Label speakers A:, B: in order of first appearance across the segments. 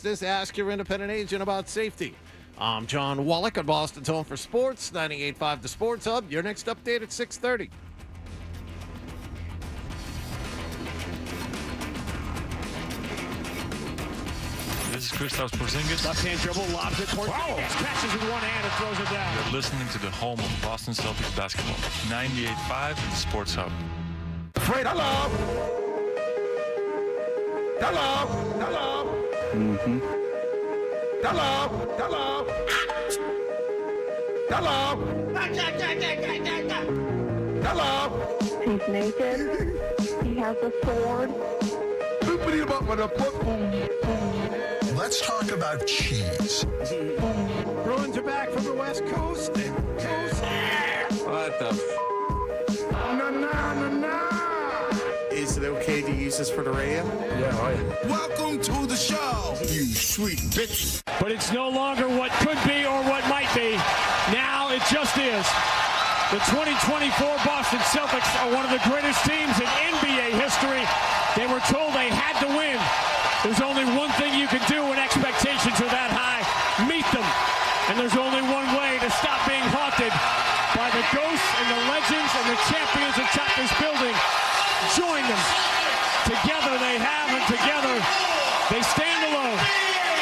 A: Just ask your independent agent about safety. I'm John Wallach at Boston's Home for Sports, 98.5 The Sports Hub. Your next update at 6:30.
B: This is Kristaps Porzingis.
C: Left-hand dribble, lobs it towards catches with one hand and throws it down.
B: You're listening to the home of Boston Celtics basketball. 98.5 The Sports Hub.
D: Afraid hello. Hello. Mm-hmm. Hello. Hello.
E: He's naked. He has a sword.
F: Let's talk about cheese.
A: Bruins are back from the West Coast. What the
G: Is it okay to use this for the radio?
F: Welcome to the show, you sweet bitch.
C: But it's no longer what could be or what might be. Now it just is. The 2024 Boston Celtics are one of the greatest teams in NBA history. They were told they had to win. There's only one thing you can do when expectations are that high. Meet them. And there's only one way to stop being haunted by the ghosts and the legends and the champions atop this building. Join them. Together they have, and together they stand alone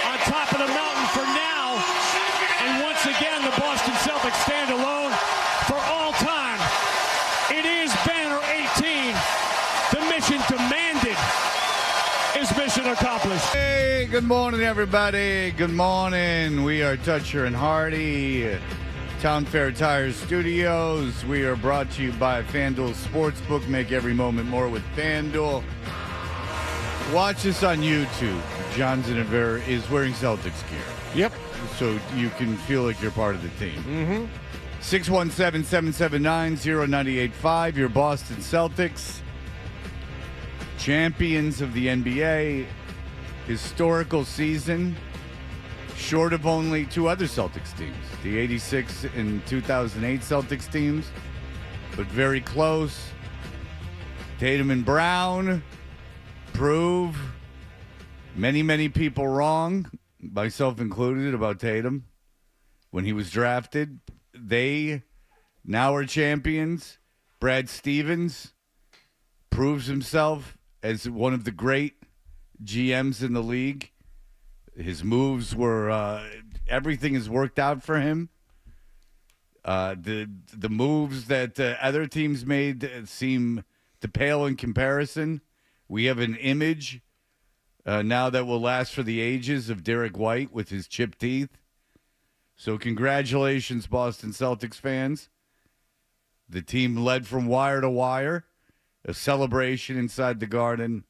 C: on top of the mountain for now. And once again, the Boston Celtics stand alone for all time. It is Banner 18. The mission demanded is mission accomplished.
H: Hey, good morning, everybody. Good morning. We are Toucher and Hardy, Town Fair Tire Studios. We are brought to you by FanDuel Sportsbook. Make every moment more with FanDuel. Watch us on YouTube. John Zinnever is wearing Celtics gear.
A: Yep.
H: So you can feel like you're part of the team.
A: Mm-hmm.
H: 617-779-0985. Your Boston Celtics, champions of the NBA, historical season, short of only two other Celtics teams, the 86 and 2008 Celtics teams, but very close. Tatum and Brown prove many people wrong, myself included, about Tatum when he was drafted. They now are champions. Brad Stevens proves himself as one of the great GMs in the league. His moves were everything has worked out for him. The moves that other teams made seem to pale in comparison. We have an image now that will last for the ages of Derek White with his chipped teeth. So congratulations, Boston Celtics fans. The team led from wire to wire, a celebration inside the Garden,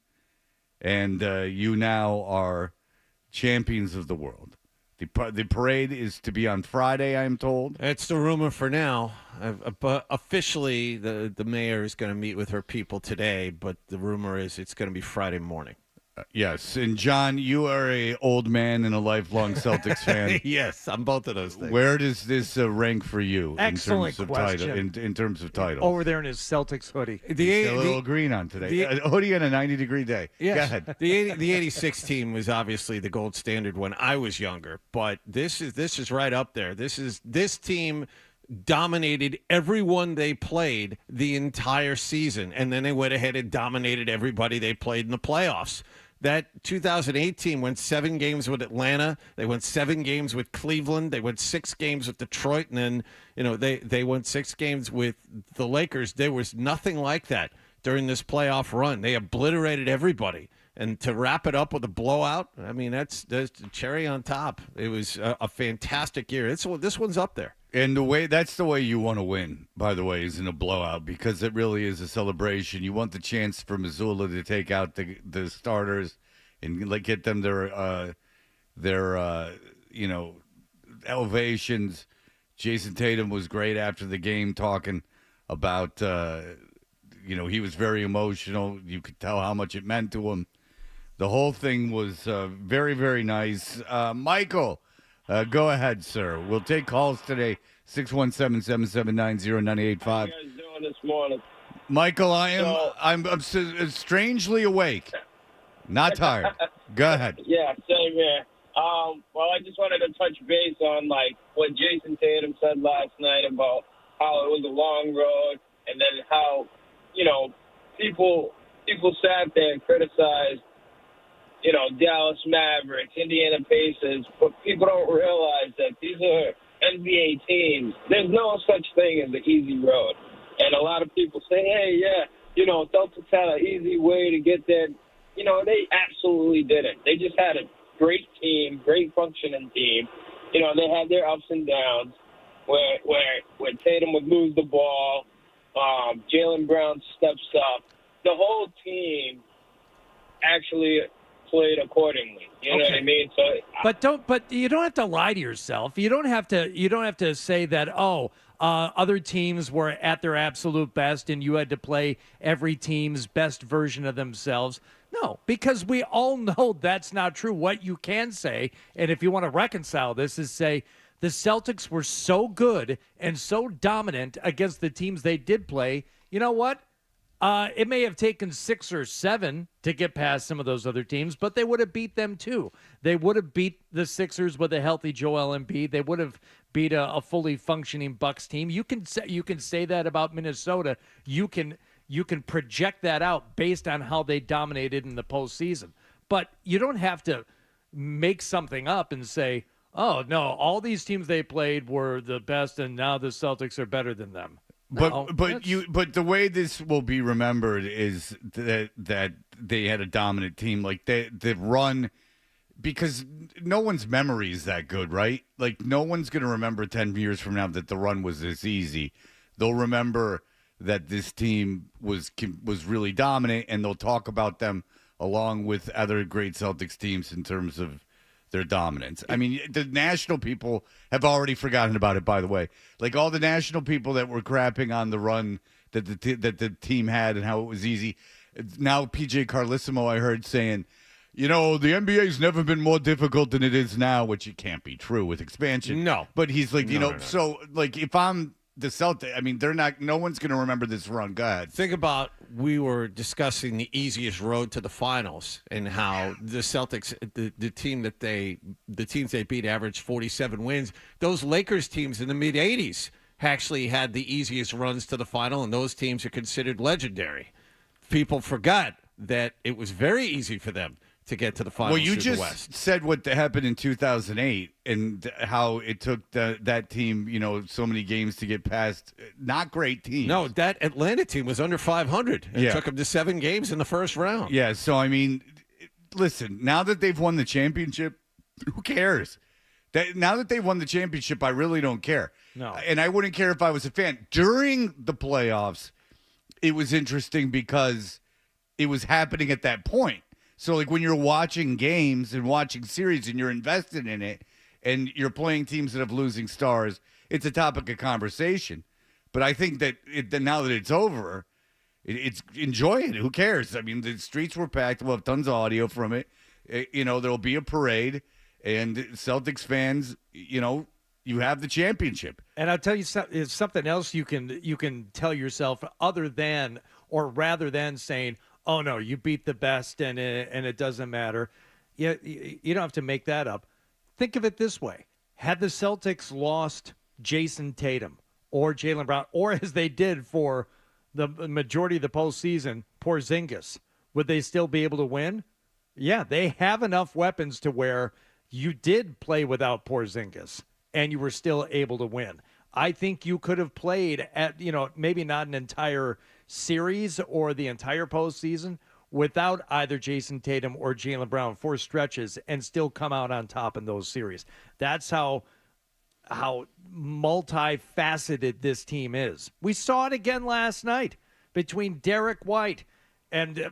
H: and you now are champions of the world. The parade is to be on Friday, I am told.
A: It's the rumor for now. But officially, the mayor is going to meet with her people today, but the rumor is it's going to be Friday morning.
H: Yes, and John, you are a old man and a lifelong Celtics fan.
A: Yes, I'm both of those things.
H: Where does this rank for you
I: Excellent
H: in terms of
I: question.
H: title? In terms of titles,
I: Over there in his Celtics hoodie.
H: He's got a little green on today. A hoodie on a 90-degree day.
A: Yes.
H: Go ahead.
A: The 86 team was obviously the gold standard when I was younger, but this is right up there. This team dominated everyone they played the entire season, and then they went ahead and dominated everybody they played in the playoffs. That 2008 team went 7 games with Atlanta. They went 7 games with Cleveland. They went 6 games with Detroit, and then they went 6 games with the Lakers. There was nothing like that during this playoff run. They obliterated everybody. And to wrap it up with a blowout, I mean, that's the cherry on top. It was a fantastic year. This one's up there.
H: And that's the way you want to win, by the way, is in a blowout, because it really is a celebration. You want the chance for Missoula to take out the starters and get them their elevations. Jason Tatum was great after the game, talking about he was very emotional. You could tell how much it meant to him. The whole thing was very, very nice. Michael, go ahead, sir. We'll take calls today, 617-779-0985.
J: How you guys doing this morning?
H: Michael, I'm strangely awake, not tired. Go ahead.
J: Yeah, same here.
I: Well, I just wanted to touch base on, like, what Jason Tatum said last night about how it was a long road and then how, people sat there and criticized, Dallas Mavericks, Indiana Pacers, but people don't realize that these are NBA teams. There's no such thing as an easy road. And a lot of people say, hey, yeah, Celtics had an easy way to get there. They absolutely didn't. They just had a great team, great functioning team. They had their ups and downs where Tatum would lose the ball, Jaylen Brown steps up. The whole team actually played accordingly. You know what I mean? So,
J: But you don't have to lie to yourself. You don't have to say that, other teams were at their absolute best and you had to play every team's best version of themselves. No, because we all know that's not true. What you can say, and if you want to reconcile this, is say the Celtics were so good and so dominant against the teams they did play. You know what? It may have taken 6 or 7 to get past some of those other teams, but they would have beat them too. They would have beat the Sixers with a healthy Joel Embiid. They would have beat a fully functioning Bucks team. You can say that about Minnesota. You can project that out based on how they dominated in the postseason. But you don't have to make something up and say, oh, no, all these teams they played were the best, and now the Celtics are better than them. No,
H: But the way this will be remembered is that they had a dominant team, like the run, because no one's memory is that good, right? Like no one's going to remember 10 years from now that the run was this easy. They'll remember that this team was really dominant, and they'll talk about them along with other great Celtics teams in terms of their dominance. I mean, the national people have already forgotten about it, by the way. Like all the national people that were crapping on the run that the team had and how it was easy. Now PJ Carlissimo, I heard saying, the NBA's never been more difficult than it is now, which it can't be true with expansion.
A: No.
H: But he's like,
A: No.
H: So like if I'm the Celtics, I mean, no one's going to remember this run. Go ahead.
A: Think about, we were discussing the easiest road to the finals and how the Celtics, the teams they beat averaged 47 wins. Those Lakers teams in the mid 80s actually had the easiest runs to the final, and those teams are considered legendary. People forgot that it was very easy for them to get to the finals.
H: Well, you
A: through the West.
H: just said what happened in 2008 and how it took that team, so many games to get past not great teams.
A: No, that Atlanta team was under 500. It took them to 7 games in the first round.
H: Yeah, so, I mean, listen, now that they've won the championship, who cares? Now that they've won the championship, I really don't care.
J: No.
H: And I wouldn't care if I was a fan. During the playoffs, it was interesting because it was happening at that point. So, like, when you're watching games and watching series and you're invested in it and you're playing teams that have losing stars, it's a topic of conversation. But I think that now that it's over, it's enjoy it. Who cares? I mean, the streets were packed. We'll have tons of audio from it. There'll be a parade. And Celtics fans, you have the championship.
J: And I'll tell you something else you can tell yourself other than or rather than saying, oh, no, you beat the best and it doesn't matter. You don't have to make that up. Think of it this way. Had the Celtics lost Jason Tatum or Jaylen Brown, or as they did for the majority of the postseason, Porzingis, would they still be able to win? Yeah, they have enough weapons to where you did play without Porzingis and you were still able to win. I think you could have played at, maybe not an entire series or the entire postseason without either Jason Tatum or Jaylen Brown for stretches and still come out on top in those series. That's how multifaceted this team is. We saw it again last night between Derek White and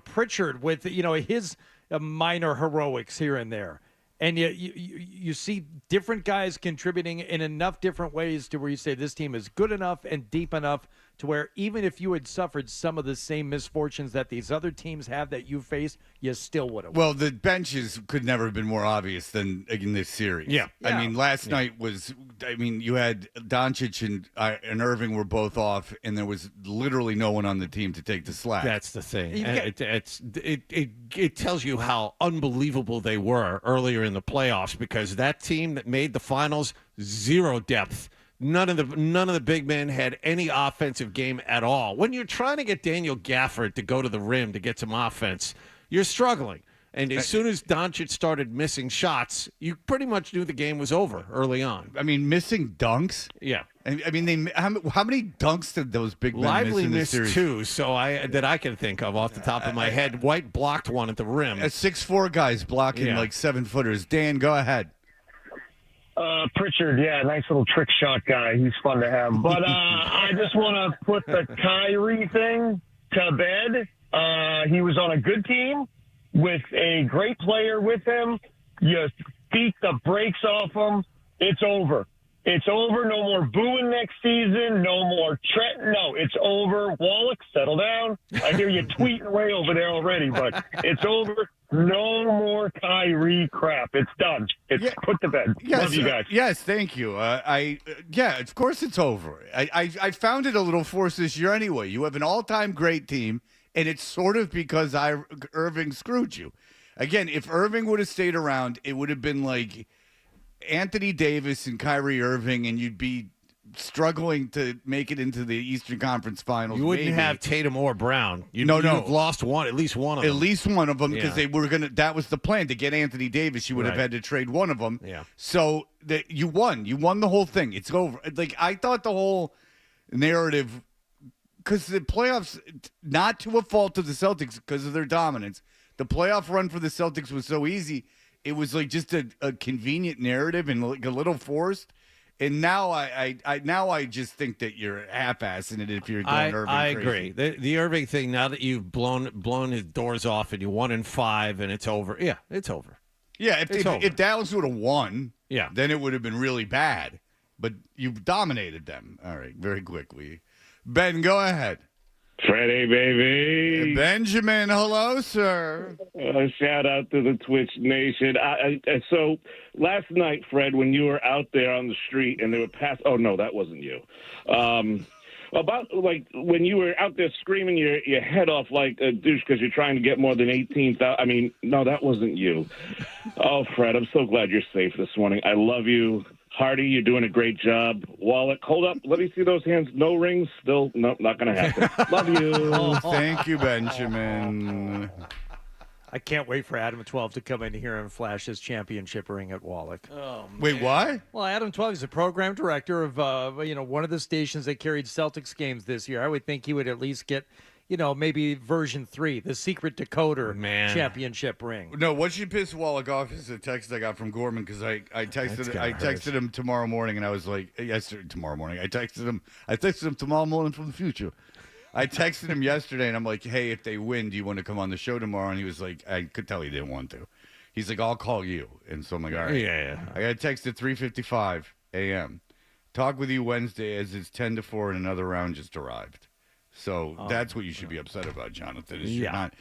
J: Pritchard with his minor heroics here and there. And you see different guys contributing in enough different ways to where you say this team is good enough and deep enough to where even if you had suffered some of the same misfortunes that these other teams have that you faced, you still would have.
H: Well, the benches could never have been more obvious than in this series.
A: Yeah.
H: I mean, last night was. I mean, you had Doncic and Irving were both off, and there was literally no one on the team to take the slack.
A: That's the thing. And it tells you how unbelievable they were earlier in the playoffs, because that team that made the finals, zero depth. None of the big men had any offensive game at all. When you're trying to get Daniel Gafford to go to the rim to get some offense, you're struggling. And as soon as Doncic started missing shots, you pretty much knew the game was over early on.
H: I mean, missing dunks.
A: Yeah.
H: I mean, how many dunks did those big men
A: Lively
H: miss in this
A: missed
H: series?
A: 2, that I can think of off the top of my head. White blocked one at the rim.
H: 6'4" guys blocking like 7-footers. Dan, go ahead.
I: Pritchard, yeah, nice little trick shot guy. He's fun to have. But I just want to put the Kyrie thing to bed. He was on a good team with a great player with him. You beat the brakes off him. It's over. It's over. No more booing next season. No more Trent. No, it's over. Wallach, settle down. I hear you tweeting away over there already, but it's over. No more Kyrie crap. It's done. It's put to bed.
H: Yes,
I: Love you guys.
H: Yes, thank you. Yeah, of course it's over. I found it a little forced this year anyway. You have an all-time great team, and it's sort of because Irving screwed you. Again, if Irving would have stayed around, it would have been like Anthony Davis and Kyrie Irving, and you'd be struggling to make it into the Eastern Conference Finals.
A: You wouldn't have Tatum or Brown. You'd have lost at least one of them.
H: At least one of them, because they were gonna. That was the plan, to get Anthony Davis. You would have had to trade one of them.
A: Yeah.
H: So you won. You won the whole thing. It's over. Like, I thought the whole narrative, because the playoffs, not to a fault of the Celtics because of their dominance, the playoff run for the Celtics was so easy. It was like just a convenient narrative and like a little forced. And now I just think that you're half-assing it if you're going Irving
A: I
H: crazy.
A: agree. The Irving thing, now that you've blown his doors off and you won in 5 and it's over. Yeah, it's over.
H: Yeah, if Dallas would have won, then it would have been really bad. But you've dominated them. All right, very quickly. Ben, go ahead.
K: Freddie, baby.
H: Benjamin, hello, sir.
K: Shout out to the Twitch Nation. So last night, Fred, when you were out there on the street and they were oh, no, that wasn't you. About like when you were out there screaming your head off like a douche because you're trying to get more than 18,000. I mean, no, that wasn't you. Oh, Fred, I'm so glad you're safe this morning. I love you. Hardy, you're doing a great job. Wallach, hold up. Let me see those hands. No rings. Still, nope, not going to happen. Love you.
H: Oh, thank you, Benjamin.
J: I can't wait for Adam 12 to come in here and flash his championship ring at Wallach.
A: Oh,
H: wait, what?
J: Well, Adam 12 is the program director of one of the stations that carried Celtics games this year. I would think he would at least get, maybe version 3, the secret decoder championship ring.
H: No, what should piss Wallach off is a text I got from Gorman, because I texted him tomorrow morning, and I was like, tomorrow morning. I texted him tomorrow morning from the future. I texted him yesterday, and I'm like, hey, if they win, do you want to come on the show tomorrow? And he was like, I could tell he didn't want to. He's like, I'll call you. And so I'm like, all right.
A: Yeah.
H: I got a text at 3:55 a.m. Talk with you Wednesday as it's 10 to 4 and another round just arrived. So that's what you should be upset about, Jonathan. Is you're not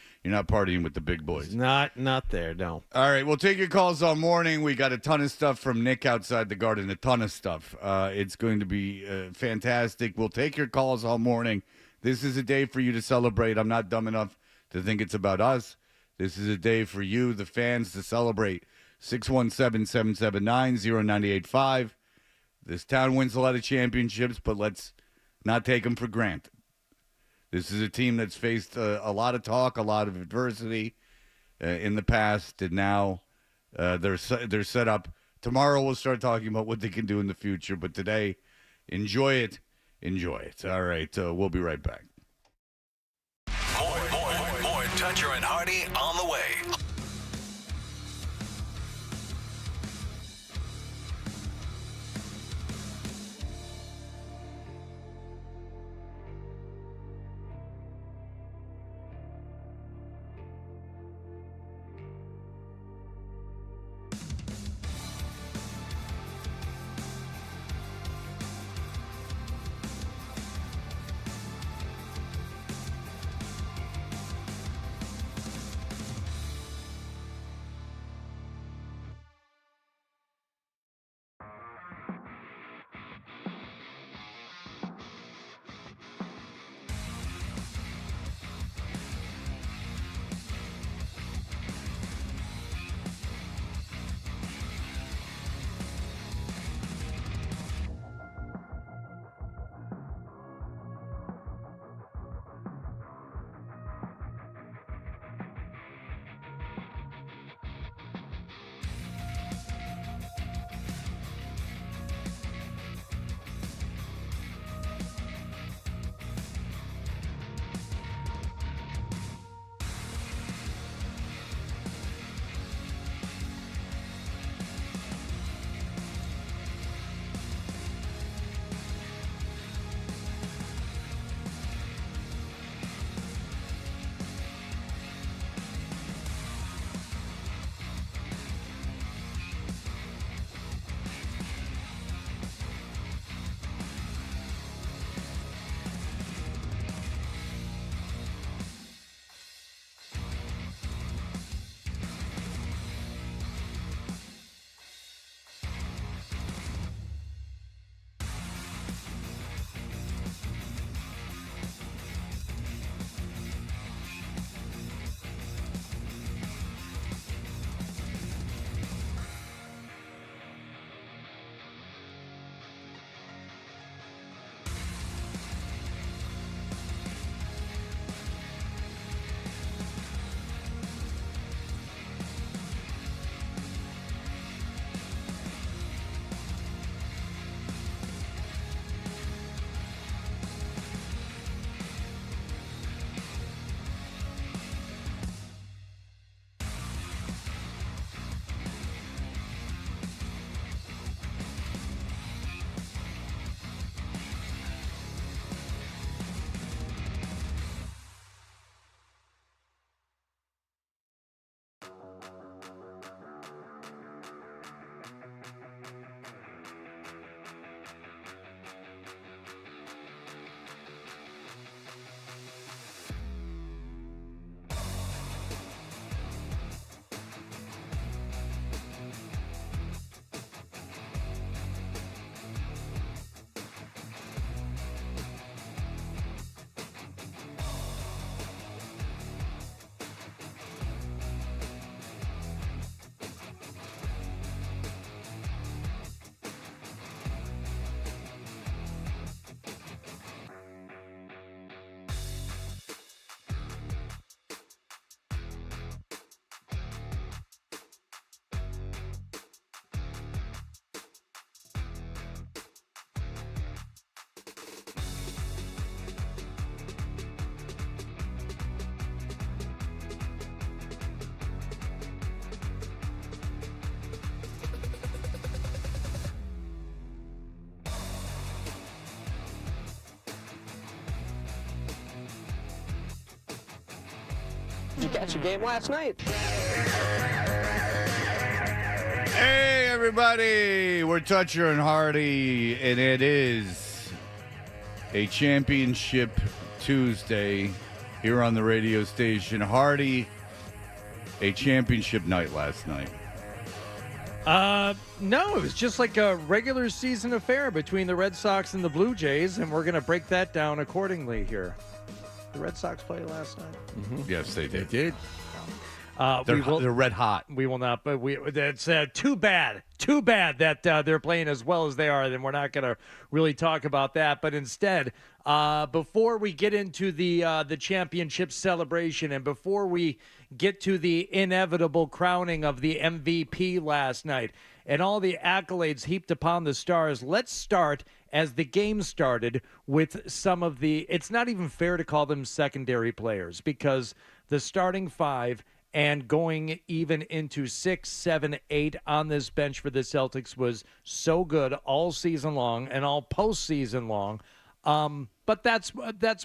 H: partying with the big boys.
A: Not there, no.
H: All right, we'll take your calls all morning. We got a ton of stuff from Nick outside the garden, a ton of stuff. It's going to be fantastic. We'll take your calls all morning. This is a day for you to celebrate. I'm not dumb enough to think it's about us. This is a day for you, the fans, to celebrate. 617-779-0985. This town wins a lot of championships, but let's not take them for granted. This is a team that's faced a lot of talk, a lot of adversity in the past, and now they're set up. Tomorrow we'll start talking about what they can do in the future, but today, enjoy it. Enjoy it. All right, we'll be right back.
L: More Toucher and Hardy on the way.
M: Did you catch the game last night?
H: Hey, everybody. We're Toucher and Hardy, and it is a championship Tuesday here on the radio station. Hardy, a championship night last night.
J: No, it was just like a regular season affair between the Red Sox and the Blue Jays, and we're going to break that down accordingly here. The Red Sox played last night?
H: Mm-hmm. Yes, they did.
A: They did.
H: They're red hot.
J: We will not, but it's too bad. Too bad that they're playing as well as they are. Then we're not going to really talk about that. But instead, before we get into the championship celebration and before we get to the inevitable crowning of the MVP last night and all the accolades heaped upon the Stars, let's start as the game started with some of the. It's not even fair to call them secondary players because the starting five and going even into 6, 7, 8 on this bench for the Celtics was so good all season long and all postseason long. But that's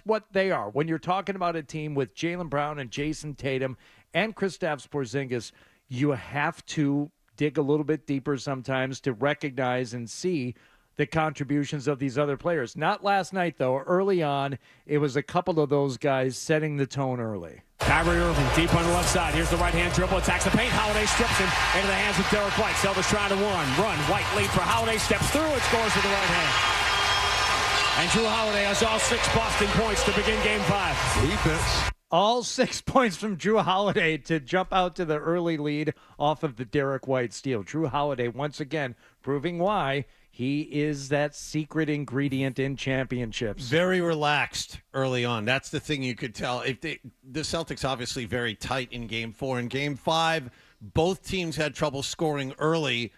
J: what they are. When you're talking about a team with Jaylen Brown and Jason Tatum and Kristaps Porzingis, you have to dig a little bit deeper sometimes to recognize and see the contributions of these other players. Not last night, though. Early on, it was a couple of those guys setting the tone early.
C: Kyrie Irving deep on the left side. Here's the right-hand dribble. Attacks the paint. Holiday strips him into the hands of Derek White. Celtics trying to run. White lead for Holiday. Steps through and scores with the right hand. And Drew Holiday has all 6 Boston points to begin Game 5.
A: Defense.
J: All 6 points from Drew Holiday to jump out to the early lead off of the Derek White steal. Drew Holiday, once again, proving why he is that secret ingredient in championships.
A: Very relaxed early on. That's the thing you could tell. The Celtics obviously very tight in Game 4. In Game 5, both teams had trouble scoring early.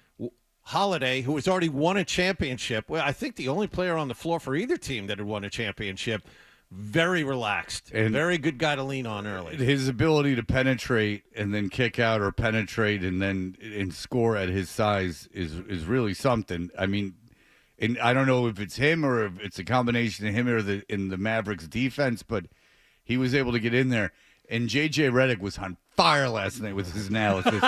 A: Holiday, who has already won a championship, well, I think the only player on the floor for either team that had won a championship, very relaxed. And very good guy to lean on early.
H: His ability to penetrate and then kick out or penetrate and score at his size is really something. I mean, and I don't know if it's him or if it's a combination of him or in the Mavericks defense, but he was able to get in there. And J.J. Redick was on fire last night with his analysis,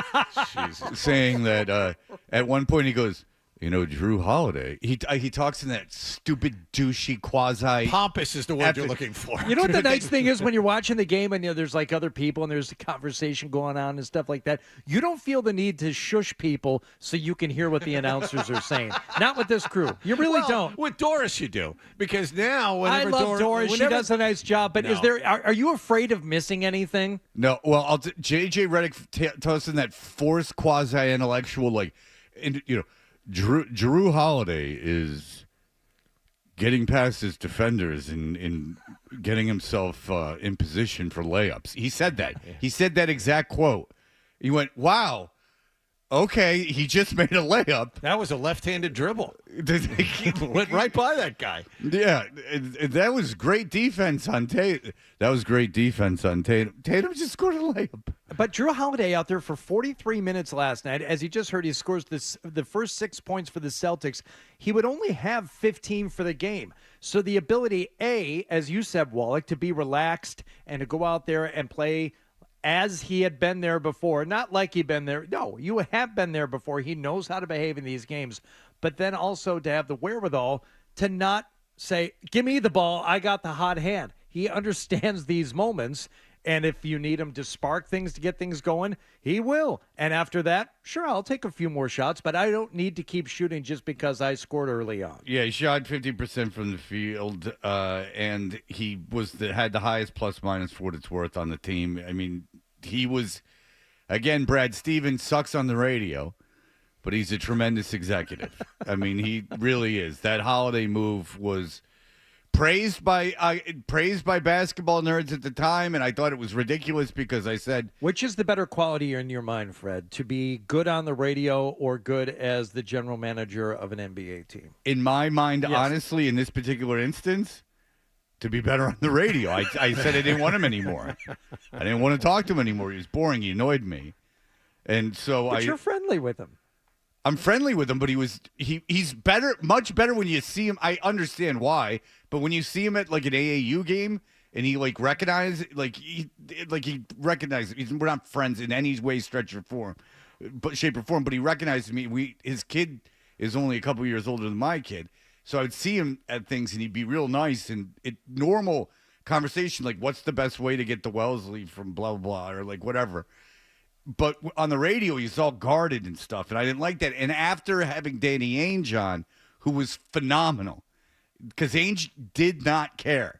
H: saying that at one point he goes, Drew Holiday. He talks in that stupid, douchey, quasi
A: pompous is the word you're looking for.
J: You know what the nice thing is when you're watching the game and there's like other people and there's a conversation going on and stuff like that. You don't feel the need to shush people so you can hear what the announcers are saying. Not with this crew. You really don't.
A: With Doris, you do because now
J: I love Doris. She does a nice job. But are you afraid of missing anything?
H: No. Well, J.J. Redick tells us in that forced quasi-intellectual Drew Holiday is getting past his defenders and getting himself in position for layups. He said that. He said that exact quote. He went, wow, okay, he just made a layup.
A: That was a left-handed dribble. Went right by that guy.
H: Yeah, that was great defense on Tatum. Tatum just scored a layup.
J: But Drew Holiday out there for 43 minutes last night. As you just heard, he scores the first 6 points for the Celtics. He would only have 15 for the game. So the ability, as you said, Wallach, to be relaxed and to go out there and play as he had been there before. Not like he'd been there. No, you have been there before. He knows how to behave in these games. But then also to have the wherewithal to not say, give me the ball, I got the hot hand. He understands these moments. And if you need him to spark things to get things going, he will. And after that, sure, I'll take a few more shots, but I don't need to keep shooting just because I scored early on.
H: Yeah, he shot 50% from the field, and he had the highest plus-minus for what it's worth on the team. I mean, he was, again, Brad Stevens sucks on the radio, but he's a tremendous executive. I mean, he really is. That Holiday move was praised by basketball nerds at the time, and I thought it was ridiculous because I said,
J: which is the better quality in your mind, Fred, to be good on the radio or good as the general manager of an NBA team?
H: In my mind, yes. Honestly, in this particular instance, to be better on the radio. I said I didn't want him anymore. I didn't want to talk to him anymore. He was boring. He annoyed me. And so
J: you're friendly with him.
H: I'm friendly with him, but he's better, much better when you see him. I understand why, but when you see him at like an AAU game and he like recognized, he recognized we're not friends in any way, stretch or form, shape or form. But he recognized me. His kid is only a couple years older than my kid, so I would see him at things, and he'd be real nice and normal conversation, like what's the best way to get to Wellesley from blah blah blah or like whatever. But on the radio, he's all guarded and stuff, and I didn't like that. And after having Danny Ainge on, who was phenomenal, because Ainge did not care.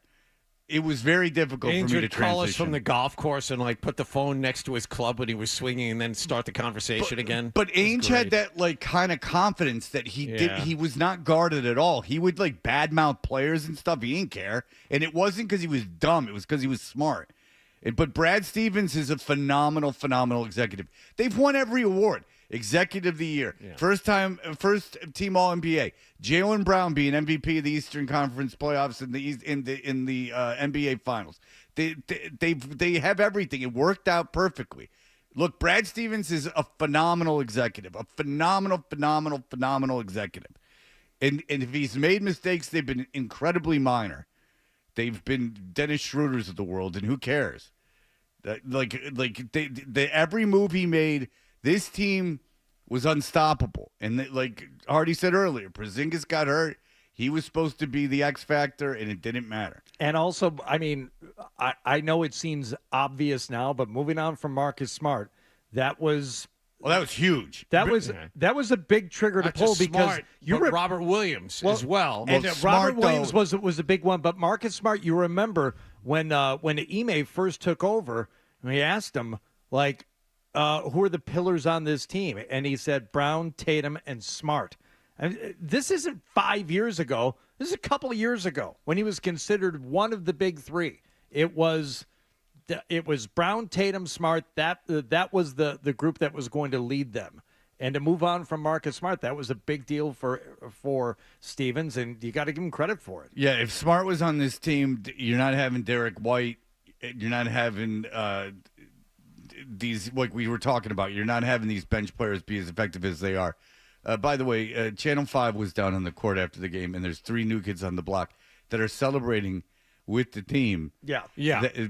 H: It was very difficult
A: Ainge
H: for me to
A: would call us
H: transition.
A: from the golf course and like put the phone next to his club when he was swinging, and then start the conversation again.
H: But Ainge had that like kind of confidence that he was not guarded at all. He would like badmouth players and stuff. He didn't care, and it wasn't because he was dumb. It was because he was smart. But Brad Stevens is a phenomenal executive. They've won every award. Executive of the Year, first team All NBA. Jaylen Brown being MVP of the Eastern Conference playoffs in the NBA Finals. They have everything. It worked out perfectly. Look, Brad Stevens is a phenomenal executive, a phenomenal executive. And if he's made mistakes, they've been incredibly minor. They've been Dennis Schroeder's of the world, and who cares? Every move he made. This team was unstoppable. And like Hardy said earlier, Porzingis got hurt. He was supposed to be the X factor, and it didn't matter.
J: And also, I mean, I know it seems obvious now, but moving on from Marcus Smart, that was
H: huge.
J: That was a big trigger to pull because
A: Robert Williams as well.
J: And Robert Williams was a big one, but Marcus Smart, you remember when Ime first took over, and he asked him like, who are the pillars on this team? And he said Brown, Tatum, and Smart. And this isn't 5 years ago. This is a couple of years ago when he was considered one of the big three. It was Brown, Tatum, Smart. That was the group that was going to lead them. And to move on from Marcus Smart, that was a big deal for Stevens, and you got to give him credit for it.
H: Yeah, if Smart was on this team, you're not having Derek White. You're not having these, like we were talking about, you're not having these bench players be as effective as they are. By the way, Channel 5 was down on the court after the game, and there's 3 new kids on the block that are celebrating with the team.
A: Yeah.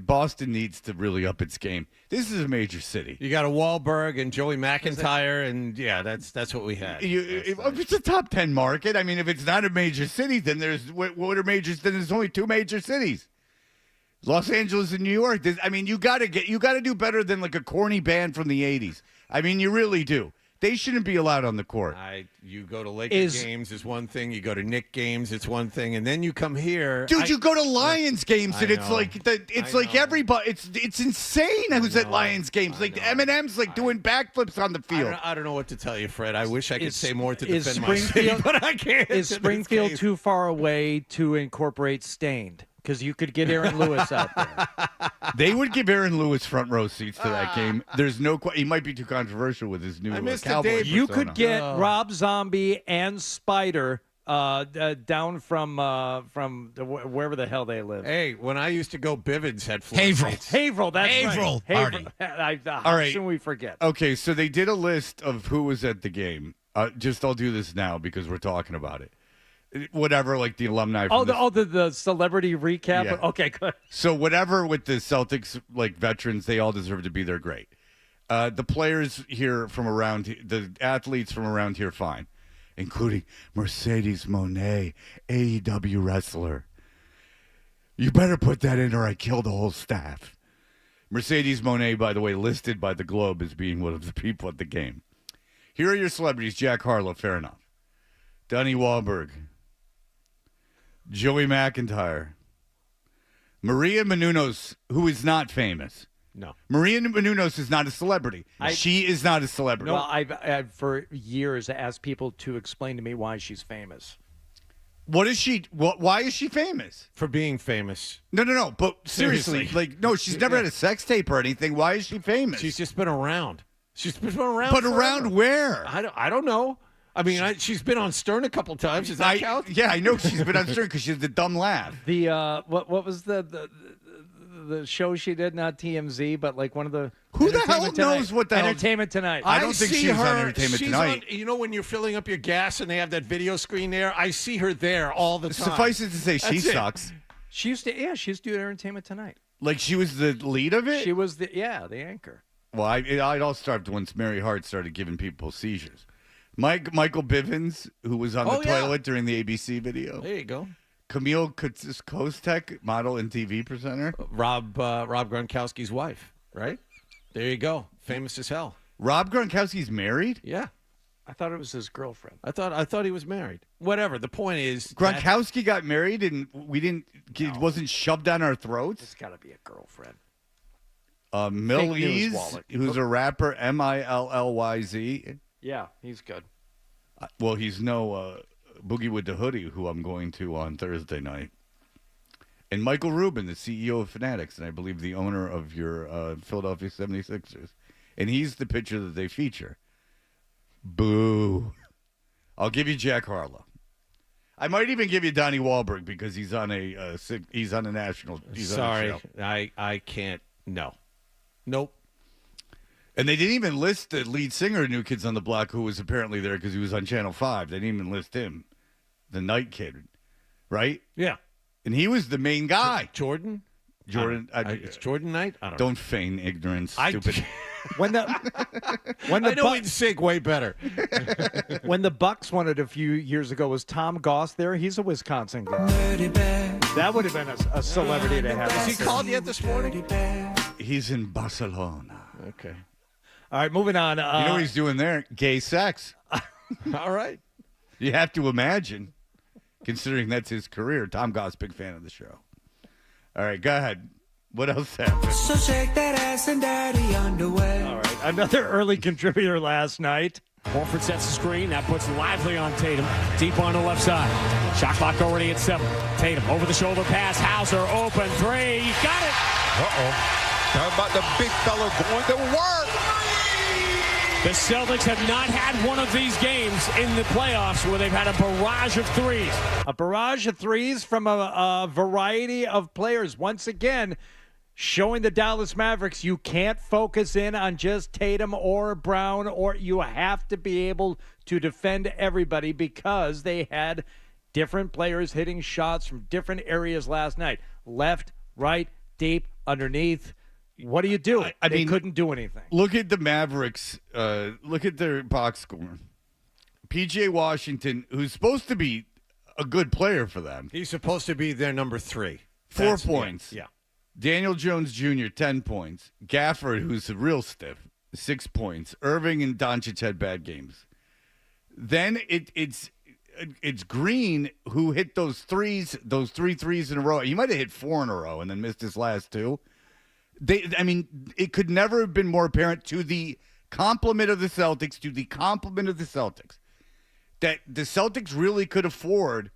H: Boston needs to really up its game. This is a major city.
A: You got a Wahlberg and Joey McIntyre, and that's what we had.
H: If it's a top 10 market, I mean, if it's not a major city, then what are majors? Then there's only 2 major cities. Los Angeles and New York. I mean, you got to do better than like a corny band from the 80s. I mean, you really do. They shouldn't be allowed on the court.
A: You go to Lakers games, it's one thing. You go to Knicks games, it's one thing, and then you come here.
H: Dude, you go to Lions games, and it's like everybody. It's insane who's at Lions games. Like Eminem's doing backflips on the field.
A: I don't know what to tell you, Fred. I wish I could say more to defend my city, but I can't.
J: Is Springfield too far away to incorporate Stained? Because you could get Aaron Lewis out there.
H: They would give Aaron Lewis front row seats to that game. There's no he might be too controversial with his new Cowboy
J: You
H: persona.
J: could get Rob Zombie and Spider down from wherever the hell they live.
A: Hey, when I used to go, Bivens had floor seats.
J: Haverhill, that's
F: Haverhill,
J: right.
F: Hardy.
J: How soon we forget?
H: Okay, so they did a list of who was at the game. I'll do this now because we're talking about it. Whatever, like the alumni.
J: The celebrity recap.
H: Yeah.
J: Okay, good.
H: So whatever with the Celtics, like veterans, they all deserve to be there. Great. The players here from around, the athletes from around here, fine, including Mercedes Moné, AEW wrestler. You better put that in, or I kill the whole staff. Mercedes Moné, by the way, listed by the Globe as being one of the people at the game. Here are your celebrities: Jack Harlow, fair enough. Donnie Wahlberg. Joey McIntyre. Maria Menounos, who is not famous.
A: No.
H: Maria Menounos is not a celebrity. She is not a celebrity.
J: Well, I've for years asked people to explain to me why she's famous.
H: What is she? Why is she famous?
A: For being famous.
H: No. But seriously, she's never had a sex tape or anything. Why is she famous?
A: She's just been around. She's been around.
H: But
A: forever.
H: around where?
A: I don't know. I mean, she's been on Stern a couple times. Does that count?
H: Yeah, I know she's been on Stern because she has the dumb laugh.
J: The what was the show she did? Not TMZ, but like one of the.
H: Who the hell knows what the
J: Entertainment Tonight?
H: I don't think she was on Entertainment Tonight.
A: You know when you're filling up your gas and they have that video screen there? I see her there all the time.
H: Suffice it to say, she sucks.
J: She used to do Entertainment Tonight.
H: Like she was the lead of it?
J: She was the anchor.
H: Well, it all started once Mary Hart started giving people seizures. Michael Bivins, who was on the toilet during the ABC video.
A: There you go.
H: Camille Kostek, model and TV presenter.
A: Rob Gronkowski's wife, right? There you go. Famous as hell.
H: Rob Gronkowski's married?
A: Yeah.
J: I thought it was his girlfriend.
A: I thought he was married. Whatever. The point is
H: Gronkowski got married and it wasn't shoved down our throats?
J: It's got to be a girlfriend.
H: Millie's, who's a rapper, Millyz.
J: Yeah, he's good.
H: Well, he's no Boogie with the Hoodie, who I'm going to on Thursday night. And Michael Rubin, the CEO of Fanatics, and I believe the owner of your Philadelphia 76ers. And he's the pitcher that they feature. Boo. I'll give you Jack Harlow. I might even give you Donnie Wahlberg because he's on a national.
A: Sorry, I can't. No. Nope.
H: And they didn't even list the lead singer of New Kids on the Block, who was apparently there because he was on Channel 5. They didn't even list him, the night kid, right?
A: Yeah.
H: And he was the main guy.
A: Jordan. It's Jordan night. I
H: don't feign ignorance, stupid.
J: When the
A: I know he'd sing way better.
J: When the Bucks won it a few years ago, was Tom Goss there? He's a Wisconsin guy. That would have been a celebrity to have.
A: Has he called yet this morning?
H: He's in Barcelona.
A: Okay.
J: All right, moving on.
H: You know what he's doing there? Gay sex.
A: All right.
H: You have to imagine, considering that's his career. Tom Goss, big fan of the show. All right, go ahead. What else happened?
M: So shake that ass and daddy underwear.
J: All right, another early contributor last night.
C: Horford sets the screen. That puts Lively on Tatum. Deep on the left side. Shot clock already at 7. Tatum over the shoulder pass. Hauser open 3. He got it.
D: How about the big fella going to work?
C: The Celtics have not had one of these games in the playoffs where they've had a barrage of threes.
J: A barrage of threes from a variety of players. Once again, showing the Dallas Mavericks you can't focus in on just Tatum or Brown, or you have to be able to defend everybody because they had different players hitting shots from different areas last night. Left, right, deep, underneath. What do you do? They couldn't do anything.
H: Look at the Mavericks. Look at their box score. P.J. Washington, who's supposed to be a good player for them.
A: He's supposed to be their number 3.
H: 4 points.
A: Yeah.
H: Daniel Jones Jr., 10 points. Gafford, who's a real stiff, 6 points. Irving and Doncic had bad games. Then it's Green who hit those 3 threes in a row. He might have hit 4 in a row and then missed his last 2. It could never have been more apparent to the compliment of the Celtics, that the Celtics really could afford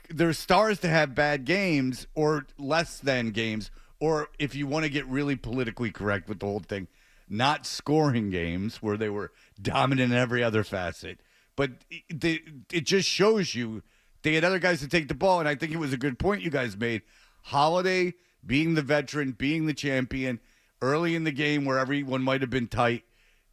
H: their stars to have bad games or less than games, or if you want to get really politically correct with the whole thing, not scoring games where they were dominant in every other facet. But it just shows you they had other guys to take the ball, and I think it was a good point you guys made. Holiday being the veteran, being the champion, early in the game where everyone might have been tight,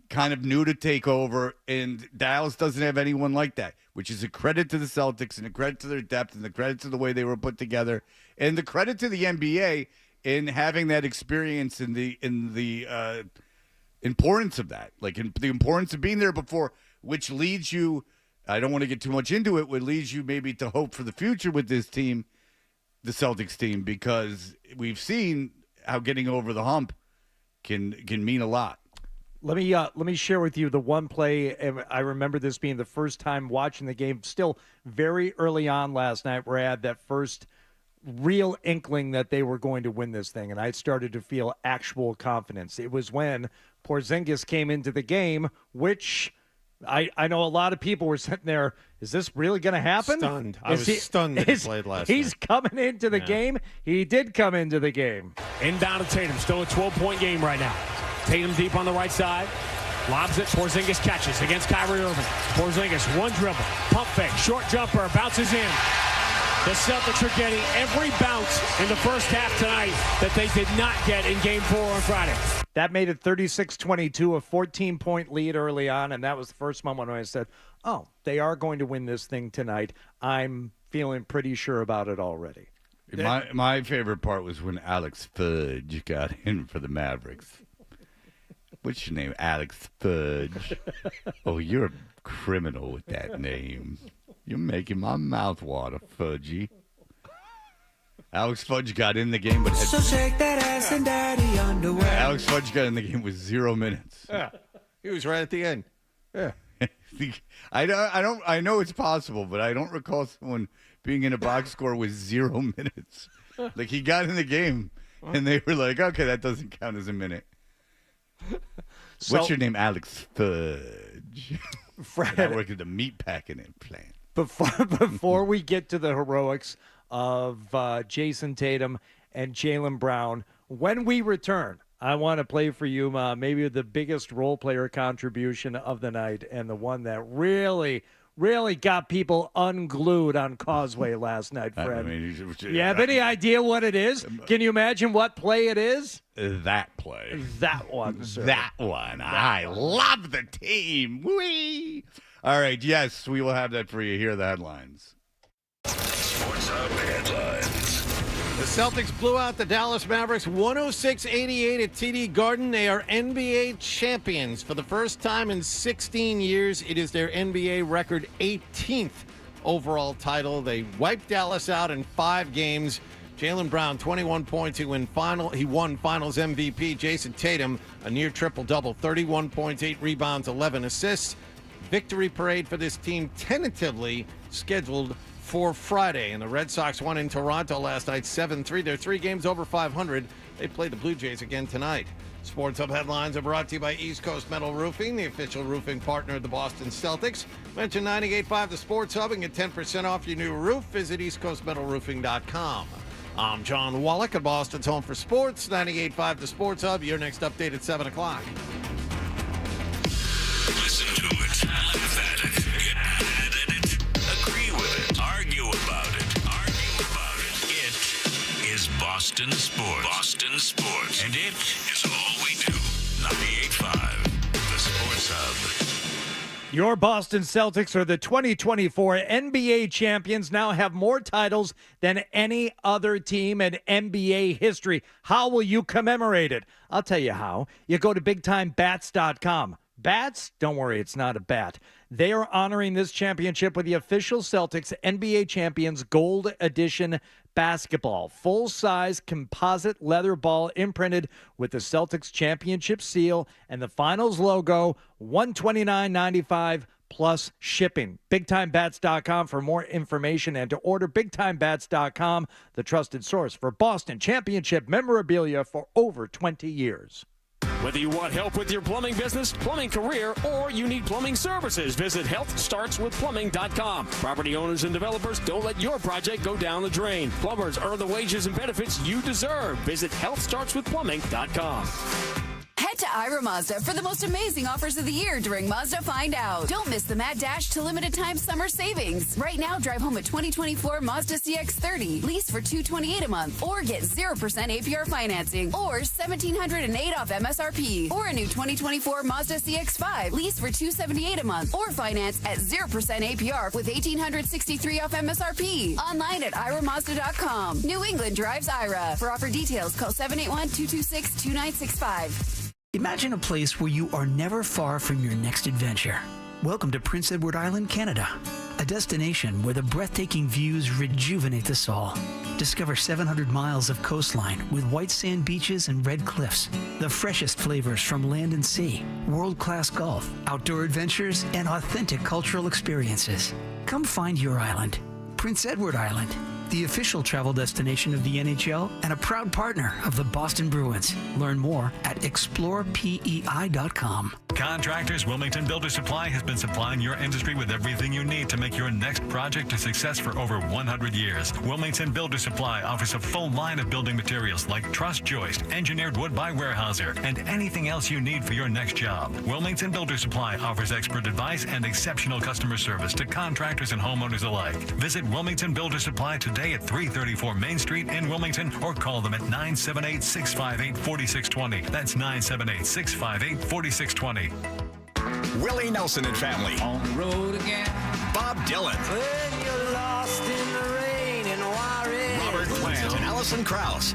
H: kind of new to take over, and Dallas doesn't have anyone like that, which is a credit to the Celtics and a credit to their depth and the credit to the way they were put together and the credit to the NBA in having that experience and the importance of that, the importance of being there before, which leads you, I don't want to get too much into it, what leads you maybe to hope for the future with this team, the Celtics team, because we've seen how getting over the hump can mean a lot.
J: Let me share with you the one play, and I remember this being the first time watching the game, still very early on last night, where I had that first real inkling that they were going to win this thing, and I started to feel actual confidence. It was when Porzingis came into the game, which I know a lot of people were sitting there, is this really going to happen?
A: Stunned. I was stunned that he played last night.
J: He's coming into the game. He did come into the game.
C: Inbound to Tatum. Still a 12-point game right now. Tatum deep on the right side. Lobs it. Porzingis catches against Kyrie Irving. Porzingis, one dribble. Pump fake. Short jumper. Bounces in. The Celtics are getting every bounce in the first half tonight that they did not get in Game 4 on Friday.
J: That made it 36-22, a 14-point lead early on, and that was the first moment when I said, oh, they are going to win this thing tonight. I'm feeling pretty sure about it already.
H: My favorite part was when Alex Fudge got in for the Mavericks. What's your name, Alex Fudge? Oh, you're a criminal with that name. You're making my mouth water, Fudgy. Alex Fudge got in the game, but
M: So shake that ass in daddy underwear.
H: Alex Fudge got in the game with 0 minutes.
A: Yeah, he was right at the end. Yeah,
H: I know it's possible, but I don't recall someone being in a box score with 0 minutes. Like, he got in the game, and they were like, "Okay, that doesn't count as a minute." What's your name, Alex Fudge?
J: Fred,
H: I work at the meat packing plant.
J: Before we get to the heroics of Jason Tatum and Jaylen Brown, when we return, I want to play for you maybe the biggest role player contribution of the night and the one that really got people unglued on Causeway last night, Fred. You have any idea what it is? Can you imagine what play it is?
H: That play.
J: That one, sir.
H: That one. I love the team. Whee! All right, yes, we will have that for you. Here are the headlines.
L: Sports Hub headlines.
A: The Celtics blew out the Dallas Mavericks 106-88 at TD Garden. They are NBA champions for the first time in 16 years. It is their NBA record 18th overall title. They wiped Dallas out in 5 games. Jaylen Brown, 21 points. He won Finals MVP. Jason Tatum, a near triple-double, 31 points, 8 rebounds, 11 assists. Victory parade for this team tentatively scheduled for Friday. And the Red Sox won in Toronto last night, 7-3. They're 3 games over 500. They play the Blue Jays again tonight. Sports Hub headlines are brought to you by East Coast Metal Roofing, the official roofing partner of the Boston Celtics. Mention 98.5 The Sports Hub and get 10% off your new roof. Visit eastcoastmetalroofing.com. I'm John Wallach at Boston's Home for Sports, 98.5 The Sports Hub. Your next update at 7 o'clock.
L: Listen to it, laugh at it, get mad at it, agree with it, argue about it. It is Boston Sports. Boston Sports. And it is all we do. 98.5 The Sports Hub.
J: Your Boston Celtics are the 2024 NBA champions, now have more titles than any other team in NBA history. How will you commemorate it? I'll tell you how. You go to BigTimeBats.com. Bats? Don't worry, it's not a bat. They are honoring this championship with the official Celtics NBA Champions Gold Edition basketball. Full-size composite leather ball imprinted with the Celtics championship seal and the finals logo, $129.95 plus shipping. BigTimeBats.com for more information and to order. BigTimeBats.com, the trusted source for Boston championship memorabilia for over 20 years.
C: Whether you want help with your plumbing business, plumbing career, or you need plumbing services, visit healthstartswithplumbing.com. Property owners and developers, don't let your project go down the drain. Plumbers earn the wages and benefits you deserve. Visit healthstartswithplumbing.com.
N: Head to Ira Mazda for the most amazing offers of the year during Mazda Find Out. Don't miss the Mad Dash to limited time summer savings. Right now, drive home a 2024 Mazda CX-30, lease for $228 a month, or get 0% APR financing, or $1,708 off MSRP, or a new 2024 Mazda CX-5, lease for $278 a month, or finance at 0% APR with $1,863 off MSRP. Online at iramazda.com. New England drives Ira. For offer details, call 781-226-2965.
O: Imagine a place where you are never far from your next adventure. Welcome to Prince Edward Island, Canada, a destination where the breathtaking views rejuvenate the soul. Discover 700 miles of coastline with white sand beaches and red cliffs, the freshest flavors from land and sea, world-class golf, outdoor adventures, and authentic cultural experiences. Come find your island. Prince Edward Island, the official travel destination of the NHL and a proud partner of the Boston Bruins. Learn more at explorepei.com.
P: Contractors Wilmington Builder Supply has been supplying your industry with everything you need to make your next project a success for over 100 years. Wilmington Builder Supply offers a full line of building materials like truss joist, engineered wood by Weyerhaeuser, and anything else you need for your next job. Wilmington Builder Supply offers expert advice and exceptional customer service to contractors and homeowners alike. Visit Wilmington Builder Supply today at 334 Main Street in Wilmington or call them at 978-658-4620. That's 978-658-4620.
L: Willie Nelson and family.
M: On the road again.
L: Bob Dylan.
M: When you're lost in the rain and worry.
L: Robert Plant.
Q: Alison Krauss,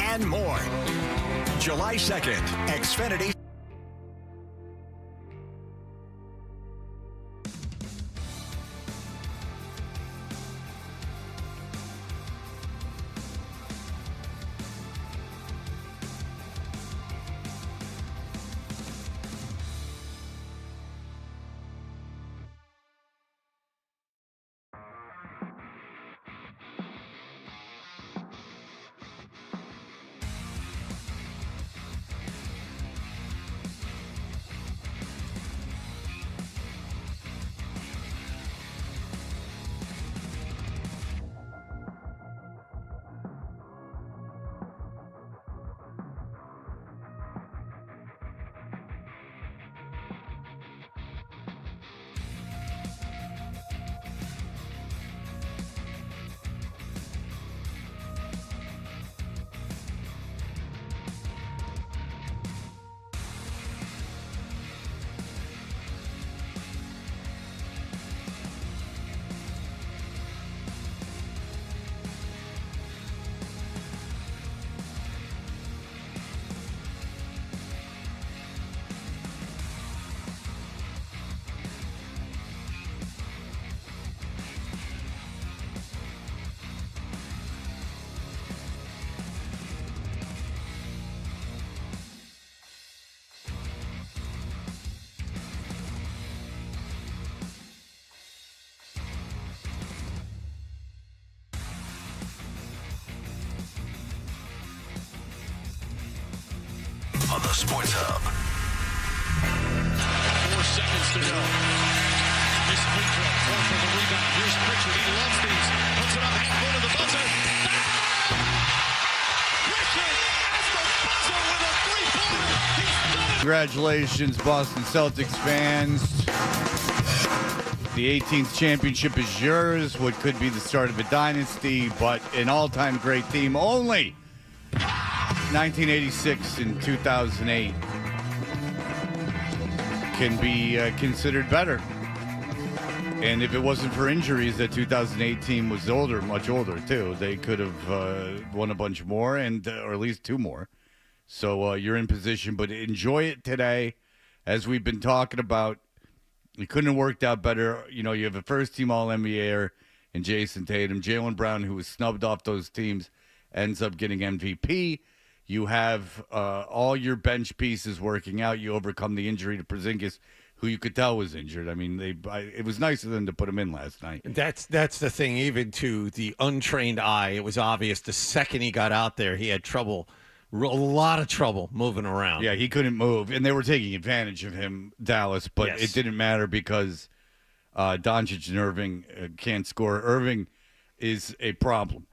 Q: and more. July 2nd, Xfinity.
L: On the Sports Hub.
C: 4 seconds to go. Miss Quintro, going for the rebound. Here's Pritchard. He loves these. Puts it on the half foot of the buzzer. Pritchard at the buzzer with a three-pointer. He's done it.
H: Congratulations, Boston Celtics fans. The 18th championship is yours. What could be the start of a dynasty, but an all-time great team. Only 1986 and 2008 can be considered better. And if it wasn't for injuries, that 2008 team was older, much older, too. They could have won a bunch more, and or at least 2 more. So you're in position, but enjoy it today. As we've been talking about, it couldn't have worked out better. You know, you have a first-team All-NBAer in Jason Tatum. Jaylen Brown, who was snubbed off those teams, ends up getting MVP. You have all your bench pieces working out. You overcome the injury to Porzingis, who you could tell was injured. I mean, it was nice of them to put him in last night.
A: That's the thing. Even to the untrained eye, it was obvious the second he got out there, he had trouble, a lot of trouble moving around.
H: Yeah, he couldn't move, and they were taking advantage of him, Dallas, but
A: Yes.
H: it didn't matter because Doncic and Irving can't score. Irving is a problem.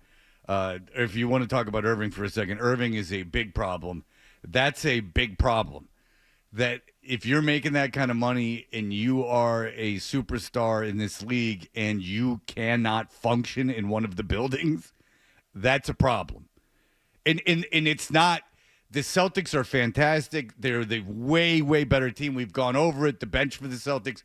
H: If you want to talk about Irving for a second, Irving is a big problem. That's a big problem. That if you're making that kind of money and you are a superstar in this league and you cannot function in one of the buildings, that's a problem. And it's not – the Celtics are fantastic. They're the way, way better team. We've gone over it. The bench for the Celtics,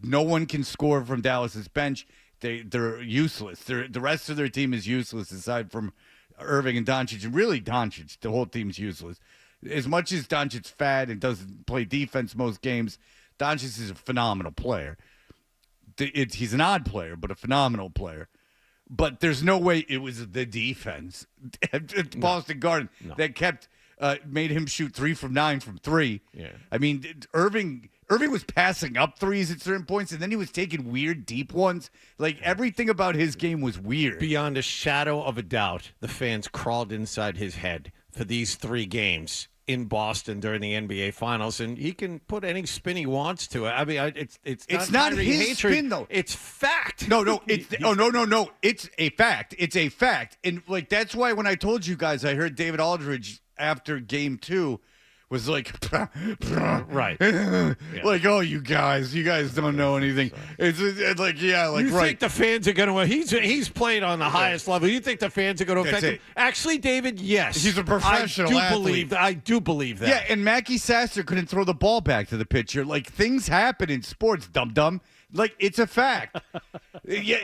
H: no one can score from Dallas's bench. They're useless. The rest of their team is useless aside from Irving and Doncic. And really Doncic, the whole team's useless. As much as Doncic's fat and doesn't play defense most games, Doncic is a phenomenal player. He's an odd player, but a phenomenal player. But there's no way it was the defense at Boston Garden that kept made him shoot 3 from 9 from 3.
A: Yeah.
H: I mean, Irving was passing up threes at certain points, and then he was taking weird deep ones. Like, everything about his game was weird.
A: Beyond a shadow of a doubt, the fans crawled inside his head for these 3 games in Boston during the NBA Finals, and he can put any spin he wants to it. I mean, it's
H: not
A: Kyrie
H: his
A: hatred.
H: spin, though.
A: It's fact.
H: No, no, no. It's a fact. It's a fact. And, like, that's why when I told you guys, I heard David Aldridge after Game 2 was like,
A: right.
H: Like, oh, you guys don't know anything. It's like, yeah, like,
A: you think the fans are going to? He's played on the highest level. You think the fans are going to affect him? Actually, David, yes,
H: he's a professional athlete.
A: I do believe that.
H: Yeah, and Mackie Sasser couldn't throw the ball back to the pitcher. Like, things happen in sports, dum-dum. Like, it's a fact. Yeah,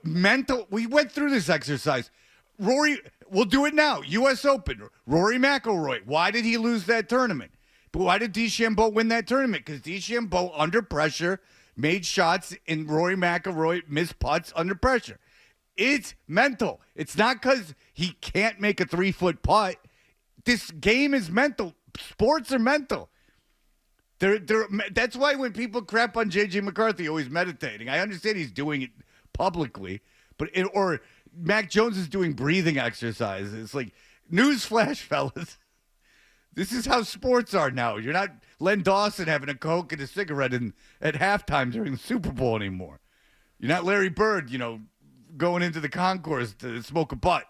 H: mental. We went through this exercise. Rory, we'll do it now. U.S. Open. Rory McIlroy. Why did he lose that tournament? But why did DeChambeau win that tournament? Because DeChambeau, under pressure, made shots, and Rory McIlroy missed putts under pressure. It's mental. It's not because he can't make a 3-foot putt. This game is mental. Sports are mental. That's why when people crap on J.J. McCarthy, always meditating. I understand he's doing it publicly, or Mac Jones is doing breathing exercises. It's like, newsflash, fellas. This is how sports are now. You're not Len Dawson having a Coke and a cigarette at halftime during the Super Bowl anymore. You're not Larry Bird, going into the concourse to smoke a butt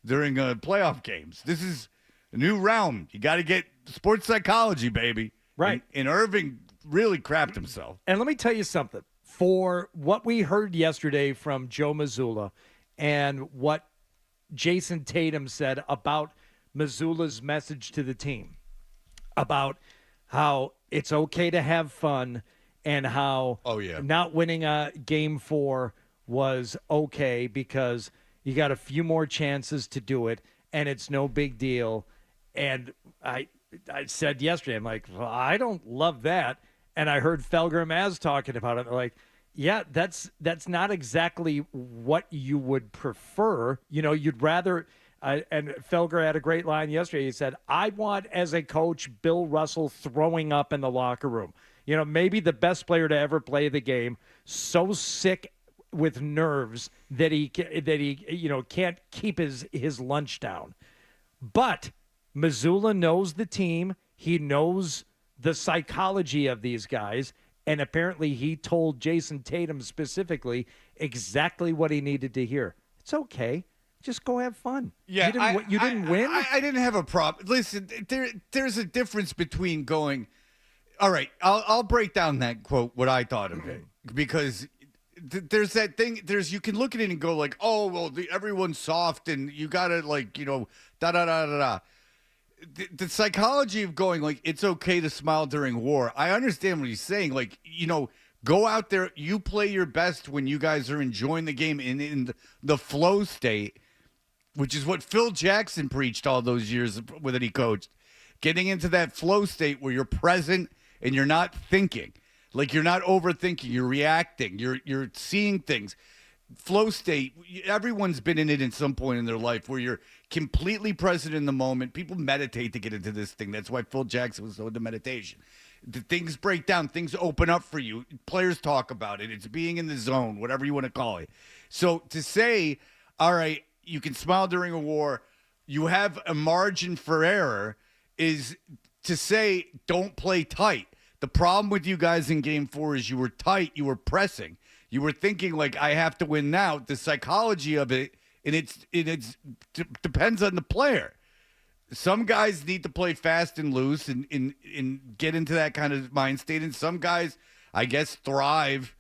H: during playoff games. This is a new realm. You got to get sports psychology, baby.
J: Right.
H: And Irving really crapped himself.
J: And let me tell you something. For what we heard yesterday from Joe Mazzulla and what Jason Tatum said about Missoula's message to the team, about how it's okay to have fun and how not winning a game 4 was okay because you got a few more chances to do it and it's no big deal. And I said yesterday, I'm like, well, I don't love that. And I heard Felger and Maz talking about it. They're like, yeah, that's not exactly what you would prefer. You'd rather and Felger had a great line yesterday. He said, I want, as a coach, Bill Russell throwing up in the locker room. Maybe the best player to ever play the game, so sick with nerves that he can't keep his lunch down. But Mazzulla knows the team. He knows the psychology of these guys. And apparently he told Jason Tatum specifically exactly what he needed to hear. It's okay. Just go have fun.
H: Yeah,
J: you didn't win?
H: I didn't have a problem. Listen, there's a difference between going, all right, I'll break down that quote, what I thought of it. Because there's that thing, you can look at it and go like, oh, well, everyone's soft and you got to da-da-da-da-da. The psychology of going like, it's okay to smile during war. I understand what he's saying. Like, go out there, you play your best when you guys are enjoying the game in the flow state, which is what Phil Jackson preached all those years that he coached. Getting into that flow state where you're present and you're not thinking. Like, you're not overthinking, you're reacting, you're seeing things. Flow state, everyone's been in it at some point in their life where you're completely present in the moment. People meditate to get into this thing. That's why Phil Jackson was so into meditation. The things break down, things open up for you. Players talk about it. It's being in the zone, whatever you want to call it. So to say, all right, you can smile during a war, you have a margin for error, is to say don't play tight. The problem with you guys in game 4 is you were tight, you were pressing. You were thinking like, I have to win now. The psychology of it, and it depends on the player. Some guys need to play fast and loose and get into that kind of mind state. And some guys, I guess, thrive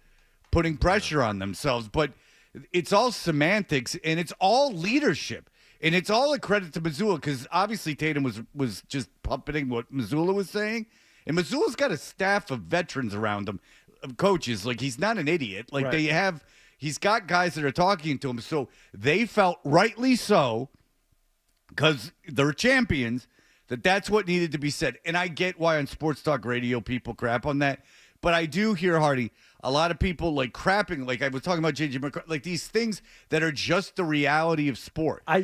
H: putting pressure on themselves. But it's all semantics, and it's all leadership. And it's all a credit to Mazzulla, because obviously Tatum was just puppeting what Mazzulla was saying. And Mazzulla's got a staff of veterans around him, of coaches. Like, he's not an idiot. Like, he's got guys that are talking to him. So they felt, rightly so, because they're champions, that's what needed to be said. And I get why on Sports Talk Radio people crap on that. But I do hear, Hardy, a lot of people like crapping, like I was talking about J.J. McCarthy, like these things that are just the reality of sport.
J: I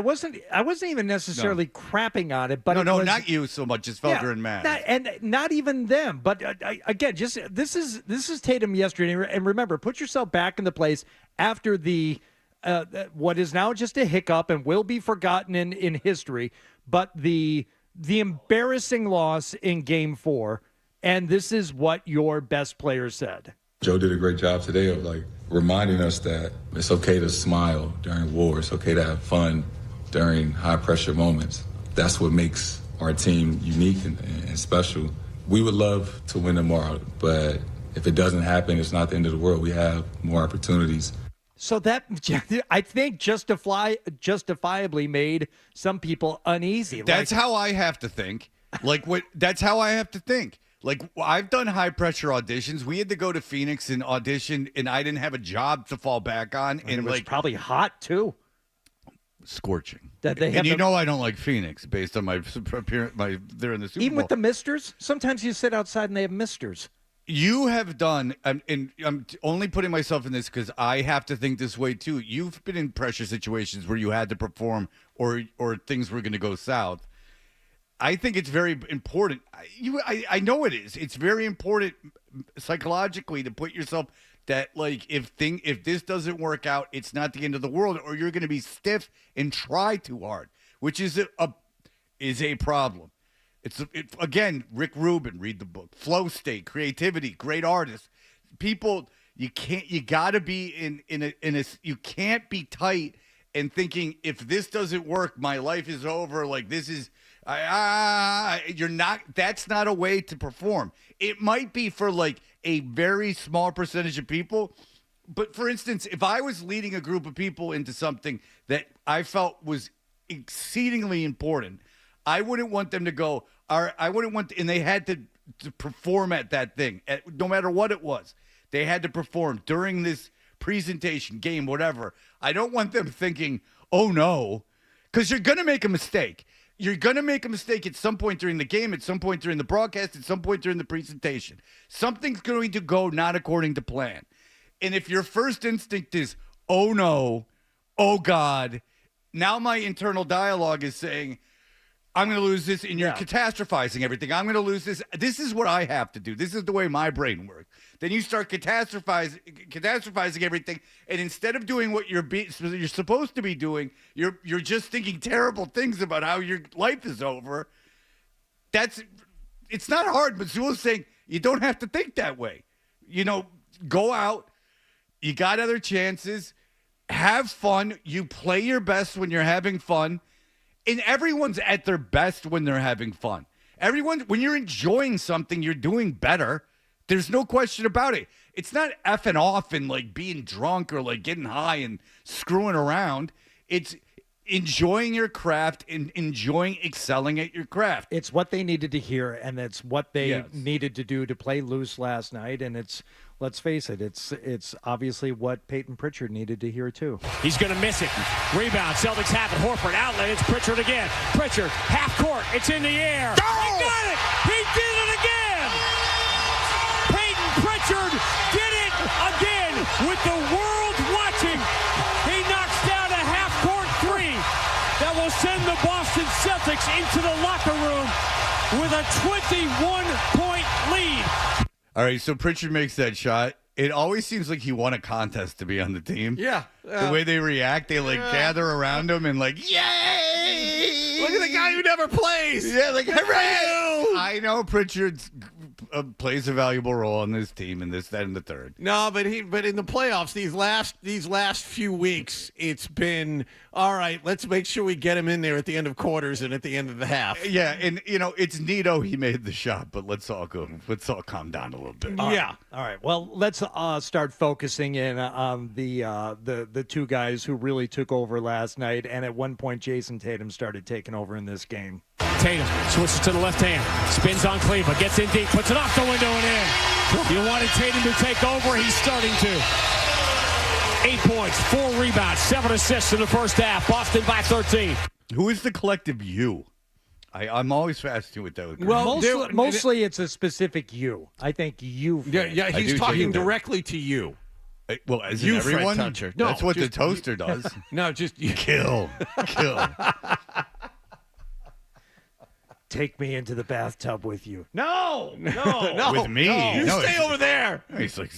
J: wasn't even necessarily crapping on it, but
H: no, not you so much as Felger and Matt,
J: not even them. But again, just this is Tatum yesterday, and remember, put yourself back in the place after the what is now just a hiccup and will be forgotten in history, but the embarrassing loss in Game 4. And this is what your best player said.
R: Joe did a great job today of reminding us that it's okay to smile during war. It's okay to have fun during high pressure moments. That's what makes our team unique and special. We would love to win tomorrow, but if it doesn't happen, it's not the end of the world. We have more opportunities.
J: So that, I think, justifiably made some people uneasy.
H: That's how I have to think. That's how I have to think. Like, I've done high-pressure auditions. We had to go to Phoenix and audition, and I didn't have a job to fall back on. And
J: it was probably hot, too.
H: Scorching.
J: That they
H: and I don't like Phoenix based on my appearance. They're in the Super Bowl.
J: Even with the misters? Sometimes you sit outside and they have misters.
H: You have done, and I'm only putting myself in this because I have to think this way too. You've been in pressure situations where you had to perform or things were going to go south. I think it's very important. I know it is. It's very important psychologically to put yourself that, like, if this doesn't work out, it's not the end of the world, or you're going to be stiff and try too hard, which is a problem. Again, Rick Rubin, read the book. Flow state, creativity, great artists. People, you gotta be you can't be tight and thinking, if this doesn't work, my life is over. Like, this is, you're not, that's not a way to perform. It might be for like a very small percentage of people. But for instance, if I was leading a group of people into something that I felt was exceedingly important, I wouldn't want them to go, and they had to perform at that thing, no matter what it was. They had to perform during this presentation, game, whatever. I don't want them thinking, oh no, because you're going to make a mistake. You're going to make a mistake at some point during the game, at some point during the broadcast, at some point during the presentation. Something's going to go not according to plan. And if your first instinct is, oh no, oh God, now my internal dialogue is saying, I'm going to lose this, and you're catastrophizing everything. I'm going to lose this. This is what I have to do. This is the way my brain works. Then you start catastrophizing everything, and instead of doing what you're supposed to be doing, you're just thinking terrible things about how your life is over. It's not hard, but Zula's saying you don't have to think that way. Go out. You got other chances. Have fun. You play your best when you're having fun. And everyone's at their best when they're having fun. When you're enjoying something, you're doing better. There's no question about it. It's not effing off and like being drunk or like getting high and screwing around. It's enjoying your craft and enjoying excelling at your craft.
J: It's what they needed to hear, and it's what they needed to do to play loose last night. And let's face it, it's obviously what Peyton Pritchard needed to hear too.
C: He's going to miss it. Rebound. Celtics have it. Horford outlet. It's Pritchard again. Pritchard, half court. It's in the air. He got it. He did it again. Peyton Pritchard did it again with the world watching. He knocks down a half-court three that will send the Boston Celtics into the locker room with a 21-point lead.
H: All right, so Pritchard makes that shot. It always seems like he won a contest to be on the team.
A: Yeah.
H: The way they react, they gather around him and yay!
A: Look at the guy who never plays.
H: Yeah, hooray! I know Pritchard plays a valuable role on this team and this, that, and the third.
A: No, but in the playoffs, these last few weeks, it's been all right. Let's make sure we get him in there at the end of quarters and at the end of the half.
H: Yeah, and it's neato he made the shot, but let's all calm down a little bit.
J: All right. Well, let's start focusing in on the two guys who really took over last night, and at one point, Jason Tatum started taking over in this game.
C: Tatum switches to the left hand, spins on Cleveland, gets in deep, puts it off the window and in. You wanted Tatum to take over, he's starting to. 8 points, 4 rebounds, 7 assists in the first half. Boston by 13.
H: Who is the collective you? I'm always fascinated with that.
J: Well, mostly it's a specific you. I think you.
A: Yeah, he's talking directly to you.
H: Well, as
A: you,
H: everyone,
A: Fred Toucher.
H: That's what the toaster does.
A: No, just you.
H: Kill.
J: Take me into the bathtub with you.
A: No.
H: With me.
A: You
H: No,
A: stay over there.
H: He's like,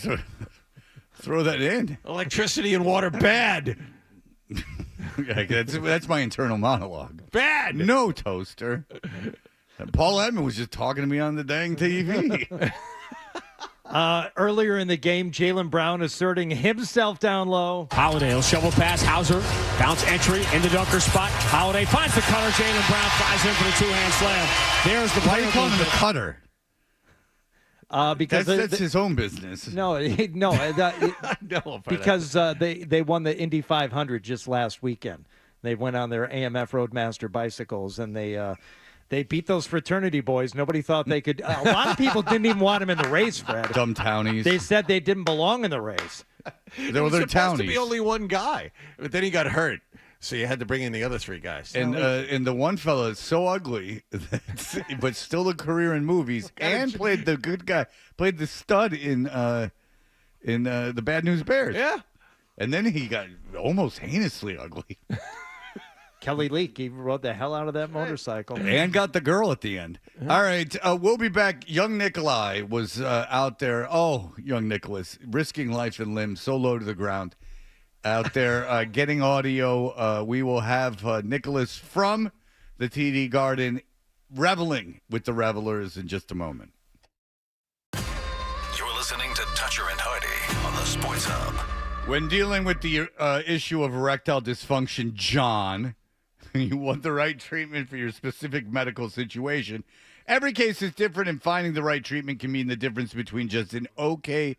H: throw that in.
A: Electricity and water, bad.
H: Yeah, that's my internal monologue.
A: Bad.
H: No, toaster. Paul Edmond was just talking to me on the dang TV.
J: Earlier in the game, Jaylen Brown asserting himself down low.
C: Holiday will shovel pass. Hauser bounce entry in the dunker spot. Holiday finds the cutter. Jaylen Brown flies in for the two-hand slam. There's the
H: Why are you calling him the cutter?
J: Because
H: that's his own business.
J: No, because they won the Indy 500 just last weekend. They went on their AMF Roadmaster bicycles, and they beat those fraternity boys. Nobody thought they could. A lot of people didn't even want them in the race, Fred.
H: Dumb townies.
J: They said they didn't belong in the race.
A: There was supposed to be only one guy, but then he got hurt, so you had to bring in the other three guys.
H: And the one fella is so ugly, but still a career in movies, and played the good guy, played the stud in the Bad News Bears.
A: Yeah,
H: and then he got almost heinously ugly.
J: Kelly Leak, he rode the hell out of that motorcycle.
H: And got the girl at the end. All right, we'll be back. Young Nikolai was out there. Oh, young Nicholas, risking life and limb, so low to the ground. Out there getting audio. We will have Nicholas from the TD Garden reveling with the revelers in just a moment.
Q: You're listening to Toucher and Hardy on the Sports Hub.
H: When dealing with the issue of erectile dysfunction, John, you want the right treatment for your specific medical situation. Every case is different, and finding the right treatment can mean the difference between just an okay.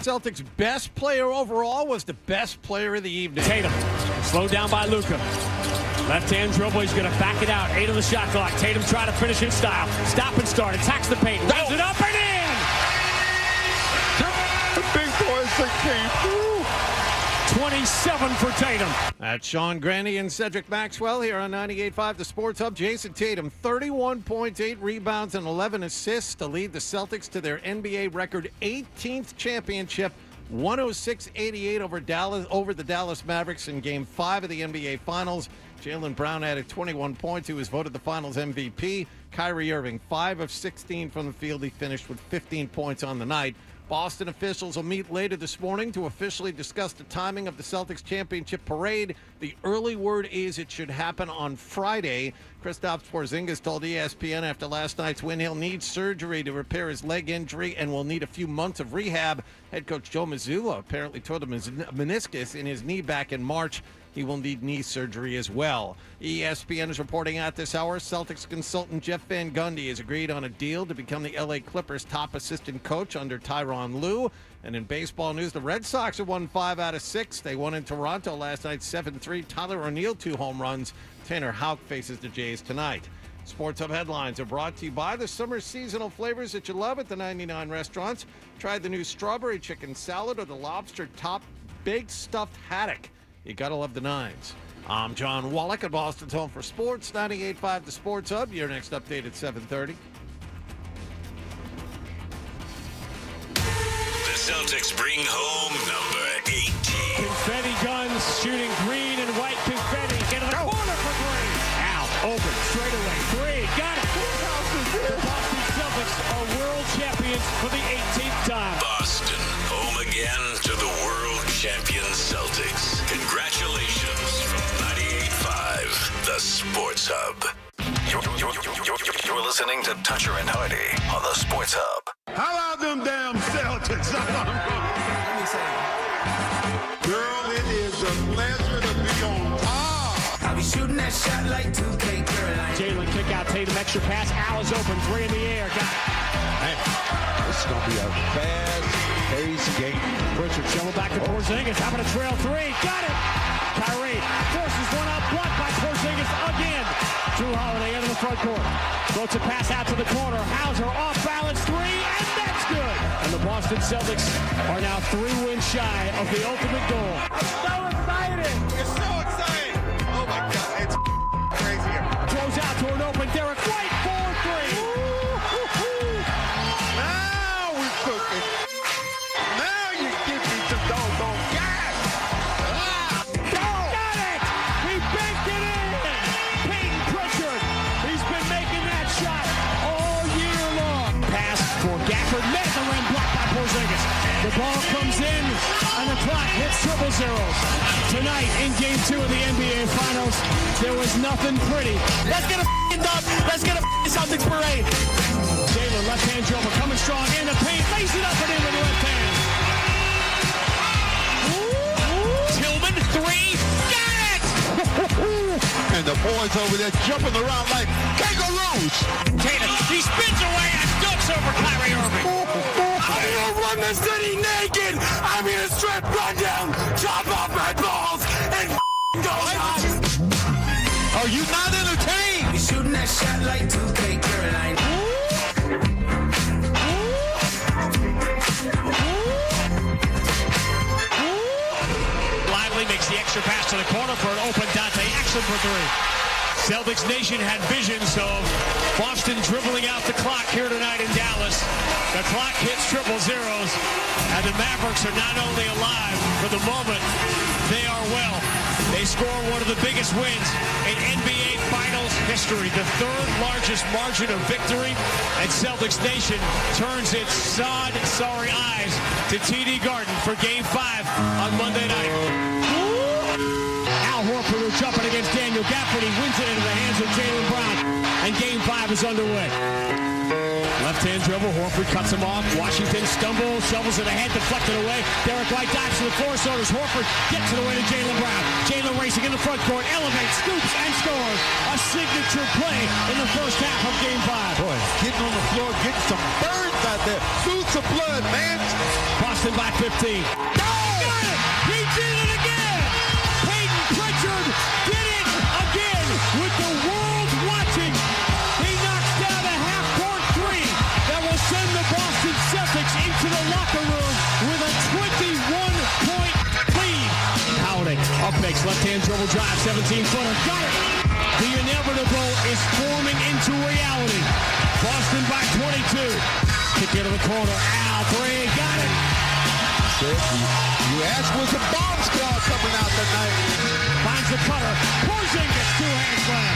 A: Celtics' best player overall was the best player of the evening.
C: Tatum, slowed down by Luka. Left-hand dribble, he's going to back it out. 8 on the shot clock. Tatum trying to finish in style. Stop and start, attacks the paint, runs it up and in!
D: The big boys came through.
C: 27 for Tatum.
A: That's Sean Graney and Cedric Maxwell here on 98.5 The Sports Hub. Jason Tatum, 31 points, 8 rebounds, and 11 assists to lead the Celtics to their NBA record 18th championship, 106-88 over the Dallas Mavericks in Game 5 of the NBA Finals. Jaylen Brown added 21 points. He was voted the Finals MVP. Kyrie Irving, 5 of 16 from the field. He finished with 15 points on the night. Boston officials will meet later this morning to officially discuss the timing of the Celtics championship parade. The early word is it should happen on Friday. Kristaps Porzingis told ESPN after last night's win he'll need surgery to repair his leg injury and will need a few months of rehab. Head coach Joe Mazzulla apparently tore his meniscus in his knee back in March. He will need knee surgery as well. ESPN is reporting at this hour Celtics consultant Jeff Van Gundy has agreed on a deal to become the LA Clippers' top assistant coach under Tyronn Lue. And in baseball news, the Red Sox have won 5 out of 6. They won in Toronto last night 7-3. Tyler O'Neill 2 home runs. Tanner Houck faces the Jays tonight. Sports Hub headlines are brought to you by the summer seasonal flavors that you love at the 99 restaurants. Try the new strawberry chicken salad or the lobster top baked stuffed haddock. You gotta love the nines. I'm John Wallach at Boston's Home for Sports, 98.5 The Sports Hub. Your next update at 7:30.
L: The Celtics bring home number 18.
C: Confetti guns shooting green and white confetti. Into the corner for three. Al, open, straight away. 3, got it. The Boston Celtics are world champions for the 18th time.
L: Boston, home again to the world champion Celtics. Congratulations from 98.5 The Sports Hub.
Q: You're listening to Toucher and Hardy on the Sports Hub.
F: How about them damn Celtics?
M: Let me say,
F: Girl, it is a pleasure to be on top.
M: I'll be shooting that shot like 2K Caroline.
C: Jalen kick out, Tatum extra pass. Al is open, 3 in the air. Got it.
D: Man, this is going to be a fast-paced game.
C: Pritchard shovel back to Porzingis. Having a trail 3. Got it. Kyrie forces one up, blocked by Porzingis again. Drew Holiday into the front court. Floats a pass out to the corner. Hauser off balance 3, and that's good. And the Boston Celtics are now 3 wins shy of the ultimate goal.
G: I'm so excited. It's so exciting. Oh my God, it's crazy here.
C: Throws out to an open Derek White, 4-3.
D: Now we're cooking. Now you give me some doggone gas.
C: Got it! He banked it in! Peyton Pritchard, he's been making that shot all year long. Pass for Gafford, met the rim, blocked by Porzingis. The ball comes in, and the clock hits triple zeros. Tonight, in Game 2 of the NBA Finals, there was nothing pretty. Let's get a dub. Let's get a Celtics parade. Jalen, left-hand dribble, coming strong in the paint, lays it up and in with the left hand. Tillman, 3, got it!
D: And the boys over there jumping around like kangaroos.
C: Tatum, he spins away and dunks over Kyrie Irving.
F: I'm gonna run the city naked. I'm gonna strip, run down, chop off my balls, and go nuts.
D: Are you not entertained?
M: Be shooting that shot like 2K Caroline.
C: Lively makes the extra pass to the corner for an open Dante Exum for 3. Celtics Nation had visions of Boston dribbling out the clock here tonight in Dallas. The clock hits triple zeros, and the Mavericks are not only alive for the moment, they are well. They score one of the biggest wins in NBA Finals history, the 3rd largest margin of victory, and Celtics Nation turns its sorry eyes to TD Garden for Game 5 on Monday night. Al Horford is jumping against Daniel Gafford. He wins it into the hands of Jaylen Brown, and Game 5 is underway. left-hand dribble. Horford cuts him off. Washington stumbles, shovels it ahead, deflected away. Derek White dives to the floor, so does Horford. Gets it away to Jaylen Brown. Jaylen racing in the front court, elevates, scoops, and scores. A signature play in the first half of Game 5.
D: Boy, getting on the floor, getting some birds out there. Suits of blood, man.
C: Boston by 15. Got it! He did it again! Peyton Pritchard did it again with the world watching. He knocks down a half-court three that will send the Boston Celtics into the locker room with a 21-point lead. Howard up makes left-hand dribble drive, 17-footer. Got it! The inevitable is forming into reality. Boston by 22. Kick into the corner. Al, three. Got it.
D: You asked, was the bomb squad coming out tonight?
C: Finds the cutter. Porzingis, two-hand slam.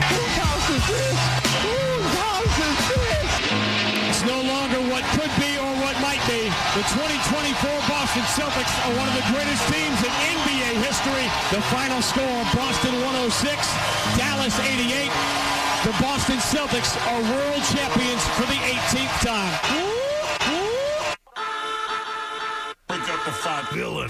D: Whose house is this? Whose house is this?
C: It's no longer what could be or what might be. The 2024 Boston Celtics are one of the greatest teams in NBA history. The final score, Boston 106, Dallas 88. The Boston Celtics are world champions for the 18th time.
L: Break up the five villain.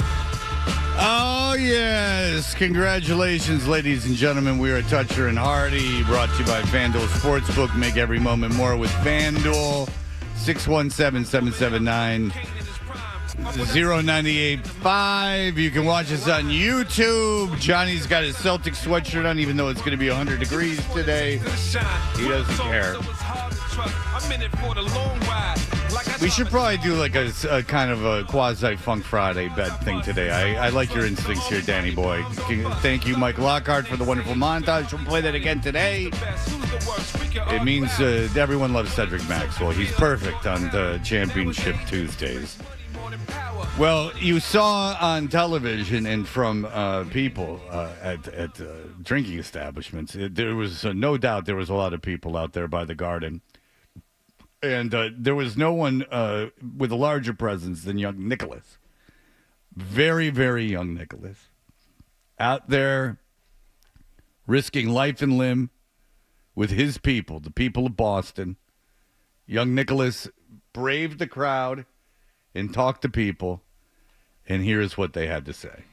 H: Oh, yes. Congratulations, ladies and gentlemen. We are Toucher and Hardy, brought to you by FanDuel Sportsbook. Make every moment more with FanDuel. 617-779-0985. You can watch us on YouTube. Johnny's got his Celtics sweatshirt on, even though it's going to be 100 degrees today. He doesn't care. We should probably do like a kind of a quasi-Funk Friday bet thing today. I like your instincts here, Danny boy. Thank you, Mike Lockhart, for the wonderful montage. We'll play that again today. It means everyone loves Cedric Maxwell. He's perfect on the Championship Tuesdays. Well, you saw on television and from people at drinking establishments, there was no doubt there was a lot of people out there by the Garden. And there was no one with a larger presence than young Nicholas. Very, very young Nicholas. Out there risking life and limb with his people, the people of Boston. Young Nicholas braved the crowd and talked to people. And here's what they had to say.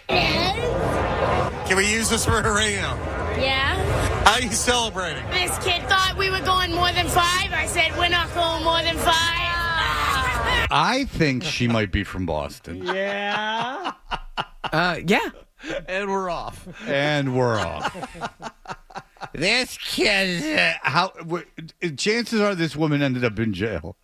F: Can we use this for a radio?
S: Yeah.
F: How are you celebrating?
S: This kid thought we were going more than 5. I said we're not going more than 5.
H: I think she might be from Boston.
J: Yeah.
T: Yeah.
A: And we're off.
H: And we're off. This kid, chances are this woman ended up in jail.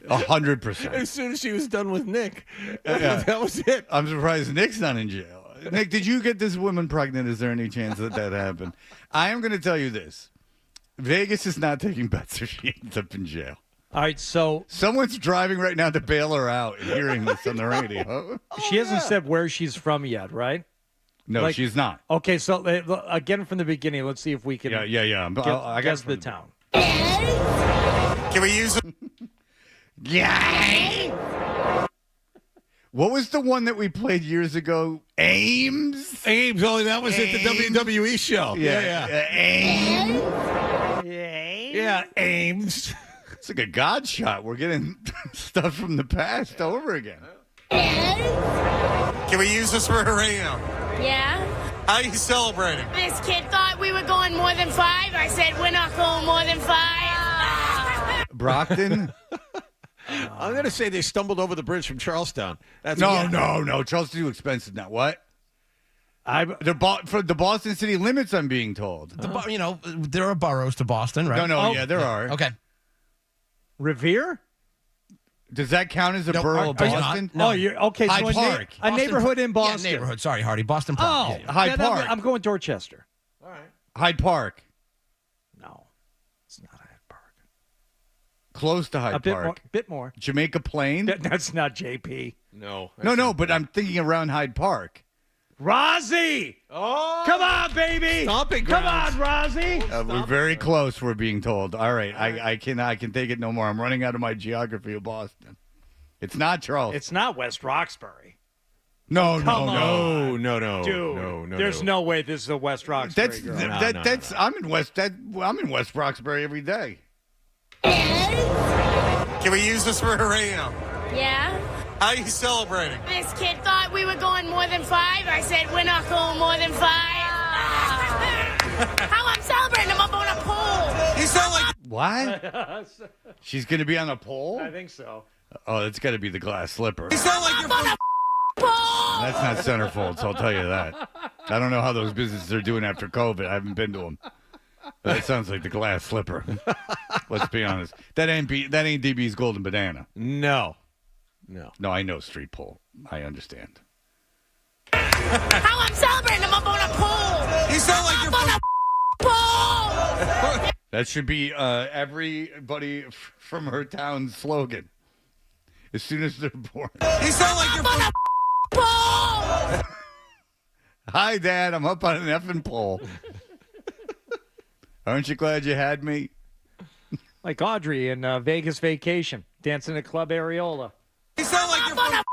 H: 100%.
A: As soon as she was done with Nick,
H: Yeah.
A: that was it.
H: I'm surprised Nick's not in jail. Nick, did you get this woman pregnant? Is there any chance that happened? I am going to tell you this. Vegas is not taking bets if she ends up in jail.
J: All right, so
H: someone's driving right now to bail her out and hearing this on the radio.
J: She hasn't said where she's from yet, right?
H: No, she's not.
J: Okay, so again from the beginning, let's see if we can
H: Yeah. I
J: guess
H: got
J: the town.
F: Can we use it?
H: Yeah. What was the one that we played years ago? Ames?
A: Ames. Oh, that was at the WWE show.
H: Ames?
A: Yeah, Ames.
H: It's like a god shot. We're getting stuff from the past over again.
F: Can we use this for a radio?
S: Yeah.
F: How are you celebrating?
S: This kid thought we were going more than 5. I said we're not going more than 5.
H: Brockton?
A: I'm going to say they stumbled over the bridge from Charlestown. That's
H: No. Charleston's too expensive now. What? For the Boston city limits, I'm being told.
T: There are boroughs to Boston, right?
H: No, there are.
T: Okay.
J: Revere?
H: Does that count as a borough of
T: are you
H: Boston?
T: not? No.
J: Oh, you're okay.
H: Hyde
J: So
H: Park.
J: a neighborhood in Boston.
T: Yeah, neighborhood. Sorry, Hardy. Boston
J: Oh,
T: Park. Yeah.
H: Hyde
J: then
H: Park.
J: I'm going Dorchester.
A: All right.
H: Hyde Park.
J: No, it's not Hyde Park.
H: Close to Hyde
J: A bit
H: Park.
J: more. Bit more.
H: Jamaica Plain?
J: That's not JP.
A: No.
H: No, but I'm thinking around Hyde Park.
J: Rozzy!
A: Oh,
J: come on, baby!
A: Stomping
J: Come
A: grounds.
J: on, Rozzy!
H: We're very close, we're being told. All right, I can take it no more. I'm running out of my geography of Boston. It's not Charleston.
J: It's not West Roxbury.
H: No,
J: Come
H: no,
J: on.
H: no.
J: Dude,
H: no.
J: there's no way this is a West Roxbury girl.
H: That's I'm in West Roxbury every day.
G: Can we use this for a radio?
S: Yeah?
G: How are you celebrating?
S: This kid thought we were going more than 5. I said, we're not going more than 5. How I'm celebrating? I'm up on a pole.
G: You sound like...
H: What? She's going to be on a pole?
J: I think so.
H: Oh, that's got to be the glass slipper.
G: You sound like you're from...
H: That's not centerfolds, I'll tell you that. I don't know how those businesses are doing after COVID. I haven't been to them. But that sounds like the glass slipper. Let's be honest. That ain't DB's Golden Banana.
A: No,
H: I know street pole. I understand.
S: How I'm celebrating? I'm up on a pole.
G: You sound like you're from...
S: Pole.
H: That should be everybody from her town's slogan. As soon as they're born.
G: You sound like you're from...
S: Pole.
H: Hi, Dad. I'm up on an effing pole. Aren't you glad you had me?
J: Like Audrey in Vegas Vacation, dancing at Club Areola.
G: You sound like you're from...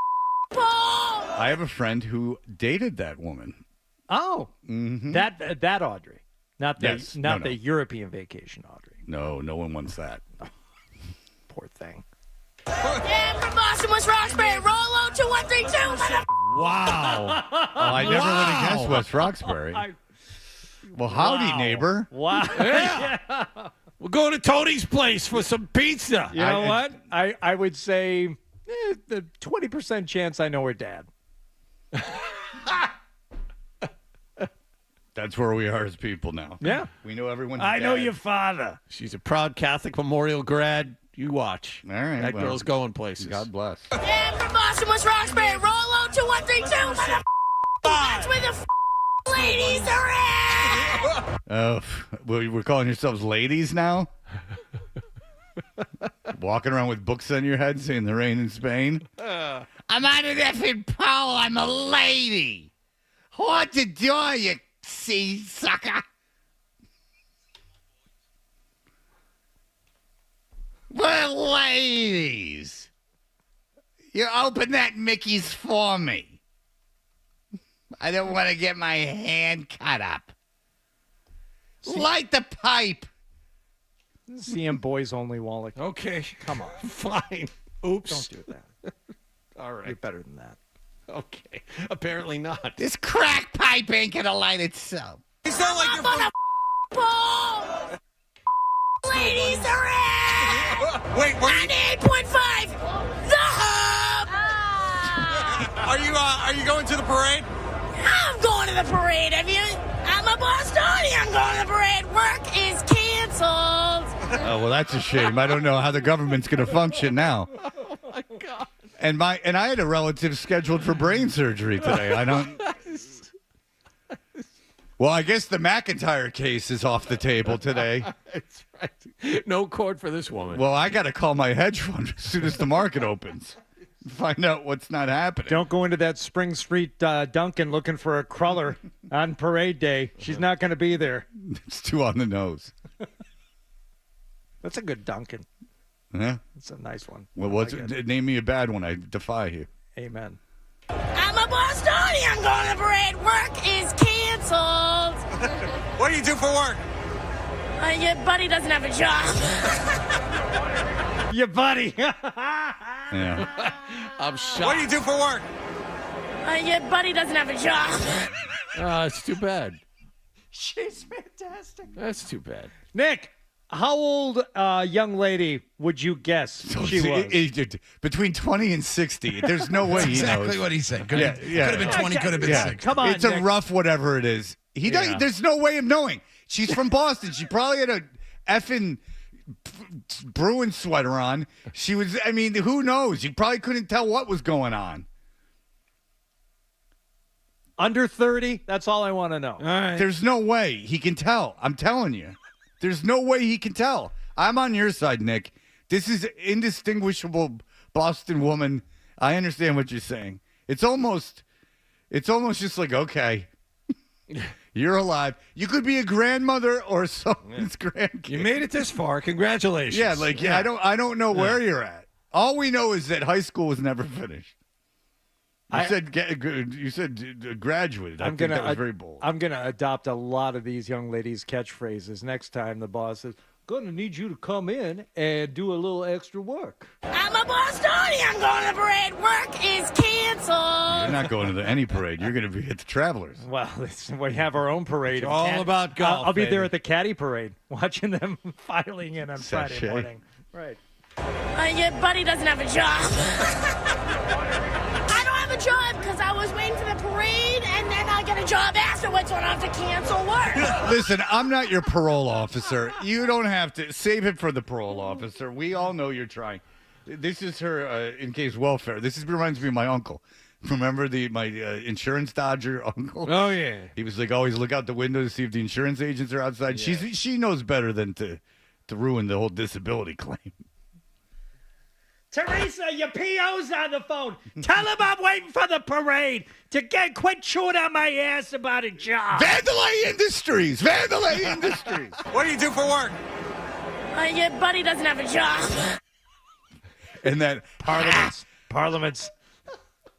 H: I have a friend who dated that woman.
J: Oh, that Audrey, not the
H: Yes.
J: not
H: No.
J: the European Vacation Audrey.
H: No one wants that.
J: Poor thing.
S: Yeah, I'm from Boston, West Roxbury. Rollo 2132.
A: Wow.
H: I never would have guessed West Roxbury. Well, howdy, neighbor.
J: Wow.
A: Yeah. We're going to Tony's place for some pizza.
J: You know what? I would say the 20% chance I know her dad.
H: That's where we are as people now.
J: Yeah.
H: We know everyone's
J: I know
H: dad.
J: your father.
A: She's a proud Catholic Memorial grad. You watch.
H: All right.
A: That
H: well,
A: girl's going places.
H: God bless.
S: Yeah, I'm from Boston, West Roxbury. Rollo 2132. That's where the ladies are at.
H: We're calling yourselves ladies now? Walking around with books on your head saying the rain in Spain?
F: I'm on an effing pole. I'm a lady. Hold the door, you sea sucker. We're ladies. You open that Mickey's for me. I don't want to get my hand cut up. Light the pipe.
J: CM Boys Only Wallach.
A: Okay.
J: Come on.
A: Fine. Oops.
J: Don't do that.
A: All right.
J: You're better than that.
A: Okay. Apparently not.
F: This crack pipe ain't gonna light itself.
G: You sound like you're from...
S: Pole. Ladies are at.
G: Wait, were you...
S: 98.5. The Hub.
G: Are you going to the parade?
S: I'm going to the parade. I'm a Bostonian. I'm going to the parade. Work is canceled.
H: Oh, well, that's a shame. I don't know how the government's going to function now.
A: Oh, my God.
H: And I had a relative scheduled for brain surgery today. I don't... Well, I guess the McIntyre case is off the table today.
A: That's right. No court for this woman.
H: Well, I got to call my hedge fund as soon as the market opens. Find out what's not happening.
J: Don't go into that Spring Street Dunkin' looking for a cruller on parade day. She's not going to be there.
H: It's too on the nose.
J: That's a good Dunkin'.
H: Yeah.
J: It's a nice one.
H: Well,
J: I like it.
H: name me a bad one. I defy you.
J: Amen.
S: I'm a Bostonian. I'm going to the parade. Work is canceled.
G: What do you do for work?
S: Your buddy doesn't have a job.
J: Your buddy.
H: Yeah.
A: I'm shocked.
G: What do you do for work?
S: Your buddy doesn't have a job.
A: It's too bad.
J: She's fantastic.
A: That's too bad.
J: Nick, how old young lady would you guess she was?
H: Between 20 and 60. There's no way he
T: exactly
H: knows.
T: what he said. Could
H: Yeah,
T: have been 20, could have been 60.
J: Come on,
H: It's a
J: Nick.
H: rough whatever it is. There's no way of knowing. She's from Boston. She probably had a effing Bruin sweater on. She was, who knows? You probably couldn't tell what was going on.
J: Under 30? That's all I want to know.
A: All right.
H: There's no way he can tell. I'm telling you. There's no way he can tell. I'm on your side, Nick. This is indistinguishable Boston woman. I understand what you're saying. It's almost just like, okay, you're alive. You could be a grandmother or someone's grandkid.
A: You made it this far. Congratulations.
H: Yeah, I don't know where you're at. All we know is that high school was never finished. You said graduated. I think that was very bold.
J: I'm gonna adopt a lot of these young ladies' catchphrases next time the boss says, "Gonna need you to come in and do a little extra work."
S: I'm a Bostonian. I'm going to the parade. Work is canceled.
H: You're not going to any parade. You're going to be at the Travelers.
J: Well, we have our own parade.
A: It's all about golf.
J: I'll be there
A: baby.
J: at the caddy parade, watching them filing in on Friday morning. Right.
S: Your buddy doesn't have a job. I don't have a job because I was waiting for the parade, and then I get a job afterwards, so I don't have to cancel work.
H: Listen, I'm not your parole officer. You don't have to. Save it for the parole officer. We all know you're trying. This is her in case welfare. Reminds me of my uncle. Remember my insurance dodger uncle?
A: Oh, yeah.
H: He was like, always look out the window to see if the insurance agents are outside.
A: Yeah.
H: She knows better than to ruin the whole disability claim.
J: Teresa, your PO's on the phone. Tell him I'm waiting for the parade to quit chewing on my ass about a job.
H: Vandalay Industries.
G: What do you do for work?
S: Your buddy doesn't have a job.
H: And that
J: Parliaments.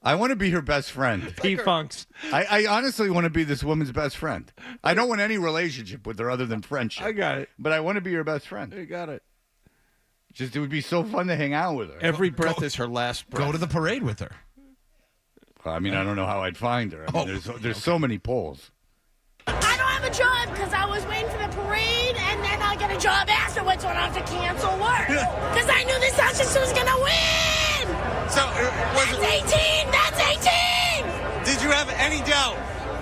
H: I want to be her best friend.
J: P-Funks.
H: I honestly want to be this woman's best friend. I don't want any relationship with her other than friendship.
A: I got it.
H: But I want to be her best friend.
A: You got it.
H: It would be so fun to hang out with her.
A: Every breath is her last breath.
T: Go to the parade with her.
H: I mean, I don't know how I'd find her. I mean, there's so many polls.
S: I don't have a job because I was waiting for the parade, and then I get a job afterwards, so I don't have to cancel work. Because I knew this Hutchins was going to win.
G: So,
S: That's 18. That's 18.
G: did you have any doubt?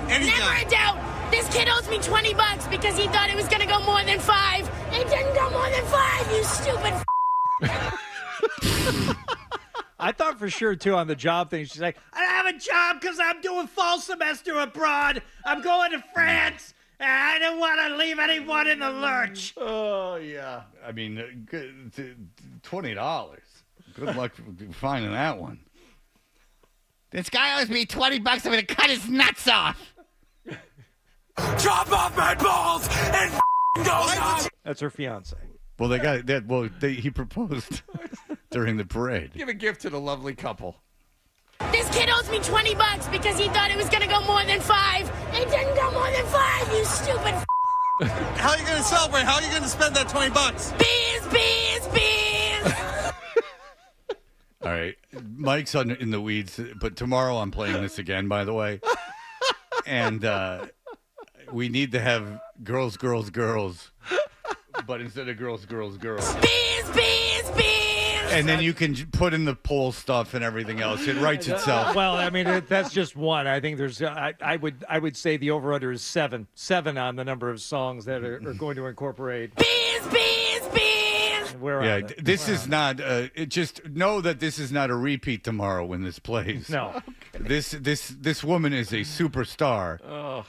S: Never a doubt. This kid owes me $20 because he thought it was going to go more than 5. It didn't go more than 5, you stupid
J: I thought for sure, too, on the job thing, she's like, I don't have a job because I'm doing fall semester abroad. I'm going to France, and I don't want to leave anyone in the lurch.
H: Oh, yeah. I mean, $20. Good luck finding that one.
F: This guy owes me $20. I'm going to cut his nuts off.
G: Chop off my balls and go nuts.
J: That's her fiance.
H: Well, he proposed during the parade.
A: Give a gift to the lovely couple.
S: This kid owes me $20 because he thought it was going to go more than 5. It didn't go more than 5, you stupid
G: How are you going to celebrate? How are you going to spend that $20?
S: Bees.
H: All right. Mike's in the weeds, but tomorrow I'm playing this again, by the way. And we need to have girls, but instead of girls.
S: Bees.
H: And then you can put in the poll stuff and everything else. It writes itself.
J: Well, I mean, that's just one. I think there's. I would say the over/under is 7 on the number of songs that are going to incorporate.
S: Bees.
J: Where
H: this is not. Just know that this is not a repeat tomorrow when this plays.
J: No.
H: Okay. This woman is a superstar,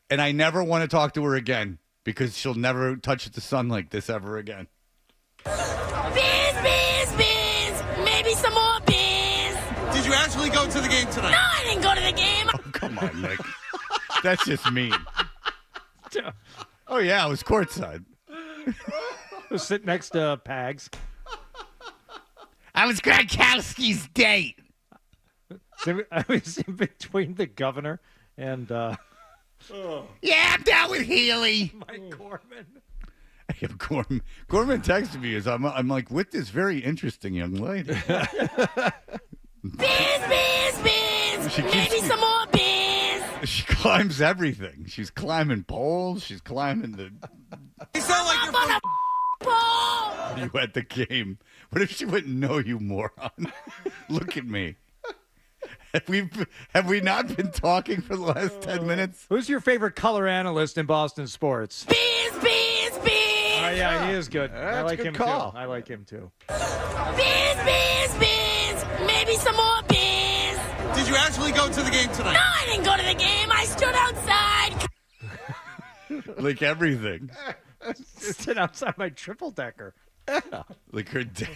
H: and I never want to talk to her again because she'll never touch the sun like this ever again.
S: Bees. Maybe some more bees.
G: Did you actually go to the game tonight?
S: No, I didn't go to the game.
H: Oh, come on, Nick. That's just mean. Oh, yeah, I was courtside.
J: I was sitting next to Pags.
F: I was Gronkowski's date.
J: I was in between the governor and...
F: Yeah, I'm down with Healy.
J: Mike Gorman.
H: Gorman texted me. I'm like, with this very interesting young lady.
S: Bees. Maybe some more bees.
H: She climbs everything. She's climbing poles. She's climbing the...
G: You sound like you're from...
S: Pole.
H: You at the game. What if she wouldn't know you, moron? Look at me. Have we not been talking for the last 10 minutes?
J: Who's your favorite color analyst in Boston sports?
S: Bees.
J: Oh, yeah, he is good. I like him
A: call.
J: too. I like him too.
S: Bees. Maybe some more bees.
G: Did you actually go to the game tonight?
S: No, I didn't go to the game. I stood outside.
H: Like everything.
J: Sit outside my triple decker.
H: Like her day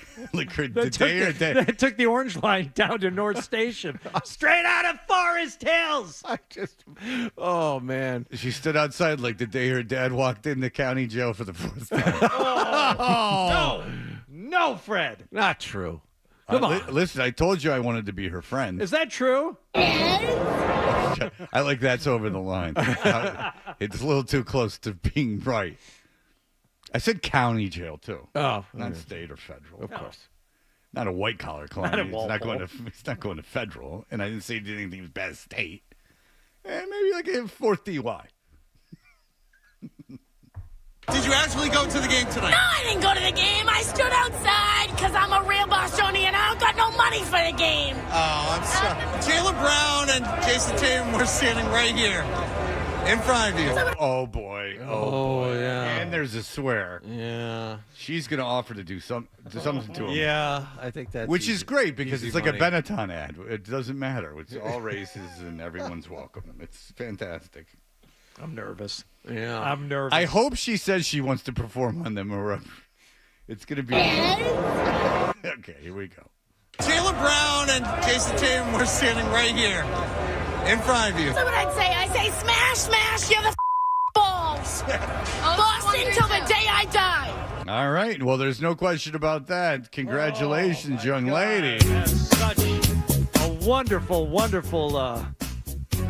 H: or day.
J: That took the orange line down to North Station, straight out of Forest Hills.
A: Oh man,
H: she stood outside like the day her dad walked into county jail for the first time.
J: No, Fred,
A: not true.
J: Come on.
H: Listen, I told you I wanted to be her friend.
J: Is that true?
H: I like that's over the line. It's a little too close to being right. I said county jail too.
A: Oh,
H: not state or federal.
A: Of course.
H: Not a white collar crime.
J: Not in
H: It's not going
J: Walpole.
H: to. It's not going to federal. And I didn't say anything was bad state. Maybe like a fourth DUI.
G: Did you actually go to the game tonight?
S: No, I didn't go to the game. I stood outside because I'm a real Bostonian and I don't got no money for the game.
G: Oh, I'm sorry. Jaylen Brown and Jason Tatum were standing right here in front of you.
H: Oh boy.
A: Oh, yeah.
H: And there's a swear.
A: Yeah.
H: She's going to offer to do something to him.
A: Yeah, I think that's
H: Which is
A: easy-
H: great because
A: easy
H: it's like
A: money.
H: a Benetton ad. It doesn't matter. It's all races and everyone's welcome. It's fantastic.
J: I'm nervous.
A: Yeah.
J: I'm nervous.
H: I hope she says she wants to perform on them or it's going to be. Okay, here we go.
G: Jaylen Brown and Jason Tatum were standing right here in front of you.
S: That's what I'd say. I say, smash, smash, you're the balls. Boston till the day I die.
H: All right. Well, there's no question about that. Congratulations, young lady.
J: That's such a wonderful, wonderful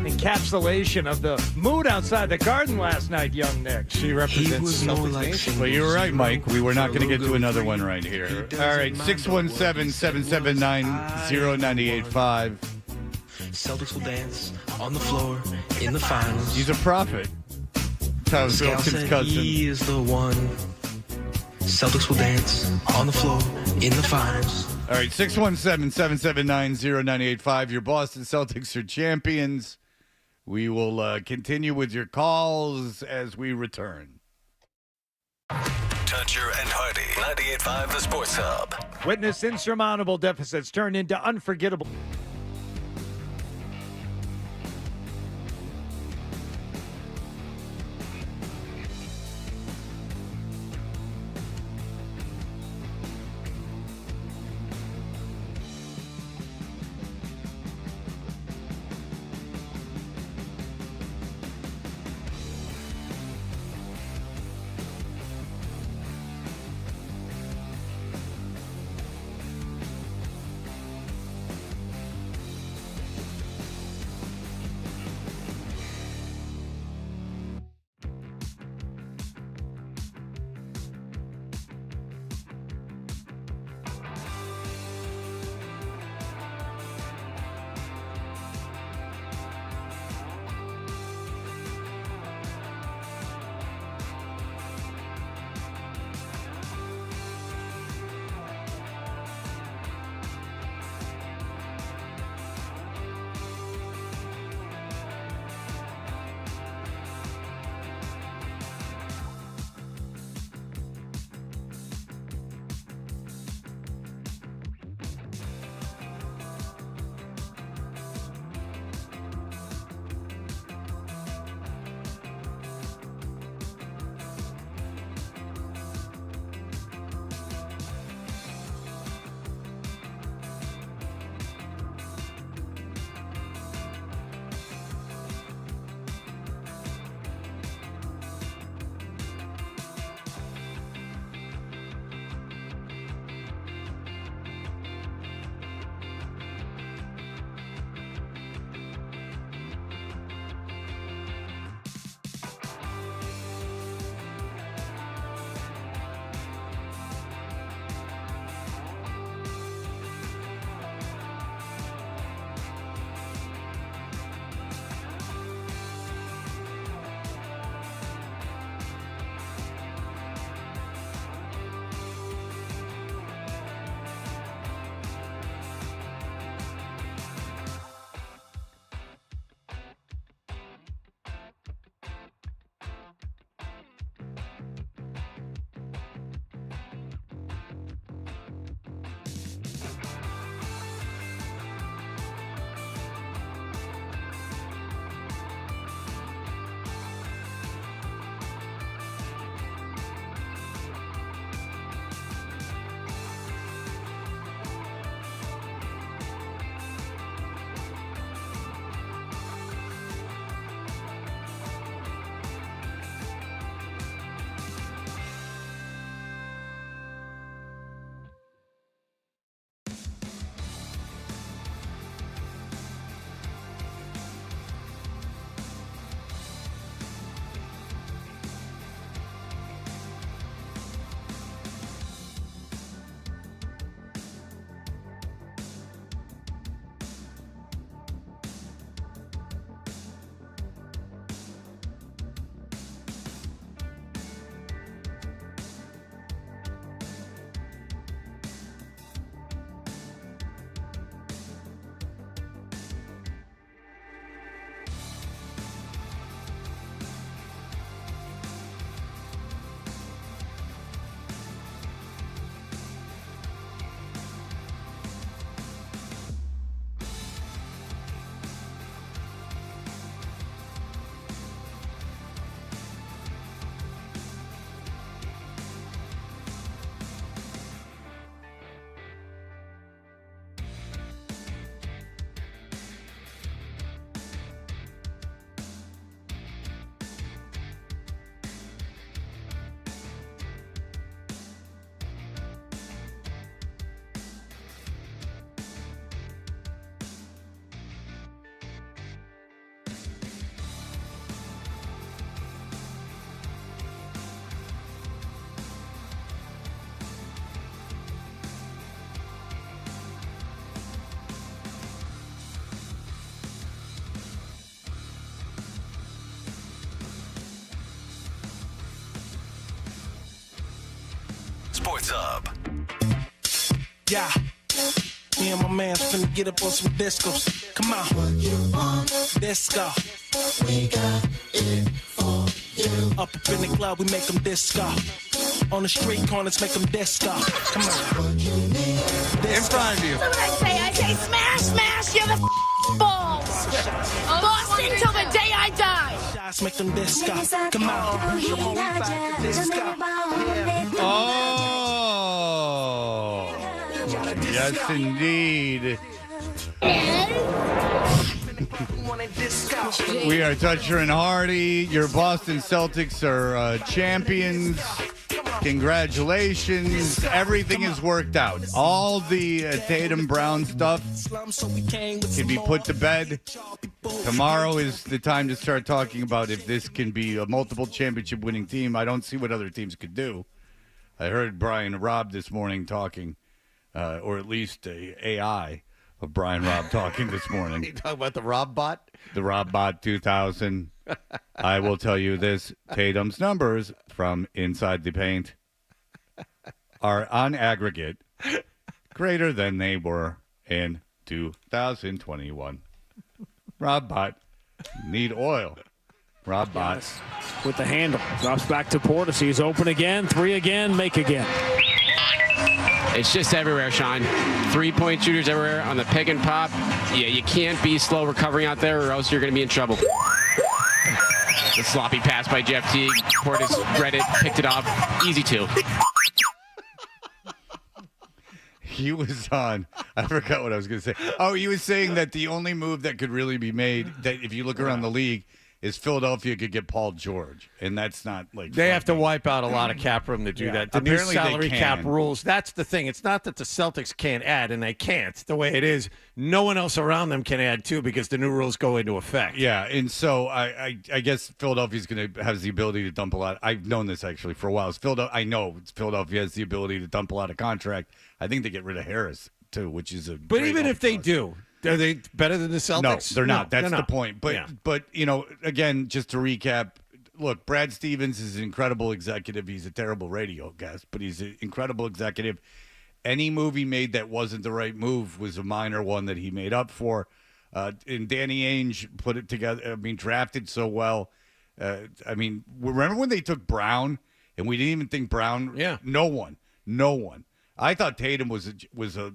J: encapsulation of the mood outside the Garden last night, young Nick.
A: She represents Celtics Nation.
H: Well, you were right, Mike. We were not going to get to another one right here. All right, 617-779-0985.
M: Celtics will dance on the floor in the finals.
H: He's a prophet. That's how
M: Scout
H: Philkins'
M: said
H: cousin.
M: he is the one. Celtics will dance on the floor in the finals.
H: All right, 617-779-0985. Your Boston Celtics are champions. We will continue with your calls as we return.
Q: Toucher and Hardy, 98.5 The Sports Hub.
J: Witness insurmountable deficits turned into unforgettable.
Q: What's up?
M: Yeah. Me and my man finna get up on some discos. Come on. Disco. We got it for you. Up in the club, we make them disco. On the street corners, make them disco. Come on.
D: In front of you.
S: That's what I say smash, smash, you're the balls. Boston till the day I die.
M: Shots make them disco. Come on. Disco.
H: Oh, yes, indeed. We are Toucher and Hardy. Your Boston Celtics are champions. Congratulations. Everything is worked out. All the Tatum Brown stuff can be put to bed. Tomorrow is the time to start talking about if this can be a multiple championship winning team. I don't see what other teams could do. I heard Brian Robb this morning talking, or at least a AI of Brian Robb talking this morning.
A: You talking about the Rob bot?
H: The Rob Bot 2000. I will tell you this. Tatum's numbers from inside the paint are on aggregate greater than they were in 2021. Rob Bot need oil. Rob Bot.
C: With the handle. Drops back to Portis. He's open again. Three again. Make again.
U: It's just everywhere, Sean. 3-point shooters everywhere on the pick and pop. Yeah, you can't be slow recovering out there or else you're going to be in trouble. The sloppy pass by Jeff Teague. Portis read it, picked it off. Easy two.
H: He was on. I forgot what I was going to say. Oh, he was saying that the only move that could really be made, that if you look around the league, is Philadelphia could get Paul George, and that's not like
A: they have to wipe out a lot of cap room to do that. The
H: Apparently
A: new
H: they
A: salary
H: can.
A: cap rules. That's the thing. It's not that the Celtics can't add, and they can't. The way it is, no one else around them can add too because the new rules go into effect.
H: Yeah, and so I guess Philadelphia's going to have the ability to dump a lot. I've known this actually for a while. I know Philadelphia has the ability to dump a lot of contract. I think they get rid of Harris too, which is a.
A: But even if they do. Are they better than the Celtics?
H: No, they're not. That's
A: they're
H: the
A: not.
H: point. But
A: Yeah.
H: but you know, again, just to recap, look, Brad Stevens is an incredible executive. He's a terrible radio guest, but he's an incredible executive. Any move he made that wasn't the right move was a minor one that he made up for. And Danny Ainge put it together. I mean, drafted so well. I mean, remember when they took Brown and we didn't even think Brown?
A: Yeah.
H: No one. I thought Tatum was a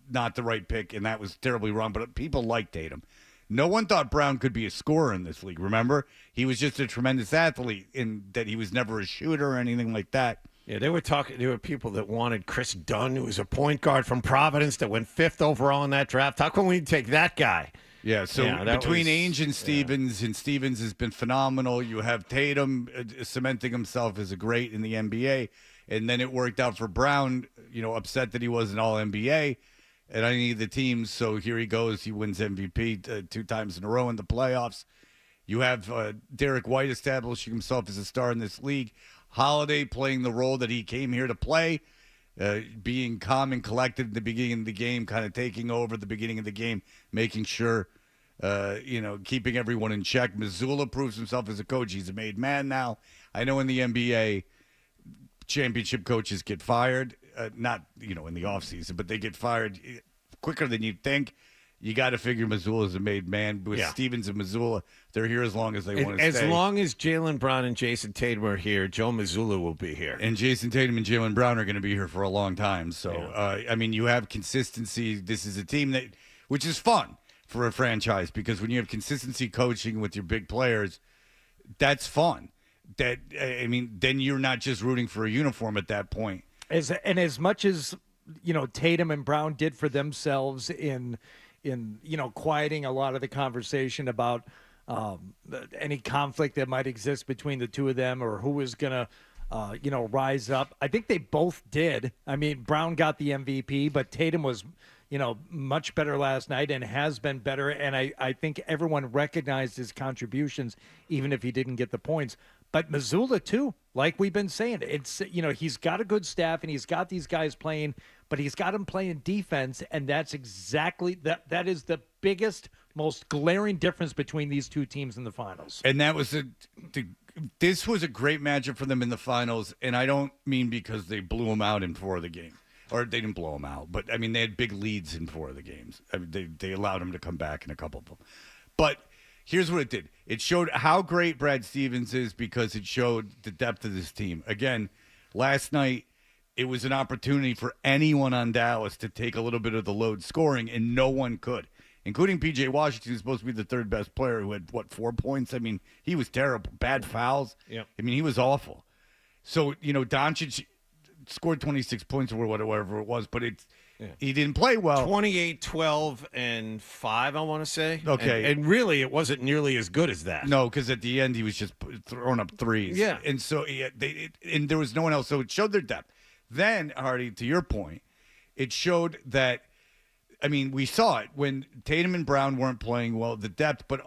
H: not the right pick, and that was terribly wrong, but people like Tatum. No one thought Brown could be a scorer in this league, remember? He was just a tremendous athlete, in that he was never a shooter or anything like that.
A: Yeah, there were people that wanted Chris Dunn, who was a point guard from Providence that went 5th overall in that draft. How come we take that guy?
H: Yeah, so between Ainge and Stevens, and Stevens has been phenomenal. You have Tatum cementing himself as a great in the NBA, and then it worked out for Brown, upset that he wasn't All-NBA. And I need the teams, so here he goes. He wins MVP 2 times in a row in the playoffs. You have Derek White establishing himself as a star in this league. Holiday playing the role that he came here to play, being calm and collected at the beginning of the game, kind of taking over the beginning of the game, making sure, keeping everyone in check. Missoula proves himself as a coach. He's a made man now. I know in the NBA, championship coaches get fired. Not, in the offseason, but they get fired quicker than you'd think. You got to figure Missoula's a made man. With Stevens and Missoula, they're here as long as they want to stay.
A: As long as Jaylen Brown and Jason Tatum are here, Joe Missoula will be here.
H: And Jason Tatum and Jaylen Brown are going to be here for a long time. So, you have consistency. This is a team which is fun for a franchise, because when you have consistency coaching with your big players, that's fun. Then you're not just rooting for a uniform at that point.
J: As much as Tatum and Brown did for themselves in quieting a lot of the conversation about any conflict that might exist between the two of them, or who was gonna rise up, I think they both did. I mean, Brown got the MVP, but Tatum was much better last night and has been better, and I think everyone recognized his contributions even if he didn't get the points. But Missoula, too, like we've been saying, it's he's got a good staff and he's got these guys playing, but he's got them playing defense, and that's exactly that is the biggest, most glaring difference between these two teams in the finals.
H: And that was this was a great matchup for them in the finals, and I don't mean because they blew them out in 4 of the games. Or they didn't blow them out, but, I mean, they had big leads in 4 of the games. I mean, they allowed them to come back in a couple of them. But here's what it did. It showed how great Brad Stevens is because it showed the depth of this team. Again, last night, it was an opportunity for anyone on Dallas to take a little bit of the load scoring, and no one could, including P.J. Washington, who's supposed to be the third best player, who had, 4 points? I mean, he was terrible. Bad fouls.
A: Yep.
H: I mean, he was awful. So, Doncic scored 26 points or whatever it was, but he didn't play well.
A: 28, 12, and 5, I want to say.
H: Okay.
A: And really, it wasn't nearly as good as that.
H: No, because at the end, he was just throwing up threes.
A: Yeah.
H: And so and there was no one else. So it showed their depth. Then, Hardy, to your point, it showed that, I mean, we saw it when Tatum and Brown weren't playing well, the depth, but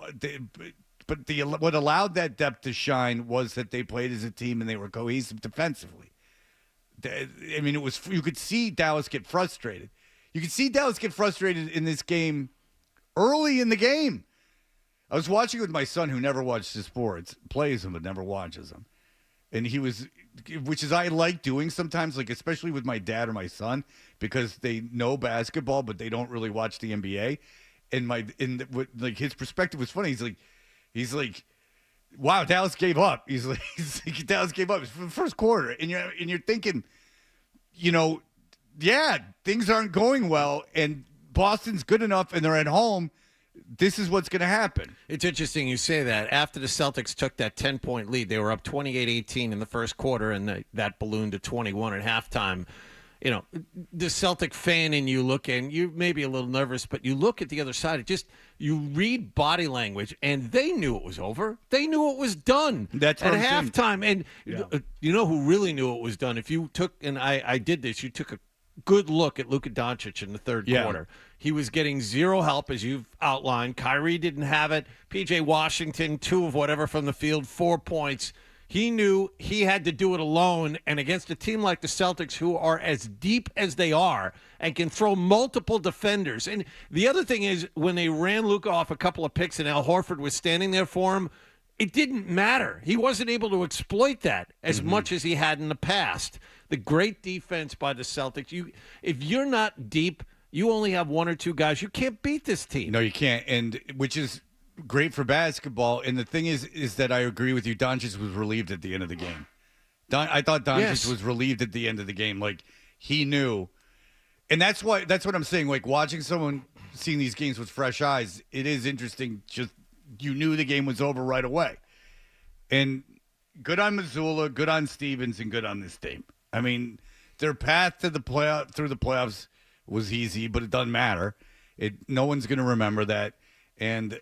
H: what allowed that depth to shine was that they played as a team and they were cohesive defensively. I mean, you could see Dallas get frustrated. You could see Dallas get frustrated in this game early in the game. I was watching with my son who never watches sports, plays them but never watches them. And which is I like doing sometimes, like especially with my dad or my son, because they know basketball but they don't really watch the NBA. And his perspective was funny. He's like, wow, Dallas gave up. He's like Dallas gave up. It's for the first quarter, and you're thinking, yeah, things aren't going well, and Boston's good enough, and they're at home. This is what's going to happen.
A: It's interesting you say that. After the Celtics took that 10-point lead, they were up 28-18 in the first quarter, and that ballooned to 21 at halftime. The Celtic fan in you look, and you may be a little nervous, but you look at the other side. You read body language, and they knew it was over. They knew it was done.
H: That's
A: at
H: what I'm
A: halftime. And you know who really knew it was done? If you took, and I did this, you took a good look at Luka Doncic in the third quarter. He was getting zero help, as you've outlined. Kyrie didn't have it. P.J. Washington, 2 of whatever from the field, 4 points. He knew he had to do it alone, and against a team like the Celtics, who are as deep as they are and can throw multiple defenders. And the other thing is, when they ran Luka off a couple of picks and Al Horford was standing there for him, it didn't matter. He wasn't able to exploit that as much as he had in the past. The great defense by the Celtics. If you're not deep, you only have 1 or 2 guys. You can't beat this team.
H: No, you can't, and which is great for basketball. And the thing is that I agree with you. Doncic was relieved at the end of the game. I thought Doncic was relieved at the end of the game. Like, he knew. And that's what I'm saying. Like, watching someone seeing these games with fresh eyes, it is interesting. Just, you knew the game was over right away. And good on Missoula, good on Stevens, and good on this team. I mean, their path to the through the playoffs was easy, but it doesn't matter. No one's going to remember that. And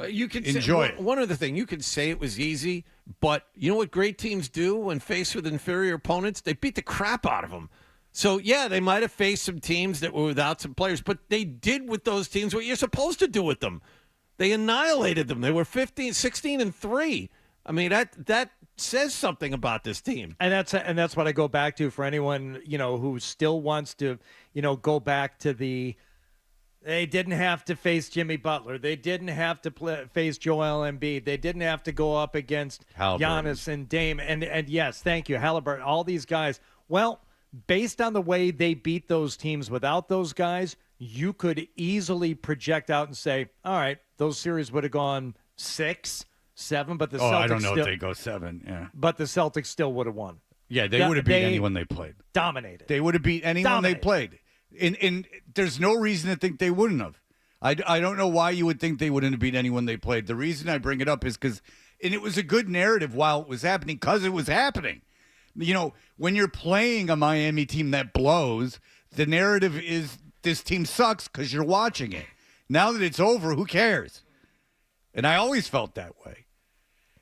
A: you can
H: enjoy it.
A: One other thing, you could say it was easy, but you know what great teams do when faced with inferior opponents? They beat the crap out of them. So, yeah, they might have faced some teams that were without some players, but they did with those teams what you're supposed to do with them. They annihilated them. They were 16-3. I mean, that says something about this team.
J: And that's what I go back to for anyone, who still wants to, go back to they didn't have to face Jimmy Butler. They didn't have to face Joel Embiid. They didn't have to go up against Giannis and Dame. And yes, thank you, Halliburton, all these guys. Well, based on the way they beat those teams without those guys, you could easily project out and say, all right, those series would have gone 6, 7, but the Celtics
H: I don't know
J: still,
H: if they go 7, yeah.
J: But the Celtics still would have won.
H: Yeah, they would have beat anyone they played.
J: Dominated.
H: They would have beat anyone they played. And there's no reason to think they wouldn't have. I don't know why you would think they wouldn't have beat anyone they played. The reason I bring it up is because, and it was a good narrative while it was happening, because it was happening. When you're playing a Miami team that blows, the narrative is this team sucks because you're watching it. Now that it's over, who cares? And I always felt that way.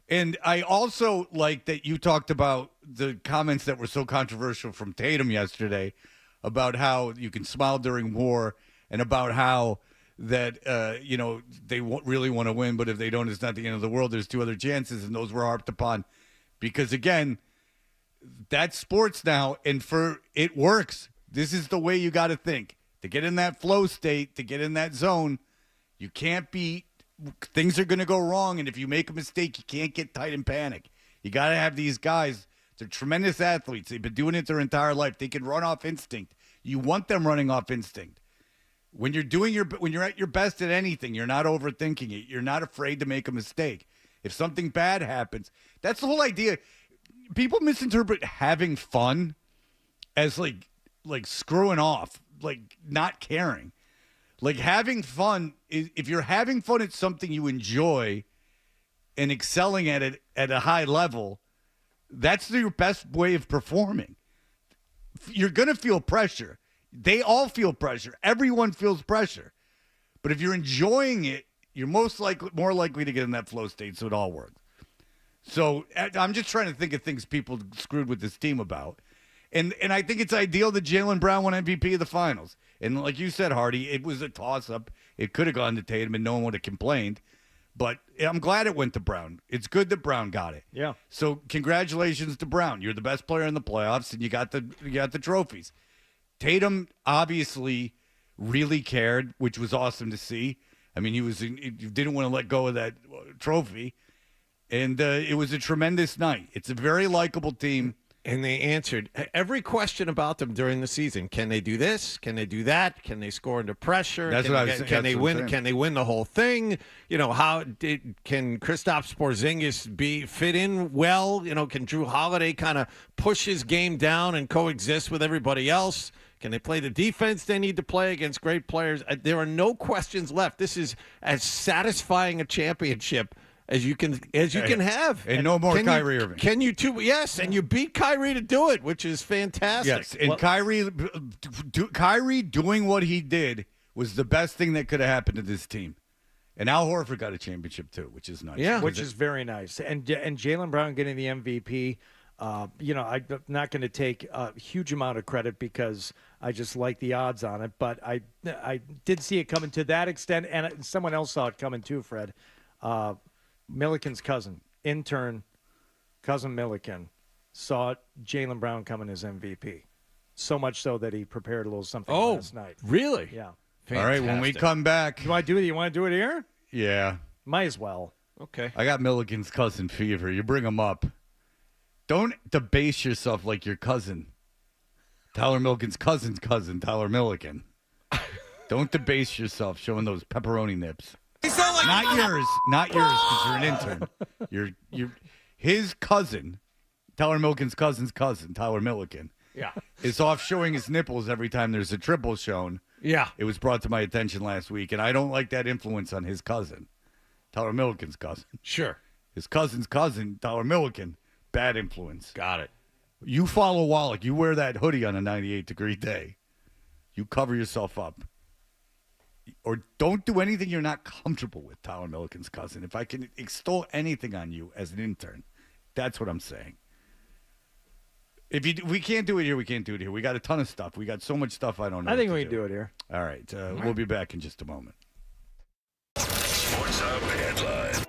H: And I also like that you talked about the comments that were so controversial from Tatum yesterday about how you can smile during war and about how that, they really want to win, but if they don't, it's not the end of the world. There's 2 other chances, and those were harped upon. Because, again, that's sports now, and it works. This is the way you got to think. To get in that flow state, to get in that zone, you can't be – things are going to go wrong, and if you make a mistake, you can't get tight and panic. You got to have these guys. They're tremendous athletes. They've been doing it their entire life. They can run off instinct. You want them running off instinct. When you're at your best at anything, you're not overthinking it. You're not afraid to make a mistake. If something bad happens, that's the whole idea. People misinterpret having fun as like screwing off, like not caring. Like having fun is, if you're having fun at something you enjoy and excelling at it at a high level, that's your best way of performing. You're going to feel pressure. They all feel pressure. Everyone feels pressure. But if you're enjoying it, you're more likely to get in that flow state, so it all works. So I'm just trying to think of things people screwed with this team about. And I think it's ideal that Jaylen Brown won MVP of the finals. And like you said, Hardy, it was a toss-up. It could have gone to Tatum, and no one would have complained. But I'm glad it went to Brown. It's good that Brown got it.
J: Yeah.
H: So congratulations to Brown. You're the best player in the playoffs, and you got the trophies. Tatum obviously really cared, which was awesome to see. I mean, he didn't want to let go of that trophy, and it was a tremendous night. It's a very likable team.
A: And they answered every question about them during the season. Can they do this? Can they do that? Can they score under pressure?
H: That's
A: can
H: what
A: they,
H: I was
A: Can they win?
H: saying.
A: Can they win the whole thing? You know, can Kristaps Porzingis fit in well? You know, can Drew Holiday kind of push his game down and coexist with everybody else? Can they play the defense they need to play against great players? There are no questions left. This is as satisfying a championship as you can have.
H: And no more Kyrie Irving.
A: Can you too? Yes, and you beat Kyrie to do it, which is fantastic.
H: Yes, and Kyrie doing what he did was the best thing that could have happened to this team. And Al Horford got a championship too, which is nice.
J: Yeah, which is very nice. And Jaylen Brown getting the MVP. I'm not going to take a huge amount of credit because I just like the odds on it, but I did see it coming to that extent, and someone else saw it coming too, Fred. Milliken's cousin, cousin Milliken, saw Jaylen Brown coming as MVP. So much so that he prepared a little something last night.
A: Really?
J: Yeah.
H: All right, when we come back.
J: You want to do it here?
H: Yeah.
J: Might as well.
A: Okay.
H: I got Milliken's cousin fever. You bring him up. Don't debase yourself like your cousin. Tyler Milliken's cousin's cousin, Tyler Milliken. Don't debase yourself showing those pepperoni nips. Not yours, because you're an intern. You're his cousin, Tyler Milliken's cousin's cousin, Tyler Milliken.
A: Yeah,
H: is off showing his nipples every time there's a triple shown.
A: Yeah,
H: it was brought to my attention last week, and I don't like that influence on his cousin, Tyler Milliken's cousin.
A: Sure,
H: his cousin's cousin, Tyler Milliken, bad influence.
A: Got it.
H: You follow Wallach. You wear that hoodie on a 98-degree day. You cover yourself up. Or don't do anything you're not comfortable with, Tyler Milliken's cousin. If I can extol anything on you as an intern, that's what I'm saying. If we can't do it here, we can't do it here. We got a ton of stuff. We got so much stuff I don't know.
J: I think we can do it here.
H: All right. We'll be back in just a moment.
L: Sports Hub headline.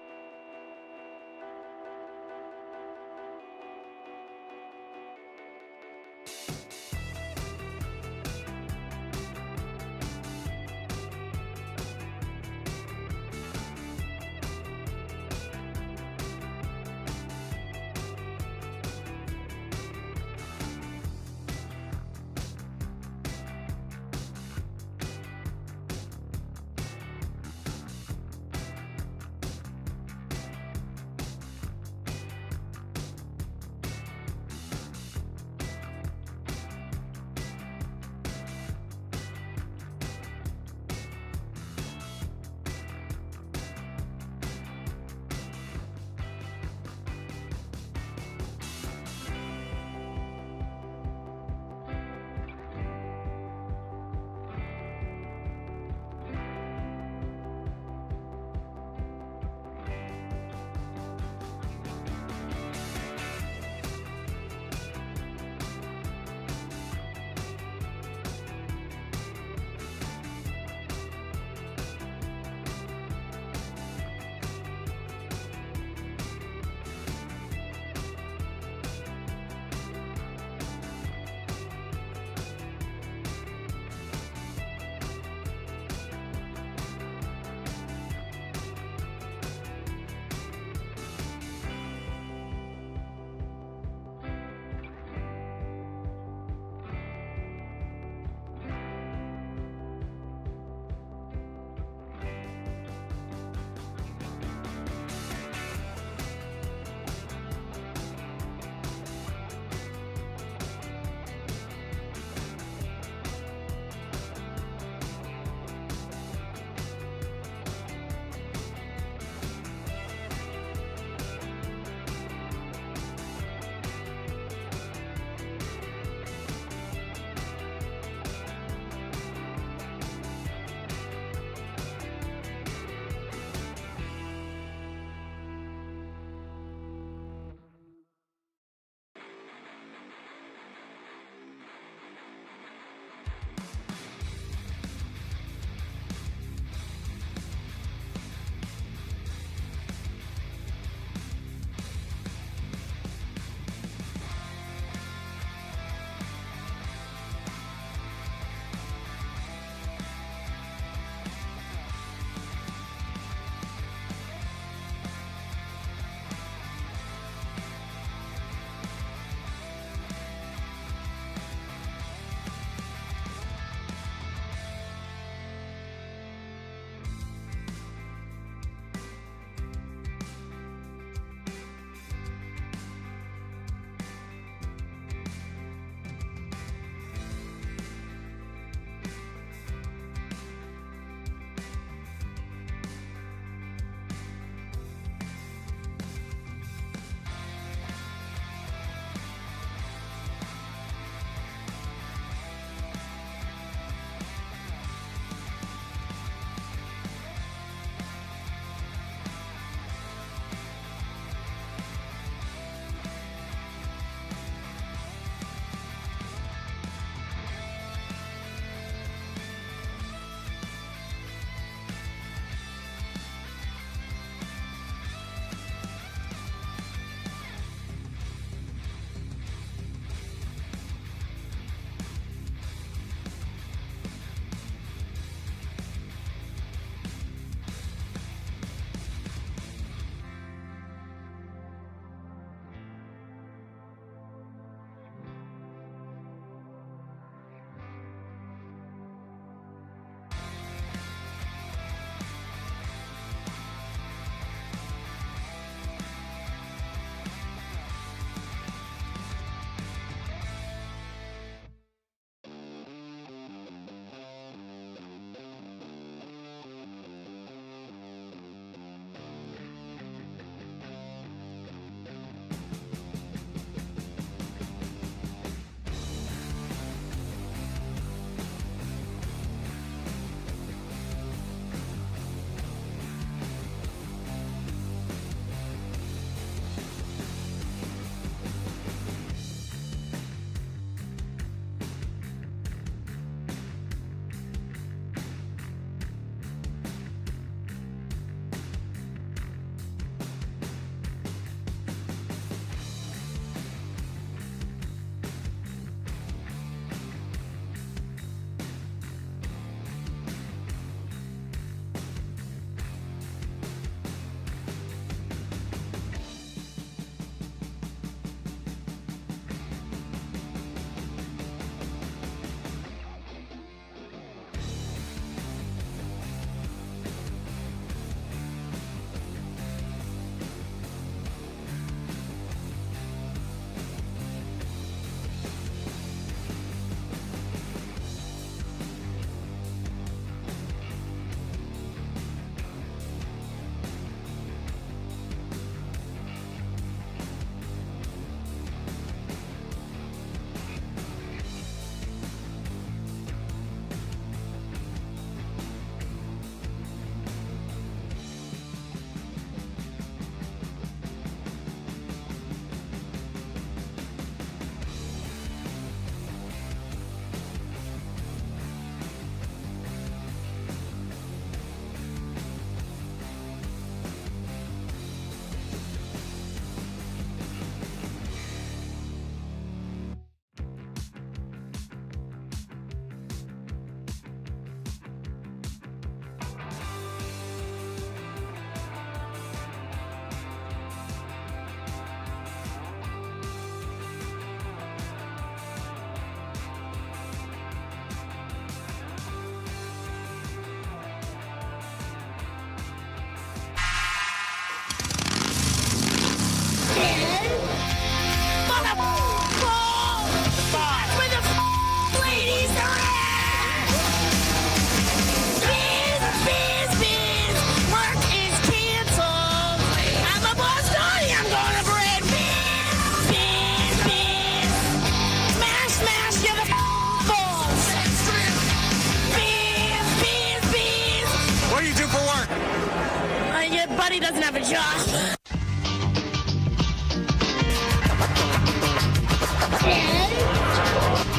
S: Buddy doesn't have a job.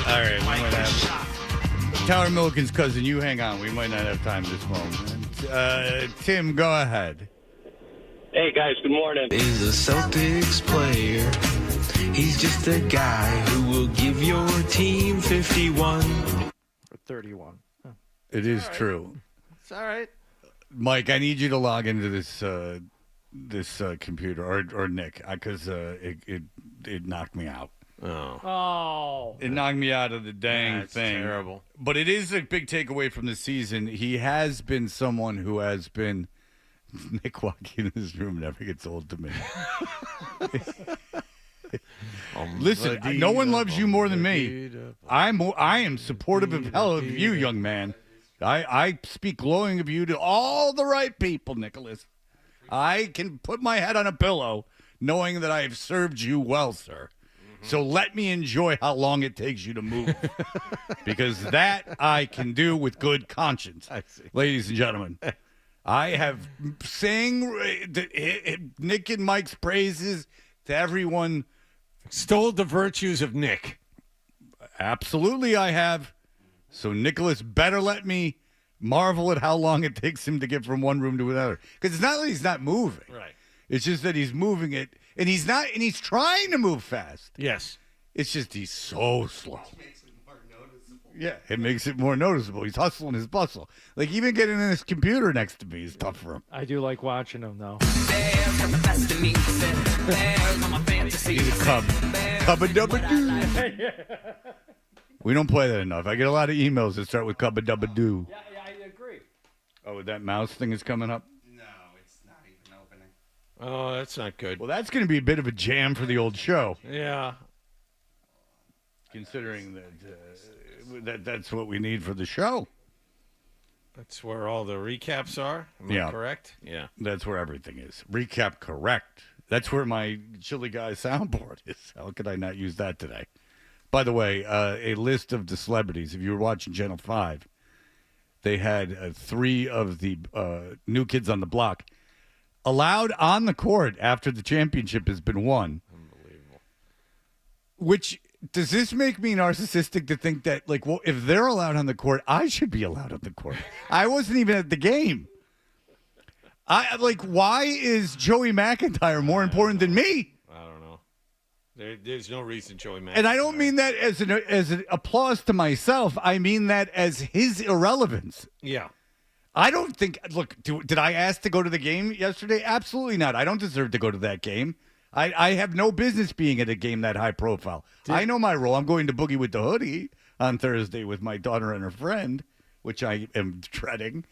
H: All right, we might have Tower Milliken's cousin. You hang on. We might not have time this moment. Tim, go ahead.
I: Hey guys, good morning.
M: Is a Celtics player. He's just a guy who will give your team 51
J: or 31. Huh.
H: It is true.
J: It's all right.
H: Mike, I need you to log into this computer or Nick, because it knocked me out.
J: Oh.
H: It knocked me out of the dang
A: That's
H: thing.
A: terrible.
H: But it is a big takeaway from the season. He has been someone who has been. Nick walking in his room never gets old to me. Listen, no one loves you more than me. I am supportive of hell of you, young man. I speak glowing of you to all the right people, Nicholas. I can put my head on a pillow knowing that I have served you well, sir. So let me enjoy how long it takes you to move. Because that I can do with good conscience.
A: I see.
H: Ladies and gentlemen, I have sang Nick and Mike's praises to everyone.
A: Stole the virtues of Nick.
H: Absolutely, I have. So Nicholas better let me marvel at how long it takes him to get from one room to another. Because it's not that he's not moving.
A: Right.
H: It's just that he's moving it, and he's not, and he's trying to move fast.
A: Yes.
H: It's just he's so slow. Yeah, it makes it more noticeable. He's hustling his bustle. Like, even getting in his computer next to me is tough for him.
J: I do like watching him, though.
H: He's a cub. Cub-a-dub-a-doo. We don't play that enough. I get a lot of emails that start with cub-a-dub-a-doo.
J: Yeah, I agree.
H: Oh, that mouse thing is coming up?
G: No, it's not even opening.
A: Oh, that's not good.
H: Well, that's going to be a bit of a jam for the old show.
A: Yeah.
H: Considering that that's what we need for the show.
A: That's where all the recaps are. Am I correct? Yeah.
H: That's where everything is. Recap correct. That's where my Chili Guy soundboard is. How could I not use that today? By the way, a list of the celebrities. If you were watching Channel 5, they had 3 of the new kids on the block allowed on the court after the championship has been won.
A: Unbelievable.
H: Which, does this make me narcissistic to think that, like, well, if they're allowed on the court, I should be allowed on the court? I wasn't even at the game. Why is Joey McIntyre more important than me?
A: I don't know. There's no reason Joey McIntyre.
H: And I don't mean that as an applause to myself. I mean that as his irrelevance.
A: Yeah.
H: I don't think. Look, did I ask to go to the game yesterday? Absolutely not. I don't deserve to go to that game. I have no business being at a game that high profile. I know my role. I'm going to Boogie with the Hoodie on Thursday with my daughter and her friend, which I am dreading.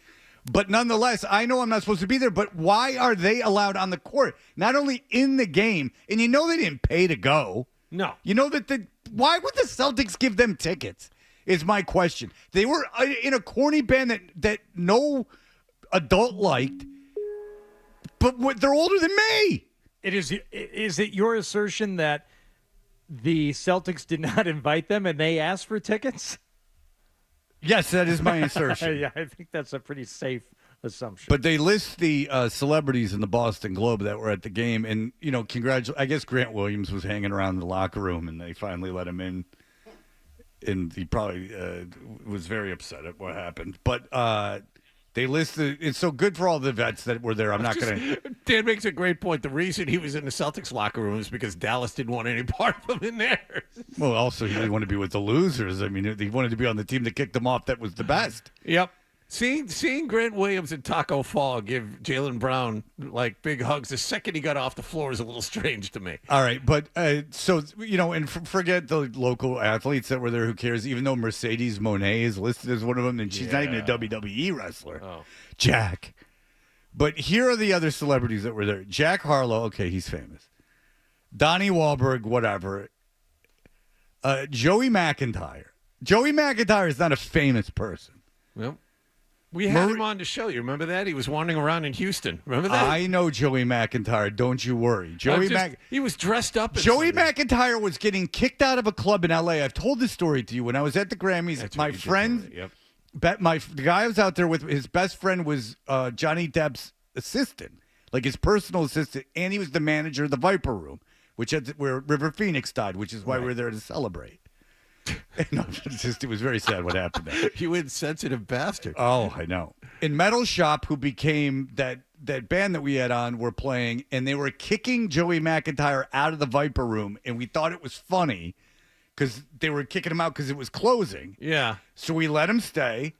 H: But nonetheless, I know I'm not supposed to be there. But why are they allowed on the court? Not only in the game, and you know they didn't pay to go.
A: No.
H: You know that why would the Celtics give them tickets? Is my question. They were in a corny band that no adult liked, but they're older than me.
J: Is it your assertion that the Celtics did not invite them and they asked for tickets?
H: Yes, that is my assertion.
J: Yeah, I think that's a pretty safe assumption.
H: But they list the celebrities in the Boston Globe that were at the game, and I guess Grant Williams was hanging around in the locker room, and they finally let him in. And he probably was very upset at what happened. But they listed it's so good for all the vets that were there. I'm not going to.
A: Dan makes a great point. The reason he was in the Celtics locker room is because Dallas didn't want any part of him in there.
H: Well, also he didn't want to be with the losers. I mean, he wanted to be on the team that kicked him off. That was the best.
A: Yep. Seeing Grant Williams and Taco Fall give Jaylen Brown like big hugs the second he got off the floor is a little strange to me.
H: All right, but so and forget the local athletes that were there. Who cares? Even though Mercedes Moné is listed as one of them, and she's not even a WWE wrestler.
A: Oh.
H: Jack. But here are the other celebrities that were there. Jack Harlow. Okay, he's famous. Donnie Wahlberg. Whatever. Joey McIntyre. Joey McIntyre is not a famous person.
A: Well. We had him on the show. You remember that? He was wandering around in Houston. Remember that?
H: I know Joey McIntyre. Don't you worry.
A: He was dressed up.
H: Joey McIntyre was getting kicked out of a club in L.A. I've told this story to you. When I was at the Grammys, my friend, the guy I was out there with, his best friend was Johnny Depp's assistant, like his personal assistant, and he was the manager of the Viper Room, where River Phoenix died, which is why we were there to celebrate. No, it was very sad what happened there.
A: You insensitive bastard.
H: Oh, I know. In Metal Shop, who became that band that we had on, were playing, and they were kicking Joey McIntyre out of the Viper Room, and we thought it was funny because they were kicking him out because it was closing.
A: Yeah.
H: So we let him stay.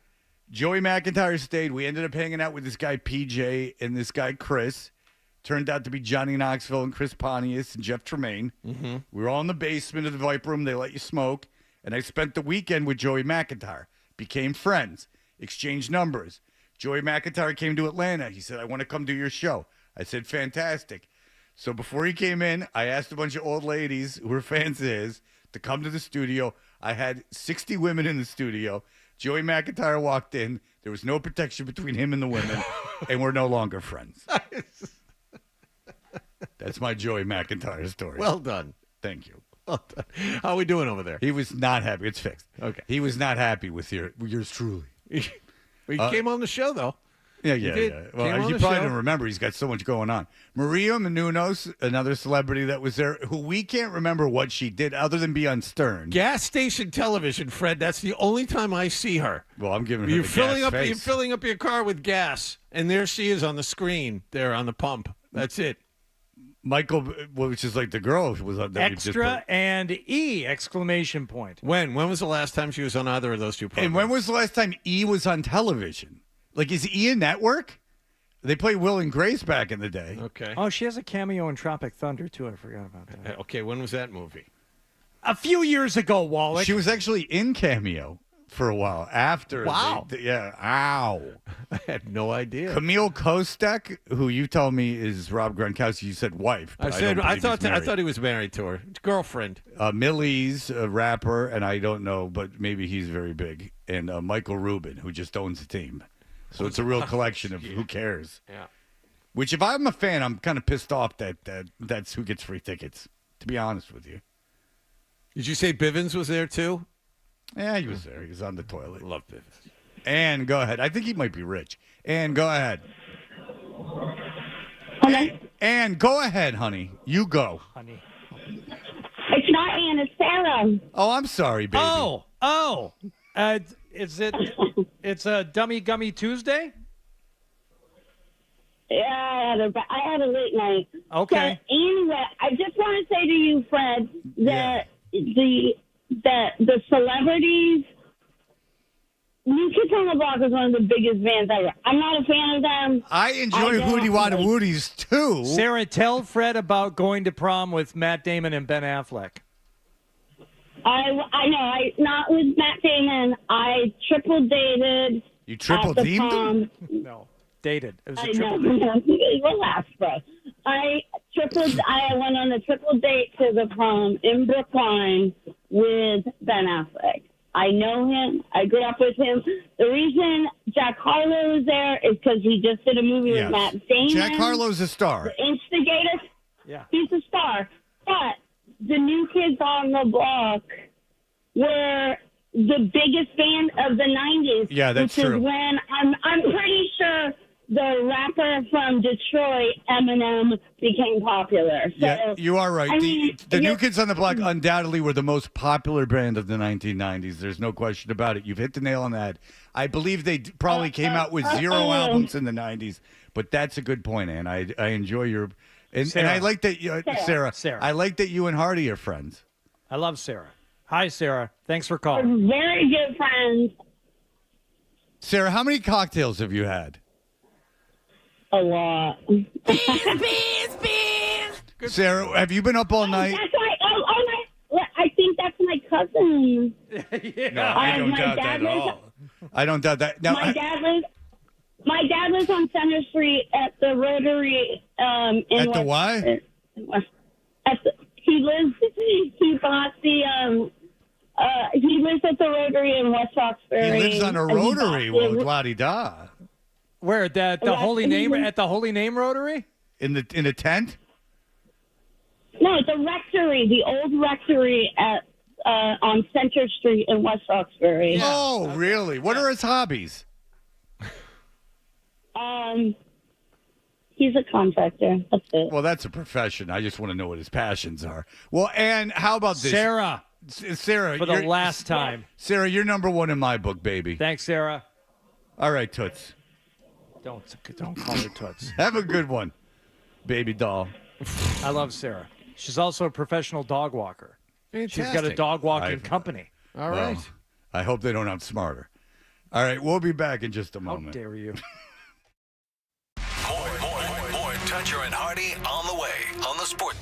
H: Joey McIntyre stayed. We ended up hanging out with this guy PJ and this guy Chris. Turned out to be Johnny Knoxville and Chris Pontius and Jeff Tremaine.
A: Mm-hmm.
H: We were all in the basement of the Viper Room. They let you smoke. And I spent the weekend with Joey McIntyre. Became friends. Exchanged numbers. Joey McIntyre came to Atlanta. He said, I want to come do your show. I said, fantastic. So before he came in, I asked a bunch of old ladies who were fans of his to come to the studio. I had 60 women in the studio. Joey McIntyre walked in. There was no protection between him and the women. And we're no longer friends. That's my Joey McIntyre story.
A: Well done.
H: Thank you.
A: Well done. How are we doing over there?
H: He was not happy. It's fixed.
A: Okay.
H: He was not happy with yours truly.
A: Well, he came on the show, though.
H: Yeah. Well,
A: Came on
H: you
A: the
H: probably
A: show.
H: don't remember. He's got so much going on. Maria Menounos, another celebrity that was there, who we can't remember what she did other than be on Stern.
A: Gas station television, Fred. That's the only time I see her.
H: Well, I'm giving her
A: You're
H: the
A: filling
H: gas
A: up.
H: face.
A: You're filling up your car with gas, and there she is on the screen, there on the pump. That's it.
H: Michael, which is like the girl who was on that we just
J: Extra
H: put.
J: and E! Exclamation point.
A: When was the last time she was on either of those two programs?
H: And when was the last time E was on television? Like, is E a network? They played Will and Grace back in the day.
A: Okay.
J: Oh, she has a cameo in Tropic Thunder, too. I forgot about that.
A: Okay, when was that movie?
J: A few years ago, Wallach.
H: She was actually in Cameo for a while after.
A: Wow.
H: Yeah. Ow.
A: I had no idea.
H: Camille Kostek, who you told me is Rob Gronkowski, you said wife. But
A: I thought
H: he
A: he was married to her girlfriend.
H: Millie's a rapper, and I don't know, but maybe he's very big. And Michael Rubin, who just owns the team. So it's a real collection of who cares.
A: Yeah.
H: Which, if I'm a fan, I'm kind of pissed off that's who gets free tickets, to be honest with you.
A: Did you say Bivens was there too?
H: Yeah, he was there. He was on the toilet.
A: Love Bivens.
H: And go ahead. I think he might be rich. And go ahead. And go ahead, honey. You go.
J: Honey.
B: It's not Ann, it's Sarah.
H: Oh, I'm sorry, baby.
J: It's a Dummy Gummy Tuesday?
B: Yeah, I had a late night.
J: Okay.
B: So anyway, I just want to say to you, Fred, that the celebrities, New Kids on the Block is one of the biggest bands ever. I'm not a fan of them.
H: I enjoy Hootie Wada Wooties too.
J: Sarah, tell Fred about going to prom with Matt Damon and Ben Affleck.
B: I know. Not with Matt Damon. I triple dated.
H: You triple
B: at the
H: deemed
B: prom.
H: him?
J: No, dated. It was a
B: I
J: triple
B: know.
J: date.
B: Relax, bro. I went on a triple date to the prom in Brookline with Ben Affleck. I know him. I grew up with him. The reason Jack Harlow is there is because he just did a movie with Matt Damon.
H: Jack Harlow's a star.
B: The Instigator.
J: Yeah.
B: He's a star. But the New Kids on the Block were the biggest band of the 90s.
H: Yeah, that's
B: which
H: true.
B: Is when I'm pretty sure the rapper from Detroit, Eminem, became popular. So,
H: Yeah, you are right.
B: I mean,
H: The New Kids on the Block undoubtedly were the most popular band of the 1990s. There's no question about it. You've hit the nail on the head. I believe they probably came out with 0 albums in the 90s, but that's a good point, Ann. I enjoy your and I like that Sarah. I like that you and Hardy are friends.
J: I love Sarah. Hi, Sarah. Thanks for calling.
B: We're very good friends.
H: Sarah, how many cocktails have you had?
B: A lot.
H: Sarah, have you been up all night?
B: That's my, I think that's my cousin.
H: No, I don't doubt that at all. I don't doubt that. Now,
B: My dad lives on Center Street at the Rotary. In
H: At the what?
B: He bought the. He lives at the Rotary in West Roxbury.
H: he lives on a
B: and he bought
H: rotary.
B: the-
H: Well, la-di-da.
J: Where at the Holy Name Rotary?
H: In a tent?
B: No, it's a rectory, the old rectory at on Center Street in West Roxbury.
H: Oh, really? What are his hobbies?
B: He's a contractor. That's it.
H: Well, that's a profession. I just want to know what his passions are. Well, and how about this?
J: Sarah.
H: Sarah.
J: For the
H: you're-
J: last time.
H: Sarah, you're number one in my book, baby.
J: Thanks, Sarah.
H: All right, Toots.
J: Don't call her Toots.
H: Have a good one, baby doll.
J: I love Sarah. She's also a professional dog walker. She's got a
H: Fantastic.
J: dog walking company.
A: All
H: Well,
A: right.
H: I hope they don't outsmart her. All right, we'll be back in just a
J: How
H: moment.
J: dare you?
Q: More Toucher and Hardy on the way on the Sport.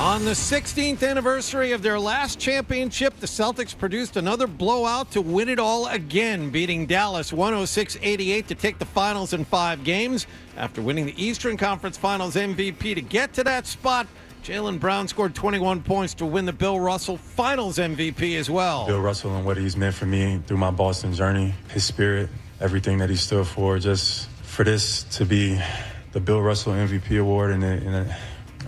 A: On the 16th anniversary of their last championship, the Celtics produced another blowout to win it all again, beating Dallas 106-88 to take the finals in 5 games. After winning the Eastern Conference Finals MVP to get to that spot, Jaylen Brown scored 21 points to win the Bill Russell Finals MVP as well.
E: Bill Russell and what he's meant for me through my Boston journey, his spirit, everything that he stood for, just for this to be the Bill Russell MVP award, and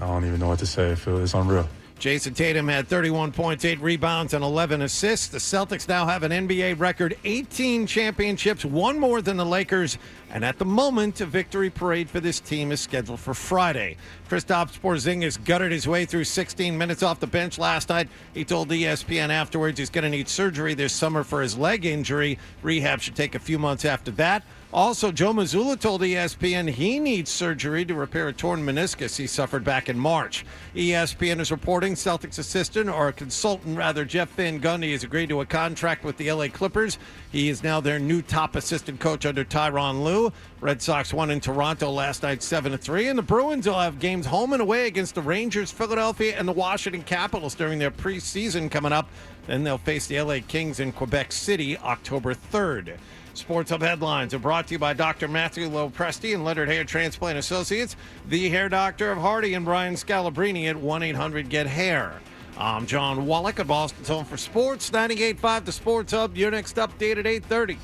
E: I don't even know what to say. It's unreal.
A: Jason Tatum had 31 points, 8 rebounds, and 11 assists. The Celtics now have an NBA record 18 championships, one more than the Lakers. And at the moment, a victory parade for this team is scheduled for Friday. Kristaps Porzingis gutted his way through 16 minutes off the bench last night. He told ESPN afterwards he's going to need surgery this summer for his leg injury. Rehab should take a few months after that. Also, Joe Mazzulla told ESPN he needs surgery to repair a torn meniscus he suffered back in March. ESPN is reporting Celtics assistant, or consultant rather, Jeff Van Gundy has agreed to a contract with the LA Clippers. He is now their new top assistant coach under Tyronn Lue. Red Sox won in Toronto last night 7-3, and the Bruins will have games home and away against the Rangers, Philadelphia, and the Washington Capitals during their preseason coming up. Then they'll face the LA Kings in Quebec City October 3rd. Sports Hub headlines are brought to you by Dr. Matthew Lopresti and Leonard Hair Transplant Associates, the hair doctor of Hardy and Brian Scalabrine at 1-800-GET-HAIR. I'm John Wallach at Boston's Home for Sports, 98.5 The Sports Hub. Your next update at 8:30.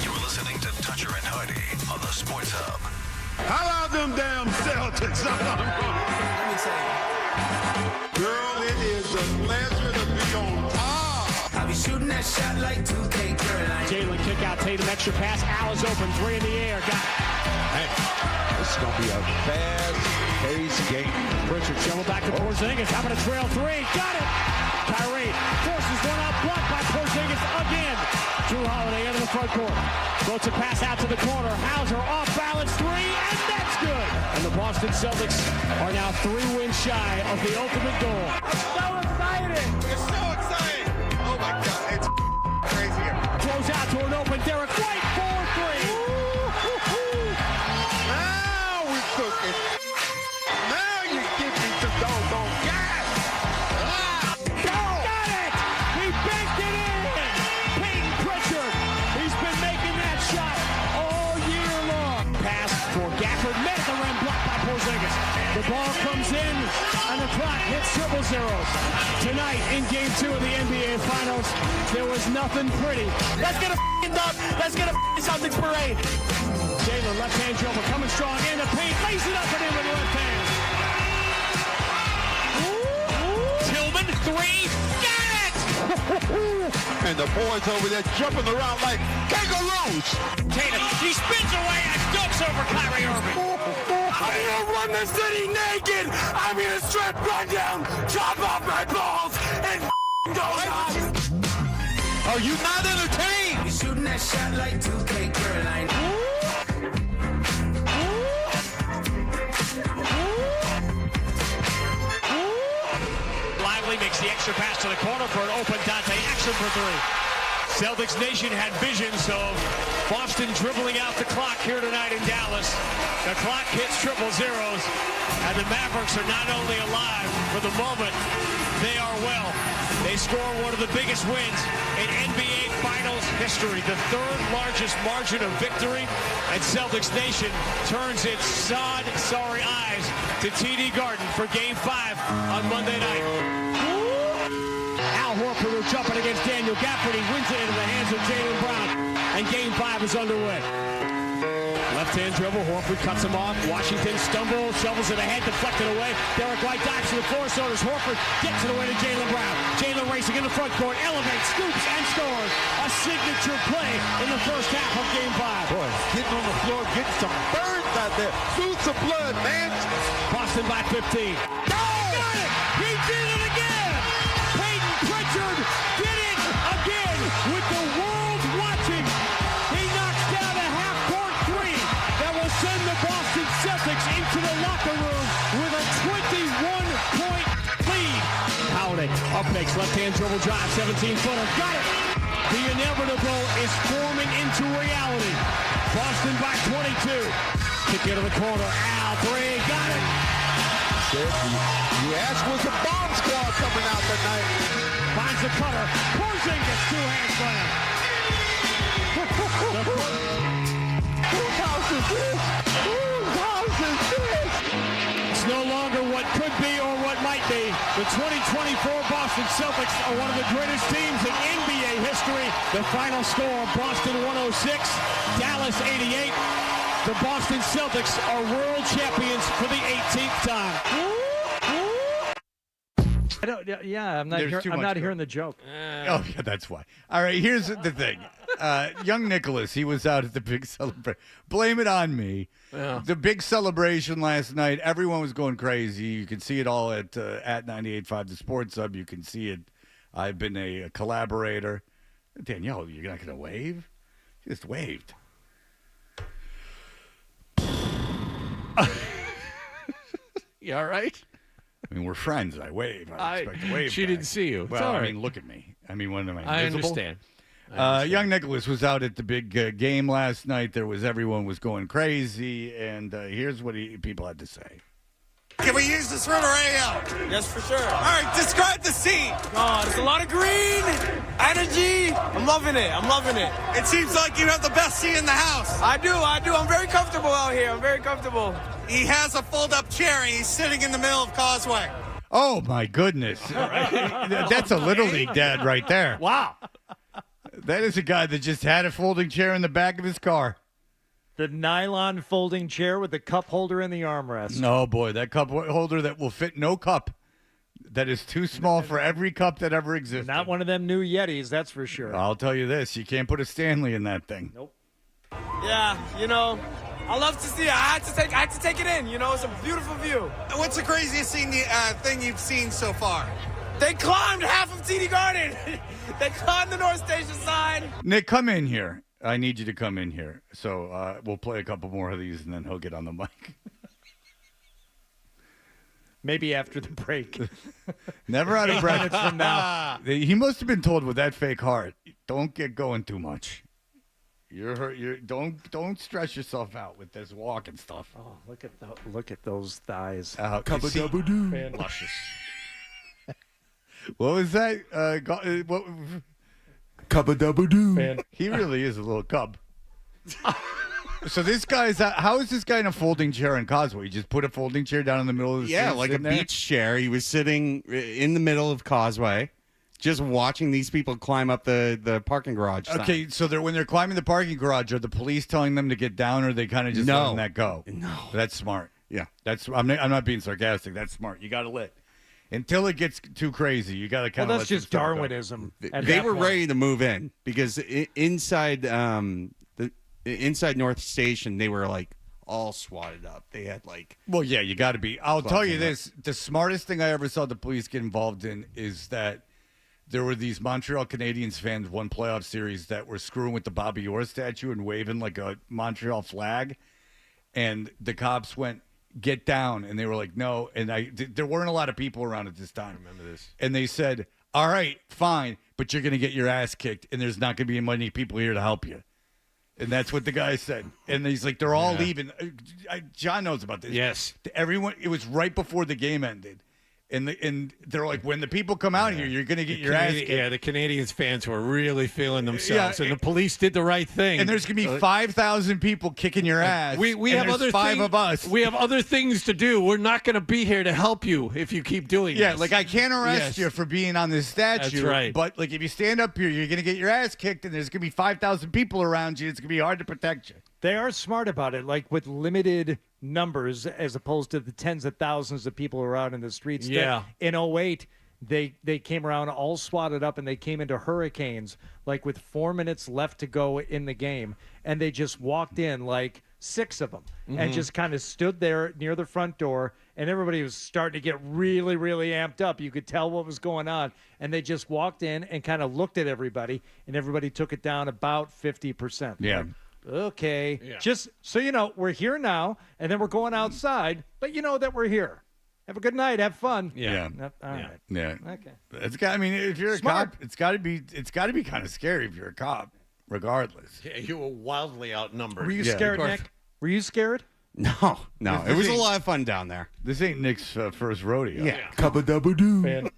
Q: You're listening to Toucher and Hardy on the Sports Hub.
D: How about them damn Celtics?
M: Let me say,
D: Girl, it is a pleasure to be on top.
M: I'll be shooting that shot like 2K Caroline.
C: Jalen kick out, Tatum extra pass. Al is open, 3 in the air. Got it.
D: Hey, this is going to be a fast-paced game.
C: Pritchard shovel back to Porzingis. Having a trail 3. Got it. Kyrie forces one out, blocked by Porzingis again. Drew Holiday into the front court. Floats a pass out to the corner. Hauser off balance 3, and that's good. And the Boston Celtics are now 3 wins shy of the ultimate goal.
D: So excited. It's so exciting. Oh, my God. It's crazy here.
C: Throws out to an open Derek White, 4-3.
D: Now we're cooking. Now you give me some doggone gas.
C: Got it! He banked it in! Peyton Pritchard, he's been making that shot all year long. Pass for Gafford, met at the rim, blocked by Porzingis. The ball comes in, and the clock hits triple zeros. Tonight, in Game 2 of the NBA Finals, there was nothing pretty. Let's get a f***ing dub! Let's get a f***ing Celtics parade! Jalen, left-hand dribble, coming strong in the paint, lays it up and in with the left hand. Tillman, 3, got it!
D: And the boys over there jumping around like kangaroos.
C: Tatum, he spins away and dunks over Kyrie Irving.
D: I'm gonna run the city naked. I'm gonna strip run down, chop off my balls, and go nuts. Are you not entertained?
M: Be shooting that shot like 2K Caroline.
C: Lively makes the extra pass to the corner for an open Dante Action for 3. Celtics Nation had visions of Boston dribbling out the clock here tonight in Dallas. The clock hits triple zeros, and the Mavericks are not only alive for the moment, they are well. They score one of the biggest wins in NBA Finals history, the 3rd largest margin of victory, and Celtics Nation turns its sorry eyes to TD Garden for Game 5 on Monday night. Al Horford jumping against Daniel Gafford. He wins it into the hands of Jaylen Brown, and Game 5 is underway. Left-hand dribble, Horford cuts him off. Washington stumbles, shovels it ahead, deflected away. Derek White dives to the floor, so does Horford. Gets it away to Jaylen Brown. Jaylen racing in the front court, elevates, scoops, and scores. A signature play in the first half of Game 5.
D: Boy, getting on the floor, getting some burns out there. Suits of blood, man.
C: Boston by 15. Got it! He did it again! Peyton Pritchard did it again with the world watching. He knocks down a half-court 3 that will send the Boston Celtics into the locker room with a 21-point lead. Holiday up makes left-hand dribble drive, 17-footer. Got it! The inevitable is forming into reality. Boston by 22. Kick into the corner. Al, 3. Got it!
D: You asked, was a bomb squad coming out tonight?
C: Finds the cutter. Porzingis two-hand slam.
D: Whose house is this? Whose house is this?
C: It's no longer what could be or what might be. The 2024 Boston Celtics are one of the greatest teams in NBA history. The final score, Boston 106, Dallas 88. The Boston Celtics are world champions for the 18th time.
J: I'm not hearing the joke.
H: Oh, yeah, that's why. All right, here's the thing. Young Nicholas, he was out at the big celebration. Blame it on me.
A: Yeah.
H: The big celebration last night, everyone was going crazy. You can see it all at 98.5 The Sports Hub. You can see it. I've been a collaborator. Danielle, you're not going to wave? She just waved.
A: You all right?
H: I mean, we're friends. I wave. I expect to wave.
A: She
H: back.
A: didn't see you. It's
H: Well,
A: all
H: I
A: right.
H: mean, look at me. I mean, what am I?
A: I
H: Invisible?
A: understand.
H: Young Nicholas was out at the big game last night. Everyone was going crazy, and here's what people had to say.
G: Can we use this room radio?
K: Yes, for sure.
G: All right, describe the scene.
K: Oh, there's a lot of green, energy. I'm loving it. I'm loving it.
G: It seems like you have the best seat in the house.
K: I do. I'm very comfortable out here. I'm very comfortable.
G: He has a fold-up chair, and he's sitting in the middle of Causeway.
H: Oh, my goodness. That's a Little League dad right there.
J: Wow.
H: That is a guy that just had a folding chair in the back of his car.
J: The nylon folding chair with the cup holder in the armrest.
H: Oh, boy, that cup holder that will fit no cup. That is too small for every cup that ever existed.
J: Not one of them new Yetis, that's for sure.
H: I'll tell you this. You can't put a Stanley in that thing.
J: Nope.
K: Yeah, I love to see it. I had to take it in. It's a beautiful view.
G: What's the craziest thing you've seen so far?
K: They climbed half of TD Garden. They climbed the North Station sign.
H: Nick, come in here. I need you to come in here. So we'll play a couple more of these, and then he'll get on the mic.
J: Maybe after the break.
H: Never out of breath.
J: Minutes from now.
H: He must have been told with that fake heart, don't get going too much. You're hurt. Don't stress yourself out with this walk and stuff.
J: Oh, look at those thighs.
H: Cubba-dubba-doo.
A: Luscious.
H: What was that? Cubba-dubba-doo. He really is a little cub. So this guy's how is this guy in a folding chair in Causeway? You just put a folding chair down in the middle of the
V: Yeah,
H: street,
V: like a
H: sitting there?
V: beach chair. He was sitting in the middle of Causeway, just watching these people climb up the parking garage.
H: Okay, so when they're climbing the parking garage, are the police telling them to get down, or are they kind of just letting that go?
V: No,
H: that's smart.
V: Yeah,
H: I'm not being sarcastic. That's smart. You got to let until it gets too crazy. You got to kind of.
J: Well, that's just Darwinism.
V: They were ready to move in because inside inside North Station they were like all swatted up. They had like.
H: Well, yeah, you got to be. I'll tell you this: the smartest thing I ever saw the police get involved in is that there were these Montreal Canadiens fans, one playoff series, that were screwing with the Bobby Orr statue and waving like a Montreal flag, and the cops went, "Get down," and they were like, "No," and there weren't a lot of people around at this time.
A: I remember this.
H: And they said, "All right, fine, but you're going to get your ass kicked, and there's not going to be many people here to help you." And that's what the guy said. And he's like, they're all leaving. John knows about this.
A: Yes.
H: Everyone, it was right before the game ended. And they're like, when the people come out here, you're going to get your ass kicked.
A: Yeah, the Canadiens fans were really feeling themselves, and the police did the right thing.
H: And there's going to be 5,000 people kicking your ass.
A: We
H: and
A: have
H: there's
A: other
H: five of us.
A: We have other things to do. We're not going to be here to help you if you keep doing
H: Yeah,
A: this.
H: like I can't arrest you for being on this statue.
A: That's right.
H: But like if you stand up here, you're going to get your ass kicked, and there's going to be 5,000 people around you. It's going to be hard to protect you.
J: They are smart about it, like with limited numbers as opposed to the tens of thousands of people who are out in the streets.
A: Yeah.
J: In 08, they came around all swatted up, and they came into hurricanes, like with 4 minutes left to go in the game, and they just walked in, like 6 of them, and just kind of stood there near the front door, and everybody was starting to get really, really amped up. You could tell what was going on, and they just walked in and kind of looked at everybody, and everybody took it down about 50%.
H: Yeah.
J: Like, okay,
A: Yeah.
J: just so you know, we're here now, and then we're going outside, but you know that we're here. Have a good night. Have fun.
H: Yeah.
J: All right.
H: Yeah.
J: Okay.
H: It's got. I mean, if you're a
J: Smart.
H: cop, it's got to be kind of scary if you're a cop, regardless.
A: Yeah, you were wildly outnumbered.
J: Were you
H: Yeah,
J: scared,
H: of course.
J: Nick? Were you scared?
V: No. It was a lot of fun down there.
H: This ain't Nick's first rodeo.
V: Yeah.
H: Cub-a-dubba-doo.
J: Man.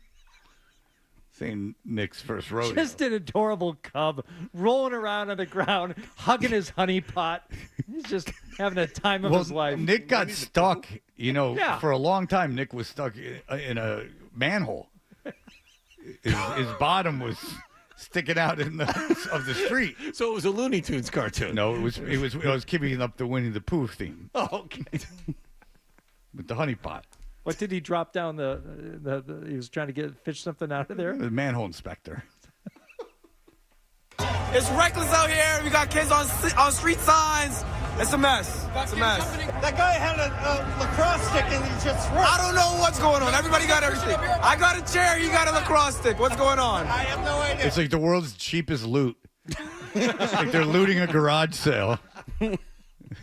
H: This ain't Nick's first rodeo.
J: Just an adorable cub rolling around on the ground, hugging his honey pot. He's just having a time of his life.
H: Nick got stuck,
J: Yeah.
H: for a long time. Nick was stuck in a manhole. His bottom was sticking out of the street.
A: So it was a Looney Tunes cartoon.
H: No, I was keeping up the Winnie the Pooh theme.
A: Oh, okay.
H: With the honey pot.
J: What did he drop down he was trying to fish something out of there?
H: The manhole inspector.
K: It's reckless out here. We got kids on street signs. It's a mess. It's a mess.
G: That guy had a lacrosse stick and he just threw it.
K: I don't know what's going on. Everybody got everything. I got a chair. He got a lacrosse stick. What's going on?
G: I have no idea.
H: It's like the world's cheapest loot. Like they're looting a garage sale.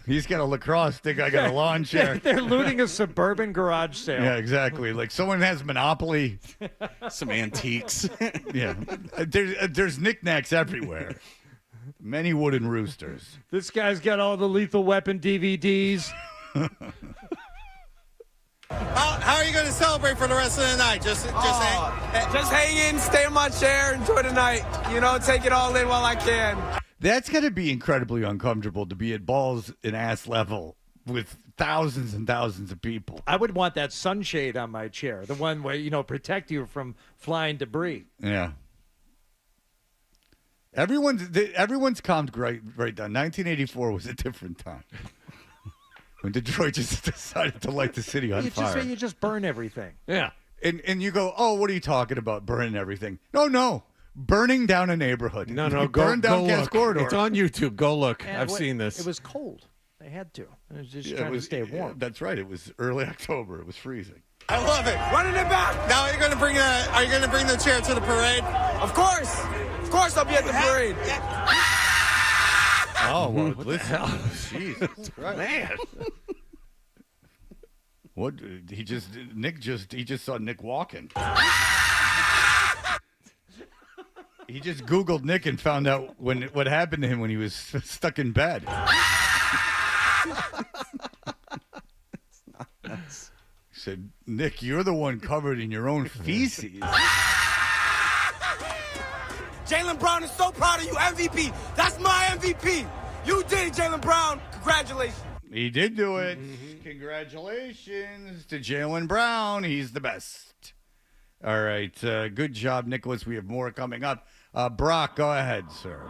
H: He's got a lacrosse stick. I got a lawn chair.
J: They're looting a suburban garage sale.
H: Yeah, exactly. Like someone has Monopoly.
V: Some antiques.
H: Yeah. There's knickknacks everywhere. Many wooden roosters.
J: This guy's got all the Lethal Weapon DVDs.
G: How are you going to celebrate for the rest of the night? Just
K: hang in, stay in my chair, enjoy the night. Take it all in while I can.
H: That's got to be incredibly uncomfortable to be at balls and ass level with thousands and thousands of people.
J: I would want that sunshade on my chair, the one where, protect you from flying debris.
H: Yeah. Everyone's calmed right down. 1984 was a different time. When Detroit just decided to light the city on fire.
J: You just burn everything.
A: Yeah.
H: And you go, oh, what are you talking about, burning everything? No. Burning down a neighborhood.
A: No,
H: burn down Gas
A: look.
H: Corridor.
A: It's on YouTube. Go look.
J: And
A: I've seen this.
J: It was cold. They had to. It was just trying to stay warm.
H: That's right. It was early October. It was freezing.
G: I love it. Running it back. Now, are you going to bring the chair to the parade?
K: Of course. I'll be at the parade.
H: Oh, well, listen. Jesus Christ.
A: Man.
H: What? He just saw Nick walking. He just Googled Nick and found out what happened to him when he was stuck in bed. He said, Nick, you're the one covered in your own feces.
K: Jaylen Brown is so proud of you, MVP. That's my MVP. You did it, Jaylen Brown. Congratulations.
H: He did do it. Congratulations to Jaylen Brown. He's the best. All right. Good job, Nicholas. We have more coming up. Brock, go ahead, sir.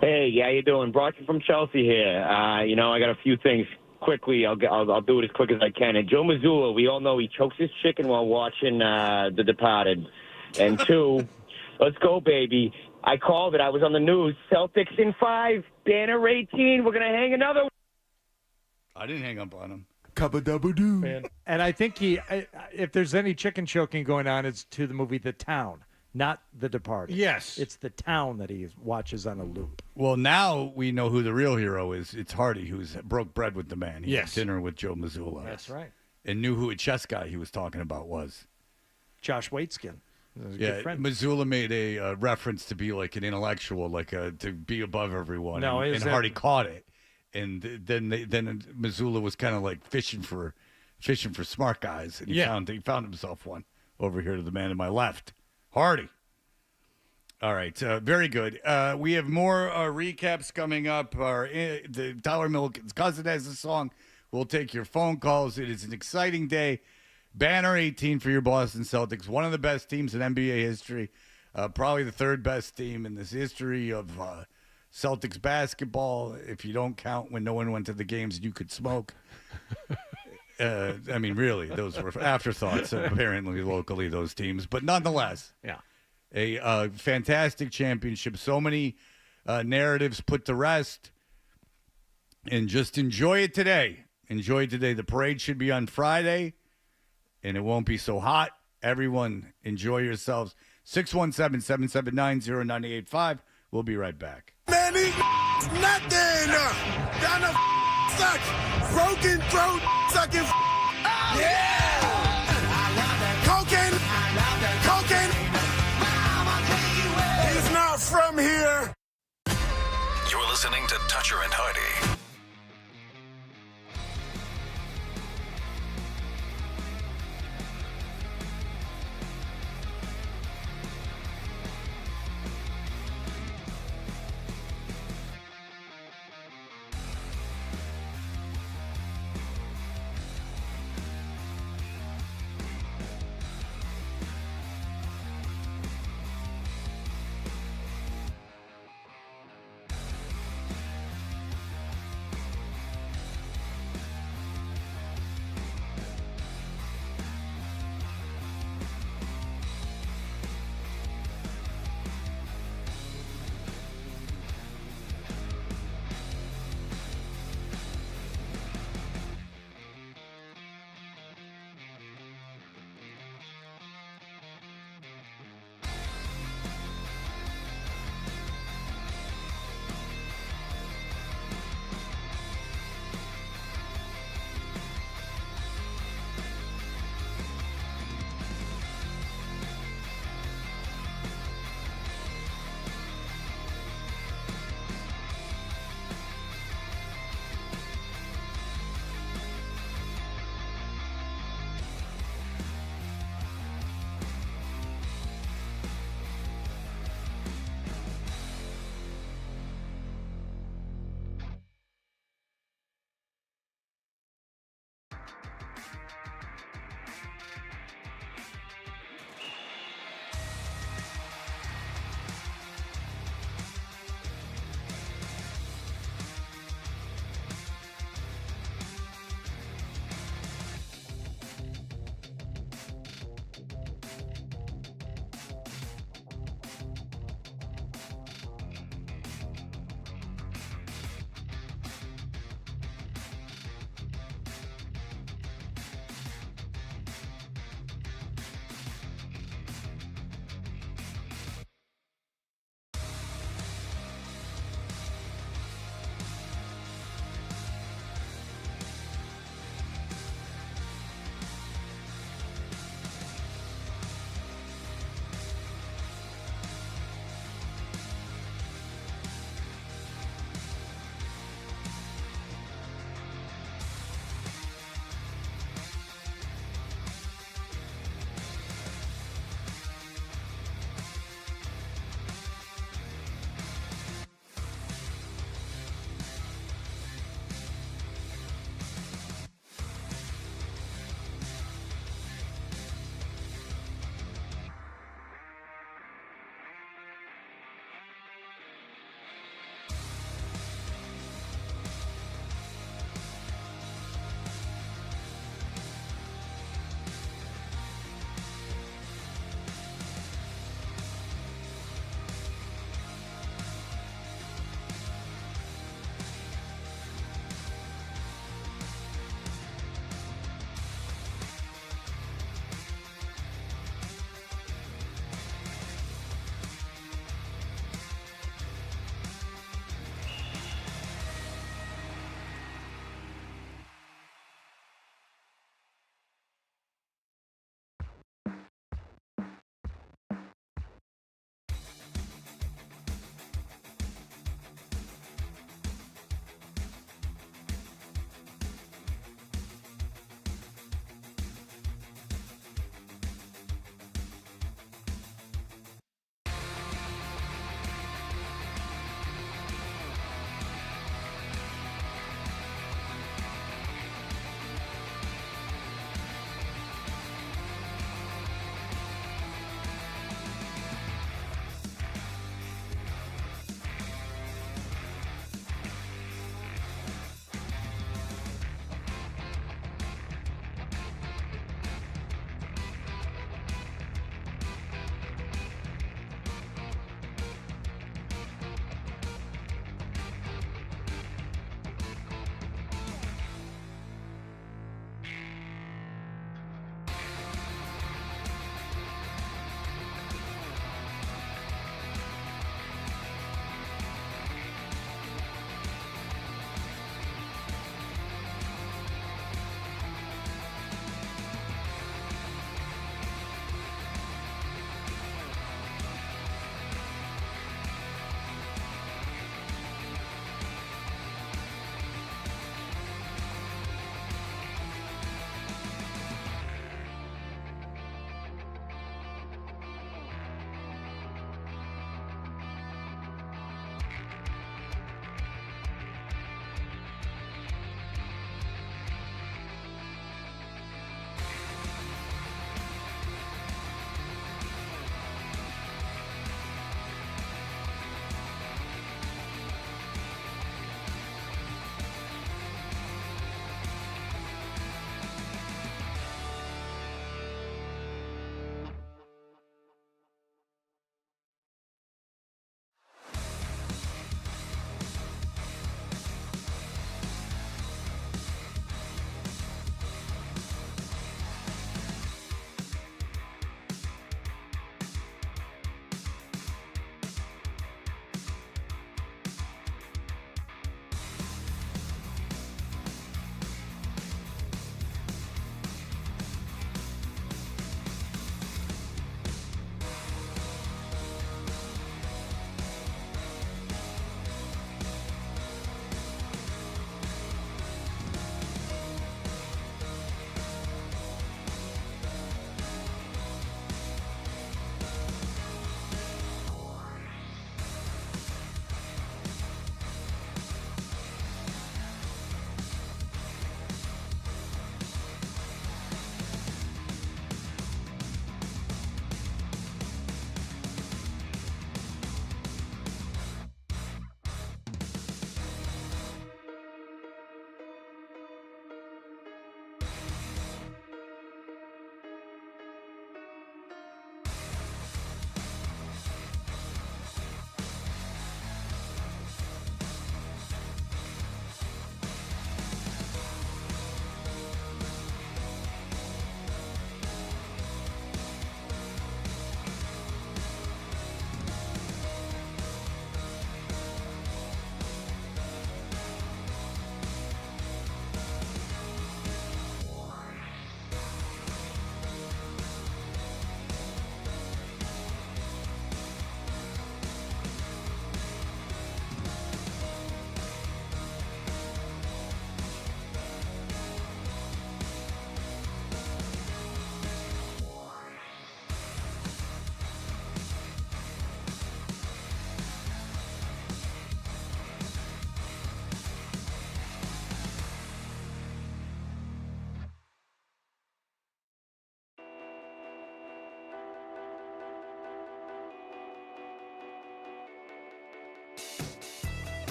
N: Hey, how you doing? Brock from Chelsea here. I got a few things quickly. I'll do it as quick as I can. And Joe Mazzulla, we all know he chokes his chicken while watching The Departed. And two, let's go, baby. I called it. I was on the news. Celtics in 5, Banner 18. We're going to hang another one.
H: I didn't hang up on him.
J: Cub-a-dubba-doo. And I think if there's any chicken choking going on, it's to the movie The Town, not The Departed.
A: Yes.
J: It's The Town that he watches on a loop.
H: Well, now we know who the real hero is. It's Hardy, who's broke bread with the man. He
A: Yes.
H: had dinner with Joe Mazzulla.
J: That's right.
H: And knew who a chess guy he was talking about was.
J: Josh Waitskin.
H: Yeah, Mazzulla made a reference to be like an intellectual, to be above everyone.
J: No,
H: and Hardy caught it. And then Mazzulla was kind of like fishing for smart guys, and he found himself one over here to the man to my left, Hardy. All right, very good. We have more recaps coming up. The Dollar Milliken's cousin has a song. We'll take your phone calls. It is an exciting day. Banner 18 for your Boston Celtics, one of the best teams in NBA history, probably the third best team in this history of Celtics basketball, if you don't count when no one went to the games you could smoke. I mean, really, those were afterthoughts, apparently, locally, those teams. But nonetheless, a fantastic championship. So many narratives put to rest. And just enjoy it today. Enjoy it today. The parade should be on Friday, and it won't be so hot. Everyone, enjoy yourselves. 617-779-0985. We'll be right back.
D: Man, these nothing. Down the suck. Broken throat sucking. Yeah. Cocaine. He's not from here.
Q: You're listening to Toucher and Hardy.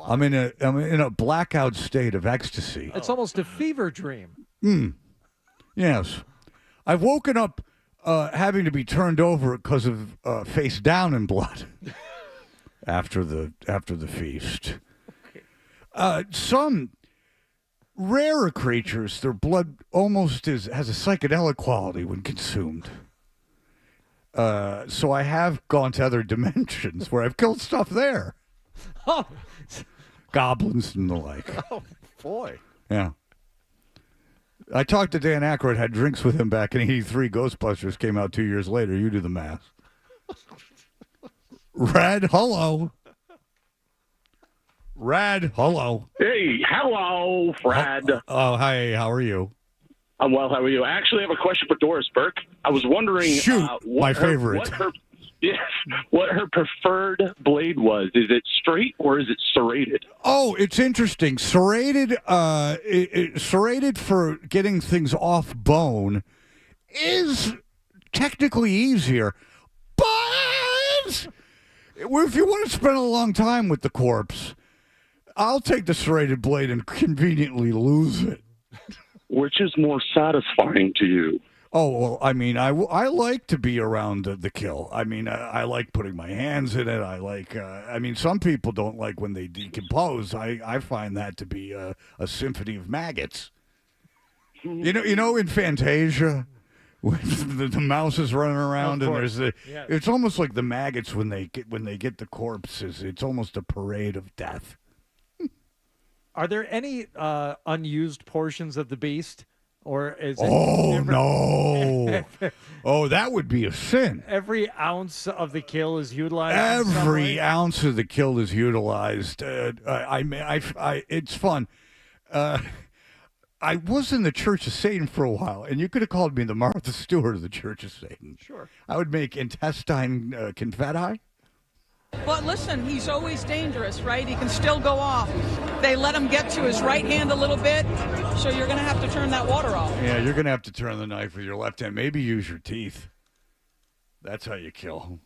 O: I'm in a blackout state of ecstasy.
J: It's almost a fever dream.
O: Yes. I've woken up having to be turned over because of face down in blood after the feast. Some rarer creatures, their blood almost has a psychedelic quality when consumed. So I have gone to other dimensions where I've killed stuff there.
J: Oh,
O: goblins and the like.
A: Oh, boy.
O: Yeah. I talked to Dan Aykroyd, had drinks with him back in '83. Ghostbusters came out 2 years later. You do the math. Red, hello. Red, hello.
P: Hey, hello, Fred.
O: Oh, hi. How are you?
P: I'm well. How are you? I actually have a question for Doris Burke. I was wondering,
O: Shoot, my favorite.
P: what her preferred blade was. Is it straight or is it serrated?
O: Oh, it's interesting. Serrated, serrated for getting things off bone is technically easier, but if you want to spend a long time with the corpse, I'll take the serrated blade and conveniently lose it.
P: Which is more satisfying to you?
O: Oh, well, I mean, I like to be around the kill. I mean, I like putting my hands in it. I like, some people don't like when they decompose. I find that to be a symphony of maggots. You know, in Fantasia, when the mouse is running around and there's it's almost like the maggots when they get the corpses. It's almost a parade of death.
J: Are there any unused portions of the beast? Or is it
O: no. Oh, that would be a sin.
J: Every ounce of the kill is utilized.
O: Every ounce of the kill is utilized. It's fun. I was in the Church of Satan for a while, and you could have called me the Martha Stewart of the Church of Satan.
J: Sure.
O: I would make intestine confetti.
W: But listen, he's always dangerous, right? He can still go off. They let him get to his right hand a little bit, so you're going to have to turn that water off.
O: Yeah, you're going to have to turn the knife with your left hand. Maybe use your teeth. That's how you kill.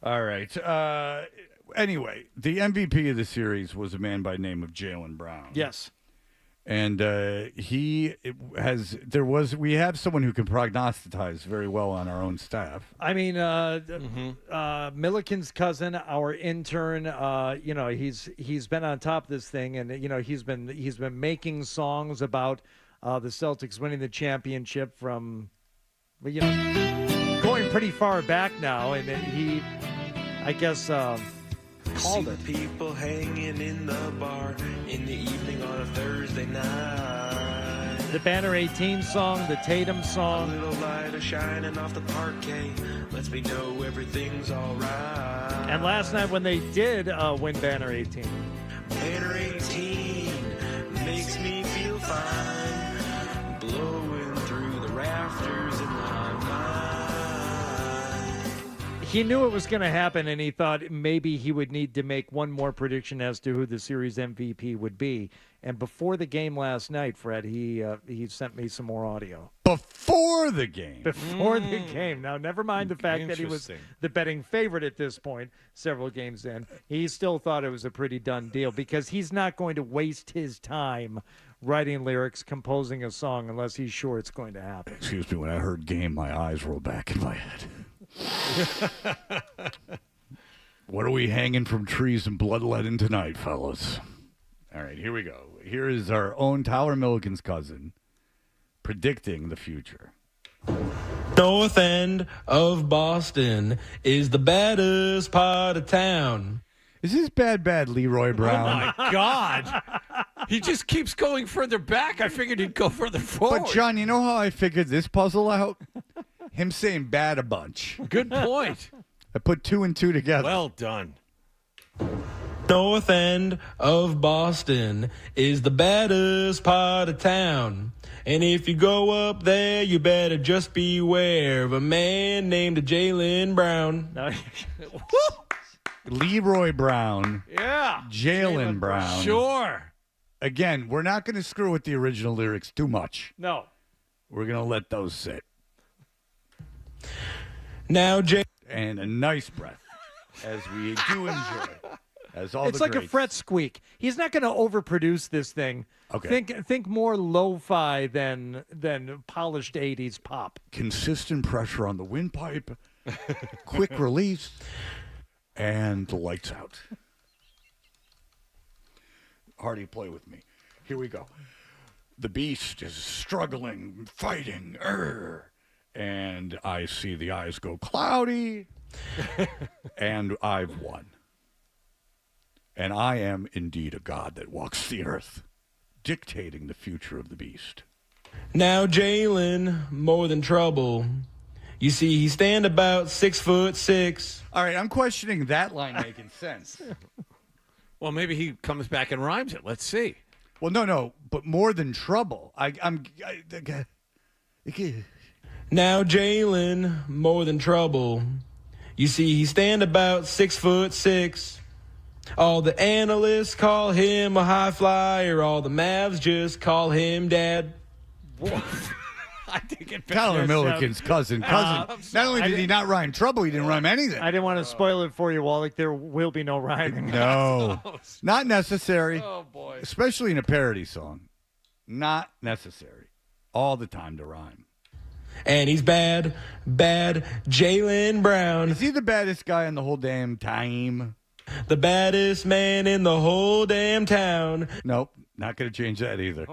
O: All right. Anyway, the MVP of the series was a man by the name of Jaylen Brown.
J: Yes.
O: And we have someone who can prognostize very well on our own staff.
J: I mean, Milliken's cousin, our intern, he's been on top of this thing, and he's been making songs about the Celtics winning the championship from, going pretty far back now, and he, I guess. Called it.
M: People hanging in the bar in the evening on a Thursday night.
J: The Banner 18 song, the Tatum song.
M: A little light is shining off the parquet. Lets me know everything's all right.
J: And last night when they did win Banner 18.
M: Banner 18 makes me feel fine. Blowing through the rafters in my mind.
J: He knew it was going to happen, and he thought maybe he would need to make one more prediction as to who the series MVP would be. And before the game last night, Fred, he sent me some more audio.
O: Before the game?
J: Before the game. Now, never mind the fact that he was the betting favorite at this point, several games in. He still thought it was a pretty done deal because he's not going to waste his time writing lyrics, composing a song, unless he's sure it's going to happen.
O: Excuse me, when I heard game, my eyes rolled back in my head. What are we hanging from trees and bloodletting tonight, fellas? All right, here we go. Here is our own Tyler Milliken's cousin predicting the future.
X: North end of Boston is the baddest part of town.
O: Is this bad Leroy Brown?
A: Oh, my God. He just keeps going further back. I figured he'd go further forward.
O: But, John, you know how I figured this puzzle out? Him saying bad a bunch.
A: Good point.
O: I put 2 and 2 together.
A: Well done.
X: North end of Boston is the baddest part of town. And if you go up there, you better just beware of a man named Jaylen Brown.
O: Leroy Brown.
A: Yeah.
O: Jaylen Brown.
A: Sure.
O: Again, we're not going to screw with the original lyrics too much.
J: No.
O: We're going to let those sit.
X: Now,
O: and a nice breath, as we do enjoy. As all
J: It's
O: the
J: like a
O: greats.
J: fret squeak. He's not going to overproduce this thing.
O: Okay.
J: Think more lo-fi than polished 80s pop.
O: Consistent pressure on the windpipe, quick release, and the lights out. Hardy, play with me. Here we go. The beast is struggling, fighting, and I see the eyes go cloudy, and I've won. And I am indeed a god that walks the earth, dictating the future of the beast.
X: Now Jalen, more than trouble. You see, he stand about 6'6".
O: All right, I'm questioning that line making sense.
A: Well, maybe he comes back and rhymes it. Let's see.
O: Well, no, but more than trouble.
X: Now Jalen, more than trouble. You see, he stand about 6'6". All the analysts call him a high flyer. All the Mavs just call him Dad.
A: I take it back.
O: Tyler Milliken's cousin. Not only did he not rhyme trouble, he didn't rhyme anything.
J: I didn't want to spoil it for you, Wallach. There will be no rhyming.
O: No, not necessary.
A: Oh, boy.
O: Especially in a parody song. Not necessary. All the time to rhyme.
X: And he's bad Jalen Brown.
O: Is he the baddest guy in the whole damn time?
X: The baddest man in the whole damn town.
O: Nope, not going to change that either.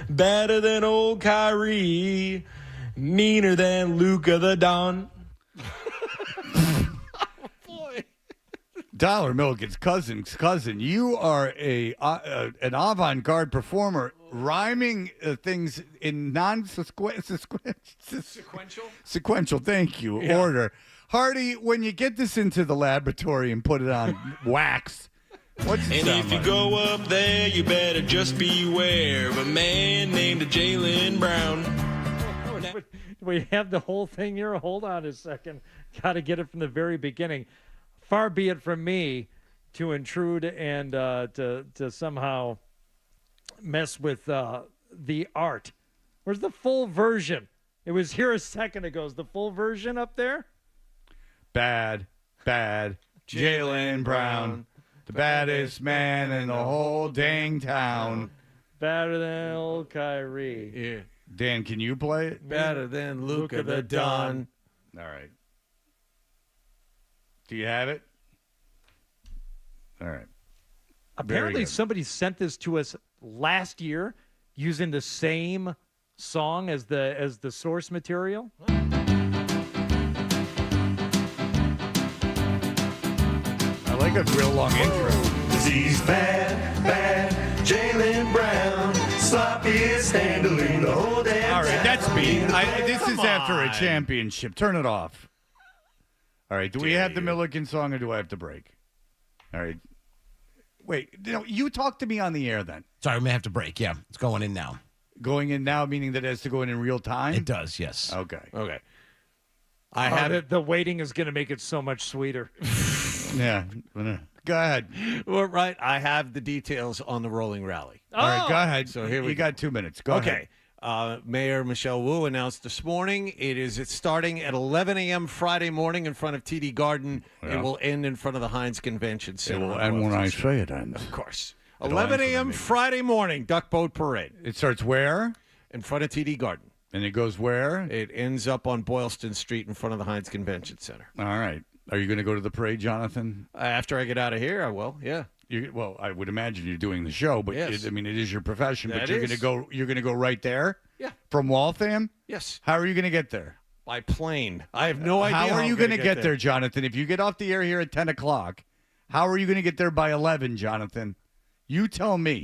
X: Better than old Kyrie. Meaner than Luka the Don.
O: Tyler Milliken's cousin. You are an avant-garde performer, rhyming things in sequential. Thank you.
A: Yeah.
O: Order. Hardy, when you get this into the laboratory and put it on wax, what's it
X: And
O: sound
X: if you
O: like?
X: go up there, you better just beware of a man named Jalen Brown.
J: We have the whole thing here. Hold on a second. Got to get it from the very beginning. Far be it from me to intrude and to somehow mess with the art. Where's the full version? It was here a second ago. Is the full version up there?
O: Bad Jalen Brown, the baddest man in the whole dang town.
J: Better than old Kyrie.
A: Yeah.
O: Dan, can you play it?
A: Better than Luka the Don.
O: All right. Do you have it? All right.
J: Apparently,
O: good.
J: somebody sent this to us last year using the same song as the source material.
O: I like a real long intro.
D: He's bad Jalen Brown, sloppiest handling the whole damn
O: All right, that's me. This is
A: Come
O: after a
A: on.
O: championship. Turn it off. All right, do we have the Milliken song or do I have to break? All right. Wait, you talk to me on the air then.
F: Sorry, we may have to break. Yeah, it's going in now.
O: Going in now, meaning that it has to go in real time?
F: It does, yes.
O: Okay.
A: I have
J: the waiting is going to make it so much sweeter.
O: Yeah. Go ahead.
A: Well, right. I have the details on the rolling rally.
O: All right, go ahead.
A: So here we
O: You
A: go.
O: got 2 minutes. Go ahead.
A: Okay. Mayor Michelle Wu announced this morning it's starting at 11 a.m. Friday morning in front of TD Garden.
O: Yeah.
A: It will end in front of the Heinz Convention
O: It
A: Center.
O: will
A: on
O: end when I
A: Boylston Street.
O: say it ends.
A: Of course.
O: It'll
A: 11
O: end for
A: a.m.
O: me.
A: Friday morning, Duck Boat Parade.
O: It starts where?
A: In front of TD Garden.
O: And it goes where?
A: It ends up on Boylston Street in front of the Heinz Convention Center.
O: All right. Are you going to go to the parade, Jonathan?
A: After I get out of here, I will. Yeah.
O: Well, I would imagine you're doing the show, but
A: Yes.
O: it is your profession. But
A: That
O: you're
A: is.
O: going to go right there.
A: Yeah.
O: From Waltham.
A: Yes.
O: How are you going to get there?
A: By plane. I have no idea.
O: How are
A: I'm
O: you
A: going
O: going to get there, Jonathan? If you get off the air here at 10 o'clock, how are you going to get there by 11, Jonathan? You tell me.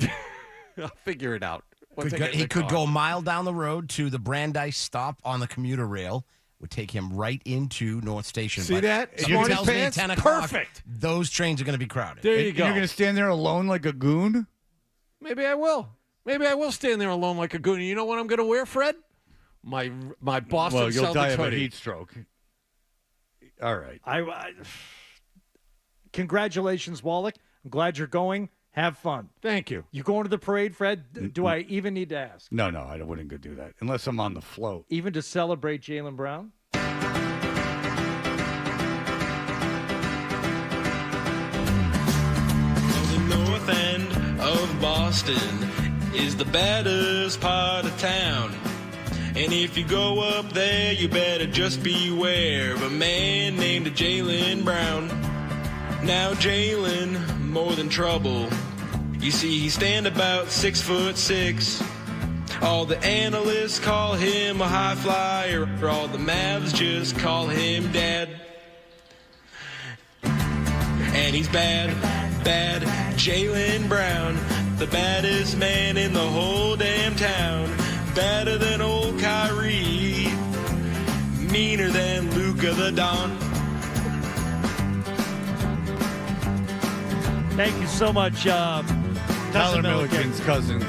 A: I'll figure it out. Once I get in
F: He
A: the
F: could
A: car.
F: go a mile down the road to the Brandeis stop on the commuter rail. Would take him right into North Station.
A: See
F: But
A: that?
F: something
A: Smart as
F: tells me
A: pants?
F: 10 o'clock,
A: Perfect.
F: those trains are going to be crowded.
A: There you go.
O: You're going to stand there alone like a goon?
A: Maybe I will. Maybe I will stand there alone like a goon. You know what I'm going to wear, Fred? My Boston
O: Well, you'll
A: Celtics
O: die of a
A: hoodie.
O: heat stroke. All right.
J: Congratulations, Wallach. I'm glad you're going. Have fun.
A: Thank you.
J: You going to the parade, Fred? Do I even need to ask?
O: No, I wouldn't go do that unless I'm on the float.
J: Even to celebrate Jalen Brown?
X: of Boston is the baddest part of town. And if you go up there, you better just beware of a man named Jaylen Brown. Now Jaylen, more than trouble. You see, he stand about 6'6". All the analysts call him a high flyer. All the Mavs just call him Dad. And he's bad, bad, Jaylen Brown, the baddest man in the whole damn town. Better than old Kyrie, meaner than Luka the Don.
J: Thank you so much,
H: Tyler Milliken's cousin.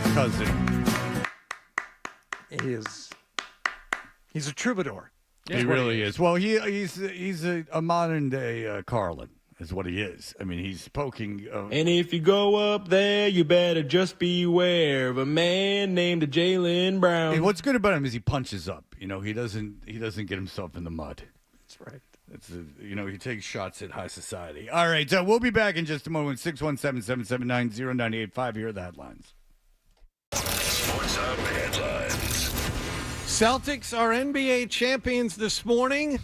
J: He's a troubadour.
H: He really is. Well, he's a modern day Carlin. Is what he is. I mean, he's poking.
X: And if you go up there, you better just beware of a man named Jaylen Brown.
H: Hey, what's good about him is he punches up. You know, he doesn't get himself in the mud.
J: That's right.
H: He takes shots at high society. All right, so we'll be back in just a moment. 617-779-0985. Here are the headlines.
Q: Sports Hub headlines.
A: Celtics are NBA champions this morning.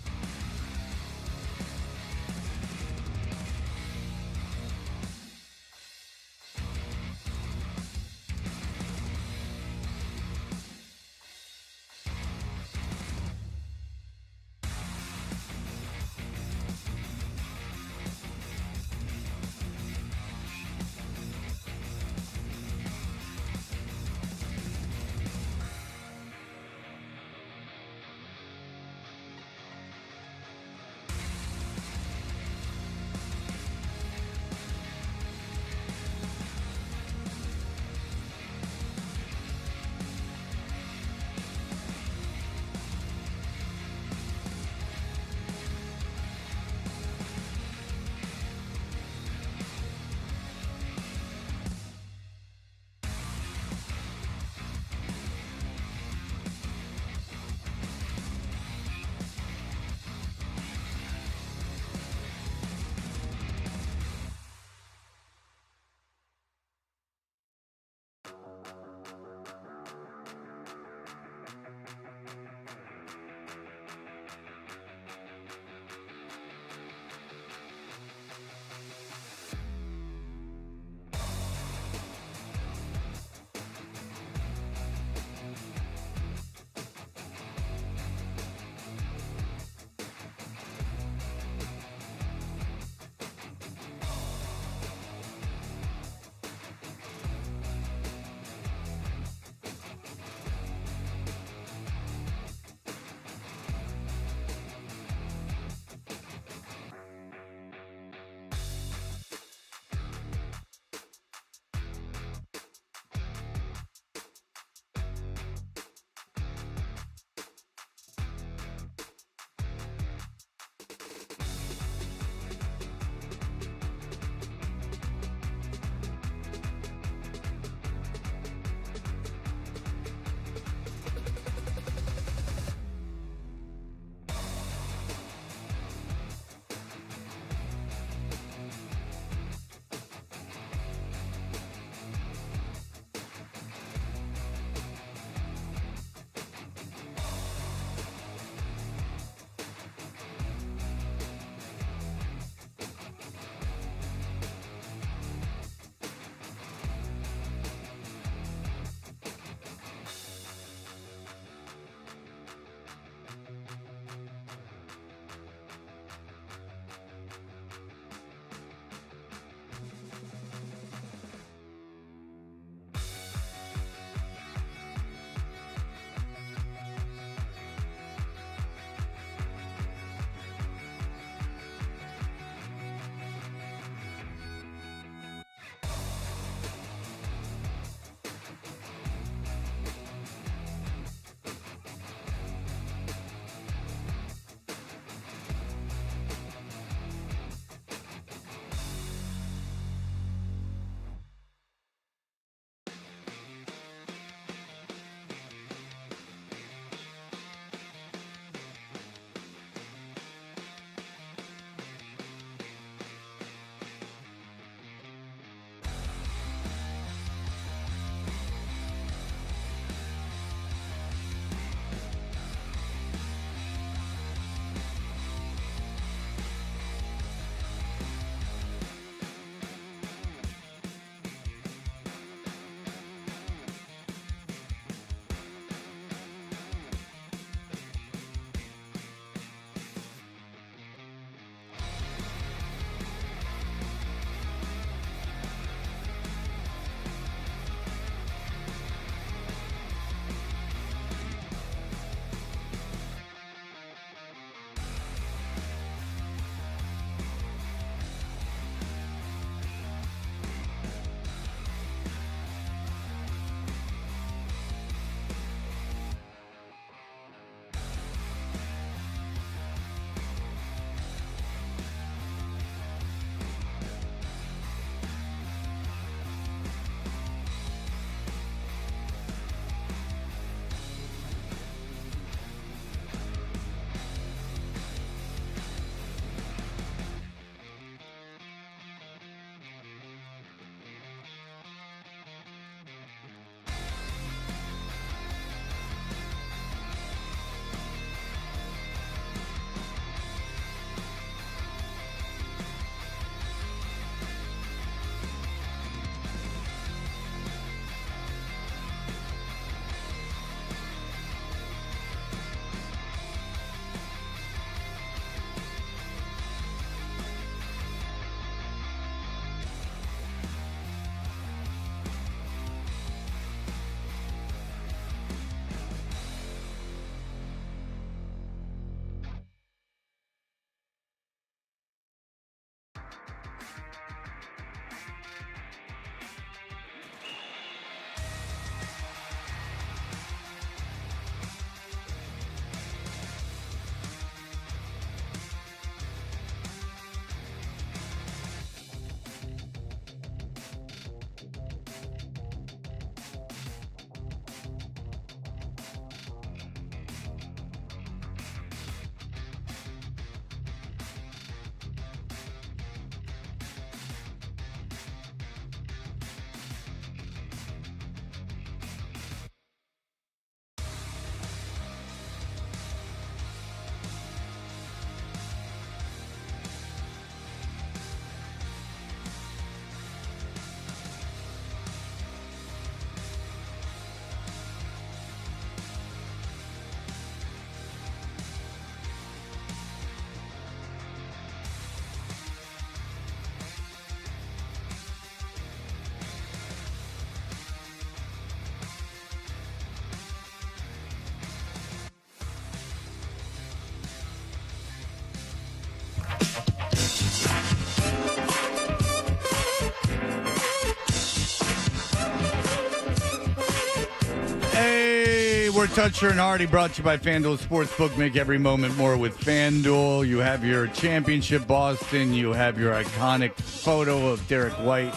H: we're Toucher and Hardy, brought to you by FanDuel Sportsbook. Make every moment more with FanDuel. You have your championship Boston. You have your iconic photo of Derek White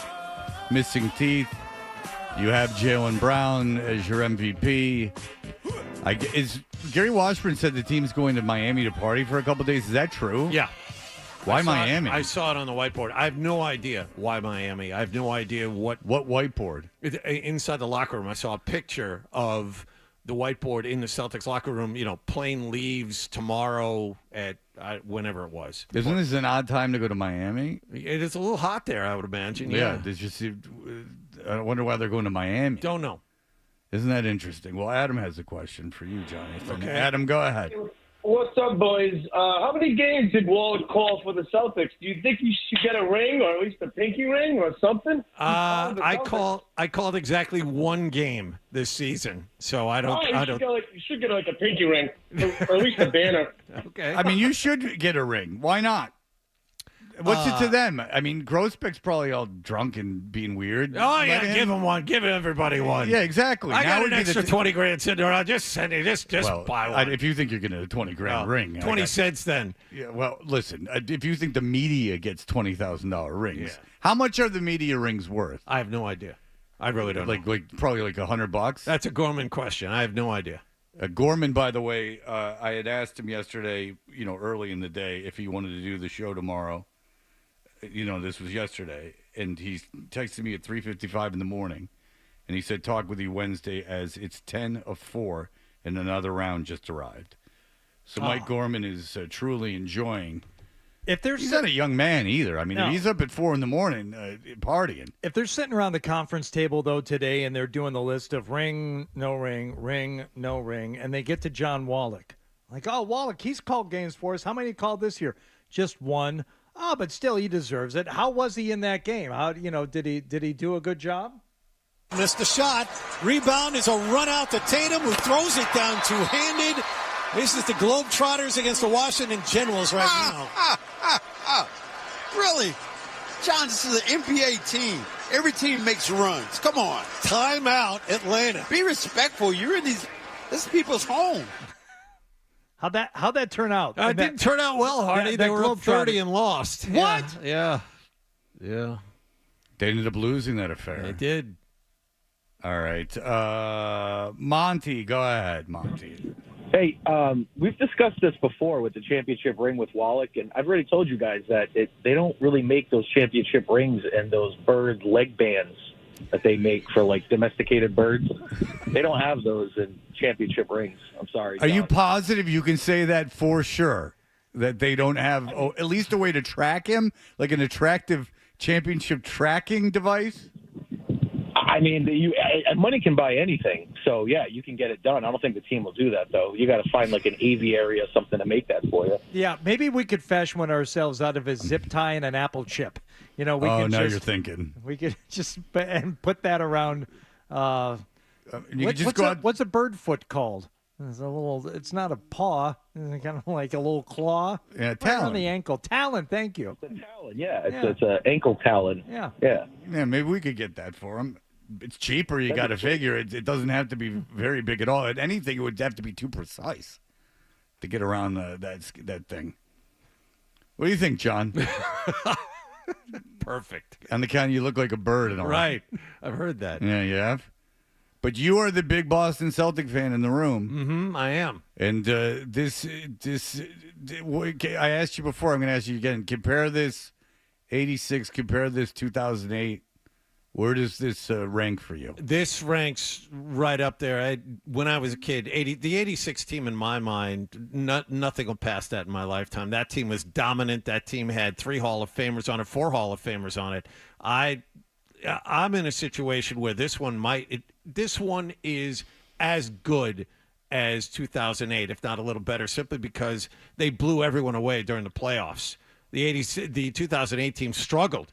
H: missing teeth. You have Jaylen Brown as your MVP. Gary Washburn said the team's going to Miami to party for a couple days. Is that true?
A: Yeah.
H: Why Miami?
A: I saw it on the whiteboard. I have no idea why Miami. I have no idea what
H: whiteboard.
A: Inside the locker room, I saw a picture of the whiteboard in the Celtics locker room. You know, plane leaves tomorrow at whenever it was.
H: Isn't this an odd time to go to Miami?
A: It is a little hot there, I would imagine.
H: Yeah. I wonder why they're going to Miami.
A: Don't know.
H: Isn't that interesting? Well, Adam has a question for you, Johnny.
A: Okay.
H: Adam, go ahead.
I: What's up, boys? How many games did Wallach call for the Celtics? Do you think he should get a ring, or at least a pinky ring, or something?
A: I called exactly one game this season, so I don't.
I: You should get like a pinky ring, or at least a banner.
A: Okay.
H: I mean, you should get a ring. Why not? What's it to them? I mean, Grossbeck's probably all drunk and being weird.
A: Oh, yeah, give him one. Give everybody one.
H: Yeah, exactly.
A: I
H: Now
A: got
H: would
A: an
H: be the
A: extra 20 grand sitting there. I'll just send it. Just buy one.
H: If you think you're getting a 20 grand ring.
A: 20 cents then.
H: Yeah, well, listen, if you think the media gets $20,000 rings, how much are the media rings worth?
A: I have no idea. I really don't know.
H: Like probably like $100?
A: That's a Gorman question. I have no idea.
H: Gorman, by the way, I had asked him yesterday, early in the day, if he wanted to do the show tomorrow. This was yesterday, and he texted me at 3:55 in the morning, and he said, talk with you Wednesday as it's 10 of 4, and another round just arrived. So Mike Gorman is truly enjoying. He's not a young man either. I mean,
J: No.
H: he's up at 4 in the morning partying.
J: If they're sitting around the conference table, though, today, and they're doing the list of ring, no ring, no ring, and they get to John Wallach. Like, Wallach, he's called games for us. How many called this year? Just one. Oh, but still, he deserves it. How was he in that game? Did he do a good job?
L: Missed the shot. Rebound is a run out to Tatum, who throws it down two-handed. This is the Globetrotters against the Washington Generals right now.
R: Really? John, this is an NBA team. Every team makes runs. Come on.
L: Timeout, Atlanta.
R: Be respectful. You're in this is people's home.
J: How'd that turn out?
A: It didn't turn out well, Hardy. They were up 30 and lost.
J: What?
A: Yeah.
H: They ended up losing that affair.
A: They did.
H: All right. Monty, go ahead, Monty.
T: Hey, we've discussed this before with the championship ring with Wallach, and I've already told you guys that they don't really make those championship rings and those bird leg bands that they make for, like, domesticated birds. They don't have those in championship rings. I'm sorry.
H: Are you positive you can say that for sure? That they don't have at least a way to track him? Like an attractive championship tracking device?
T: I mean, money can buy anything. So, yeah, you can get it done. I don't think the team will do that, though. You got to find, like, an aviary or something to make that for you.
J: Yeah, maybe we could fashion one ourselves out of a zip tie and an apple chip. We
H: now
J: could
H: you're thinking.
J: We could just and put that around. What's a bird foot called? It's not a paw. It's kind of like a little claw.
H: Yeah, talon.
J: On the ankle. Talon, thank you.
T: It's a talon, yeah. It's an ankle talon.
J: Yeah.
T: Yeah.
H: Yeah, maybe we could get that for him. It's cheaper. You got to figure it doesn't have to be very big at all. At anything, it would have to be too precise to get around that thing. What do you think, John?
A: Perfect.
H: On the count, you look like a bird. And all
A: right. I've heard that.
H: Yeah, you have. But you are the big Boston Celtic fan in the room.
A: Mm-hmm, I am.
H: And I asked you before. I'm going to ask you again. Compare this 86. Compare this 2008. Where does this rank for you?
A: This ranks right up there. When I was a kid, the 86 team in my mind, nothing will pass that in my lifetime. That team was dominant. That team had 3 Hall of Famers on it, 4 Hall of Famers on it. I'm in a situation where this one is as good as 2008, if not a little better, simply because they blew everyone away during the playoffs. The 2008 team struggled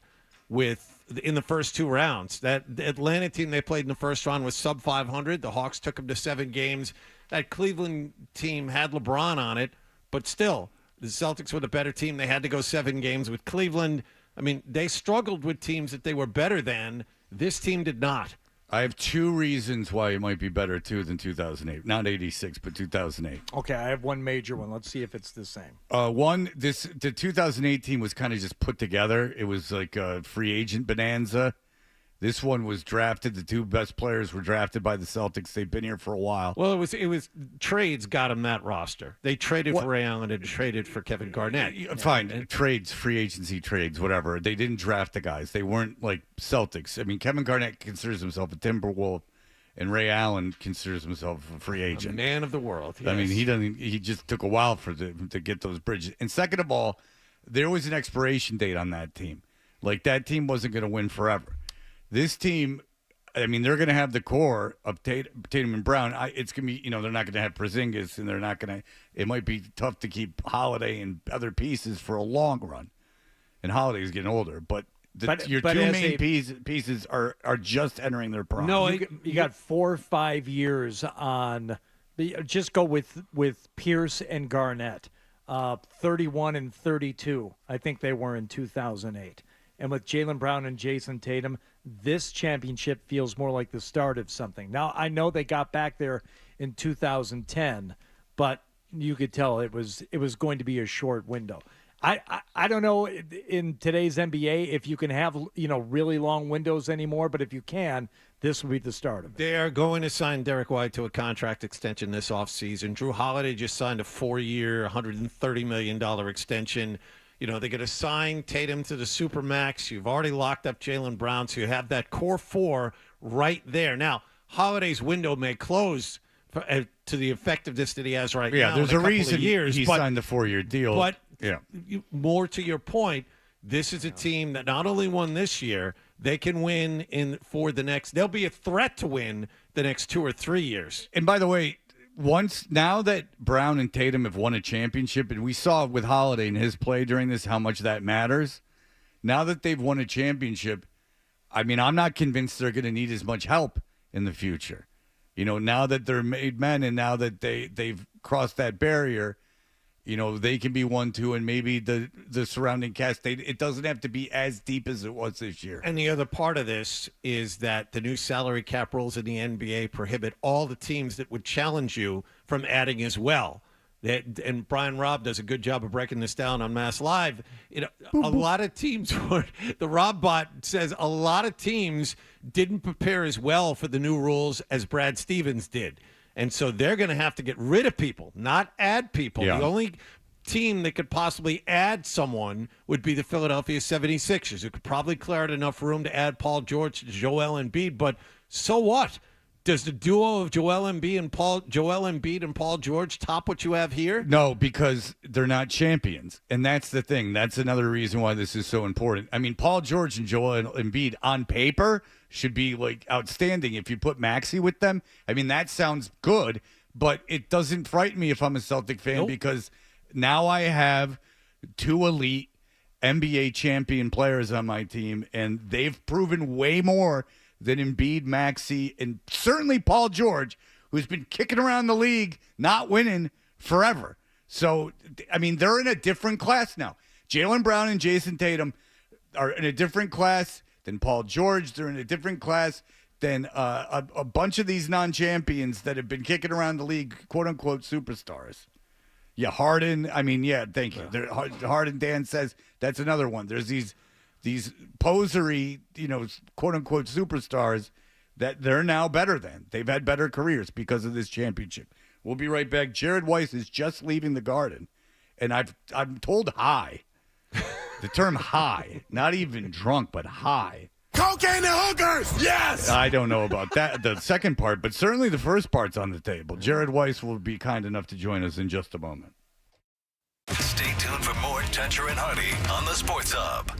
A: in the first 2 rounds. That Atlanta team they played in the first round was sub 500. The Hawks took them to 7 games. That Cleveland team had LeBron on it, but still, the Celtics were the better team. They had to go 7 games with Cleveland. I mean, they struggled with teams that they were better than. This team did not.
H: I have two reasons why it might be better, too, than 2008. Not 86, but 2008.
J: Okay, I have one major one. Let's see if it's the same.
H: The 2018 was kind of just put together. It was like a free agent bonanza. This one was drafted. The two best players were drafted by the Celtics. They've been here for a while.
A: Well, it was trades got him that roster. They traded for Ray Allen and traded for Kevin Garnett.
H: Fine, trades, free agency trades, whatever. They didn't draft the guys. They weren't like Celtics. I mean, Kevin Garnett considers himself a Timberwolf, and Ray Allen considers himself a free agent,
A: A man of the world.
H: I mean,
A: yes.
H: he doesn't. He just took a while to get those bridges. And second of all, there was an expiration date on that team. Like that team wasn't going to win forever. This team, I mean, they're going to have the core of Tatum and Brown. It's going to be, they're not going to have Porzingis, and they're not going to. It might be tough to keep Holiday and other pieces for a long run. And Holiday's getting older, but your two main pieces are just entering their prime.
J: No, you got 4 or 5 years on. Just go with Pierce and Garnett, 31 and 32. I think they were in 2008. And with Jaylen Brown and Jason Tatum, this championship feels more like the start of something. Now, I know they got back there in 2010, but you could tell it was going to be a short window. I don't know in today's NBA if you can have really long windows anymore, but if you can, this will be the start of it.
A: They are going to sign Derek White to a contract extension this offseason. Drew Holiday just signed a 4-year, $130 million extension. They're going to sign Tatum to the Supermax. You've already locked up Jaylen Brown, so you have that core four right there. Now, Holiday's window may close to the effectiveness that he has right now.
H: Yeah, there's
A: in
H: a reason he
A: but,
H: signed the 4-year deal.
A: But
H: yeah,
A: more to your point, this is a team that not only won this year, they can win they'll be a threat to win the next 2 or 3 years.
H: And by the way, now that Brown and Tatum have won a championship, and we saw with Holiday and his play during this how much that matters. Now that they've won a championship, I mean, I'm not convinced they're going to need as much help in the future. Now that they're made men and now that they've crossed that barrier, they can be 1-2, and maybe the surrounding cast, it doesn't have to be as deep as it was this year.
A: And the other part of this is that the new salary cap rules in the NBA prohibit all the teams that would challenge you from adding as well. And Brian Robb does a good job of breaking this down on Mass Live. A lot of teams, the Rob bot says a lot of teams didn't prepare as well for the new rules as Brad Stevens did. And so they're going to have to get rid of people, not add people.
H: Yeah.
A: The only team that could possibly add someone would be the Philadelphia 76ers, who could probably clear out enough room to add Paul George to Joel Embiid. But so what? Does the duo of Joel Embiid and Paul George top what you have here?
H: No, because they're not champions. And that's the thing. That's another reason why this is so important. I mean, Paul George and Joel Embiid on paper should be like outstanding. If you put Maxey with them, I mean, that sounds good, but it doesn't frighten me if I'm a Celtic fan because now I have two elite NBA champion players on my team, and they've proven way more than Embiid, Maxey, and certainly Paul George, who's been kicking around the league, not winning forever. So, I mean, they're in a different class now. Jaylen Brown and Jason Tatum are in a different class than Paul George. They're in a different class than a bunch of these non-champions that have been kicking around the league, quote-unquote superstars. Yeah, Harden. I mean, yeah, thank you. Harden, Dan says, that's another one. There's these posery, quote-unquote superstars that they're now better than. They've had better careers because of this championship. We'll be right back. Jared Weiss is just leaving the Garden, and I'm told high. The term high, not even drunk, but high.
D: Cocaine and hookers, yes!
H: I don't know about that, the second part, but certainly the first part's on the table. Jared Weiss will be kind enough to join us in just a moment.
Q: Stay tuned for more Toucher and Hardy on the Sports Hub.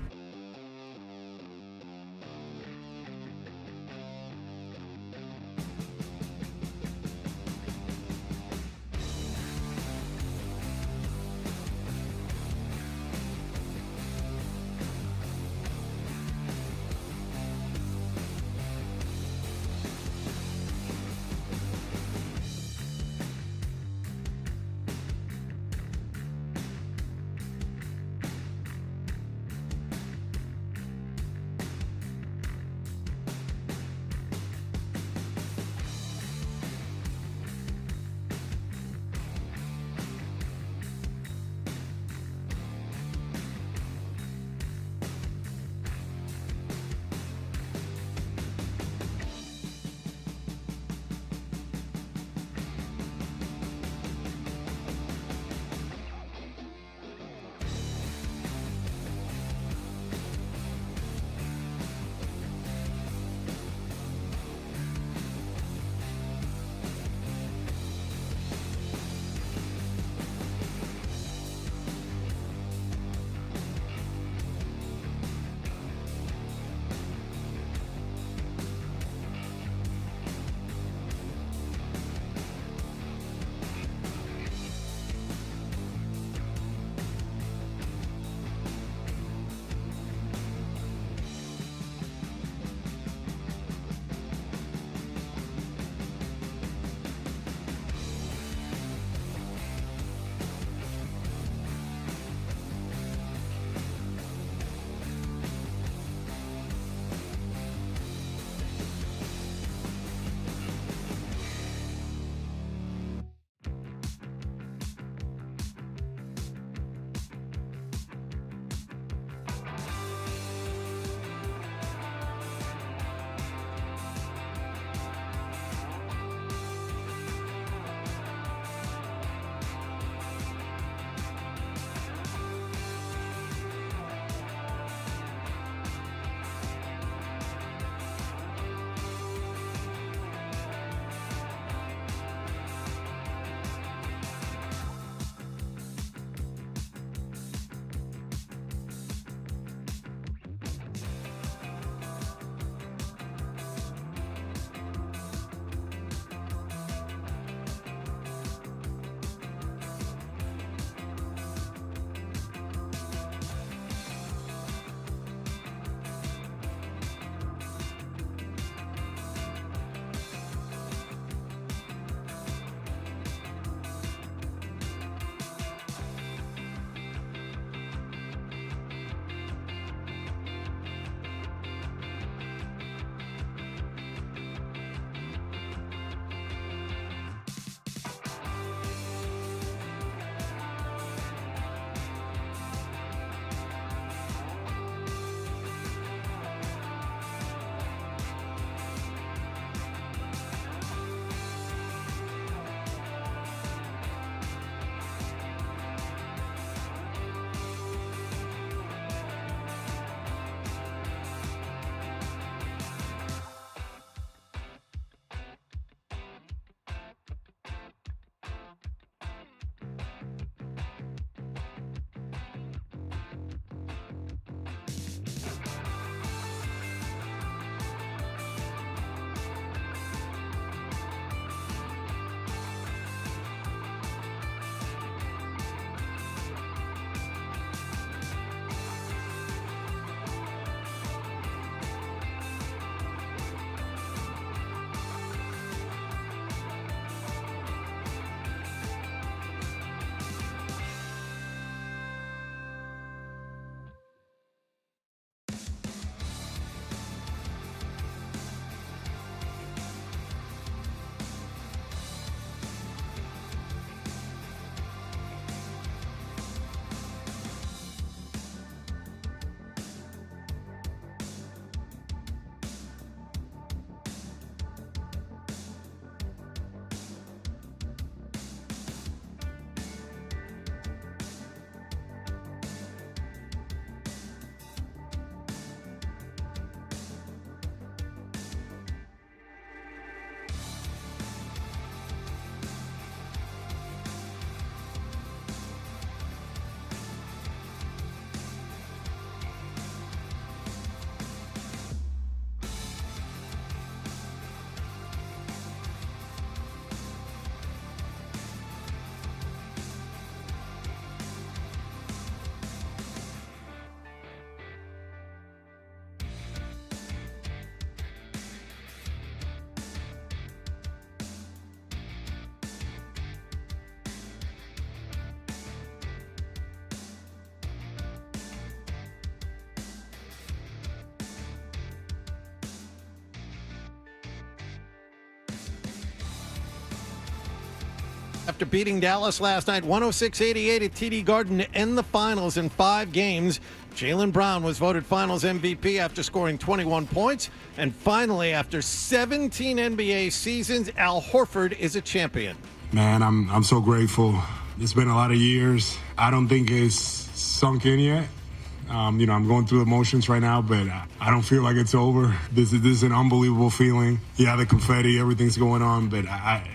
A: After beating Dallas last night 106-88 at TD Garden to end the finals in 5 games, Jaylen Brown was voted finals MVP after scoring 21 points. And finally, after 17 NBA seasons, Al Horford is a champion.
B: Man, I'm so grateful. It's been a lot of years. I don't think it's sunk in yet. I'm going through the motions right now, but I don't feel like it's over. This is an unbelievable feeling. Yeah, the confetti, everything's going on, but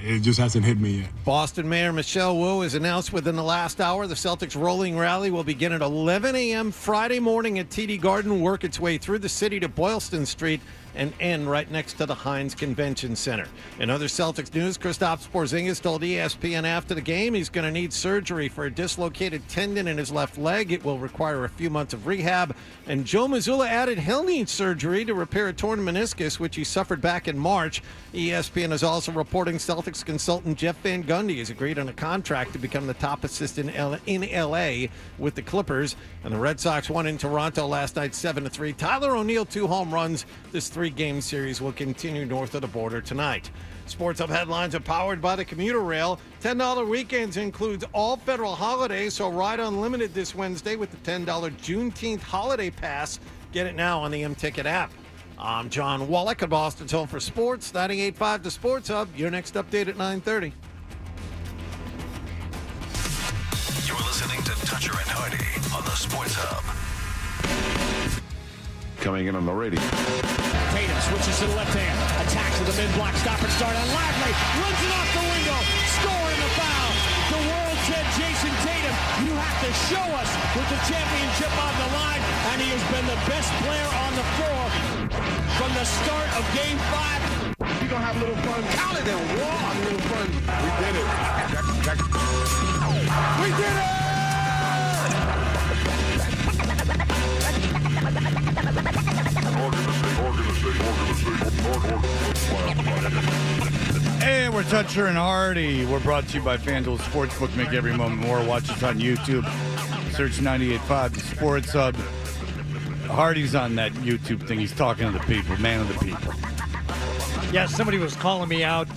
B: it just hasn't hit me yet.
A: Boston Mayor Michelle Wu has announced within the last hour the Celtics rolling rally will begin at 11 a.m. Friday morning at TD Garden, work its way through the city to Boylston Street, and end right next to the Heinz Convention Center. In other Celtics news, Kristaps Porzingis told ESPN after the game he's going to need surgery for a dislocated tendon in his left leg. It will require a few months of rehab. And Joe Mazzulla added he'll need surgery to repair a torn meniscus, which he suffered back in March. ESPN is also reporting Celtics consultant Jeff Van Gundy has agreed on a contract to become the top assistant in L.A. with the Clippers. And the Red Sox won in Toronto last night 7-3. Tyler O'Neill, 2 home runs. This 3-game series will continue north of the border tonight. Sports Hub headlines are powered by the commuter rail. $10 weekends includes all federal holidays, so ride unlimited this Wednesday with the $10 Juneteenth holiday pass. Get it now on the M-Ticket app. I'm John Wallach at Boston's Home for Sports, 98.5 The Sports Hub. Your next update at 9:30.
Q: You're listening to Toucher and Hardy on the Sports Hub.
E: Coming in on the radio.
C: Tatum switches to the left hand, attacks with a mid-block, stop and start on Lively, runs it off the window, scoring the foul. The world said, Jason Tatum, you have to show us with the championship on the line, and he has been the best player on the floor from the start of Game 5. We're going to have a little fun. Count it and walk. A little fun. We did it. We did it!
H: Hey, we're Toucher and Hardy. We're brought to you by FanDuel Sportsbook. Make every moment more. Watch us on YouTube. Search 98.5 The Sports Hub. Hardy's on that YouTube thing. He's talking to the people, man of the people.
J: Yeah, somebody was calling me out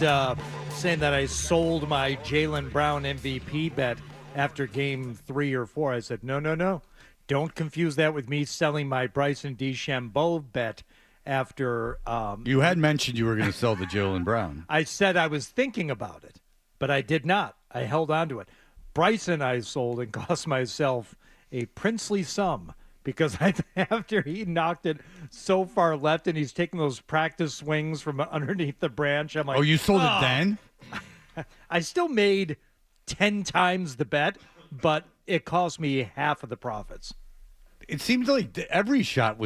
J: saying that I sold my Jaylen Brown MVP bet after game 3 or 4. I said, no. Don't confuse that with me selling my Bryson DeChambeau bet after
H: you had mentioned you were going to sell the Jaylen Brown.
J: I said I was thinking about it, but I did not. I held on to it. Bryson I sold and cost myself a princely sum because after he knocked it so far left and he's taking those practice swings from underneath the branch, I'm like,
H: oh, you sold it then?
J: I still made 10 times the bet, but it cost me half of the profits.
H: It seems like every shot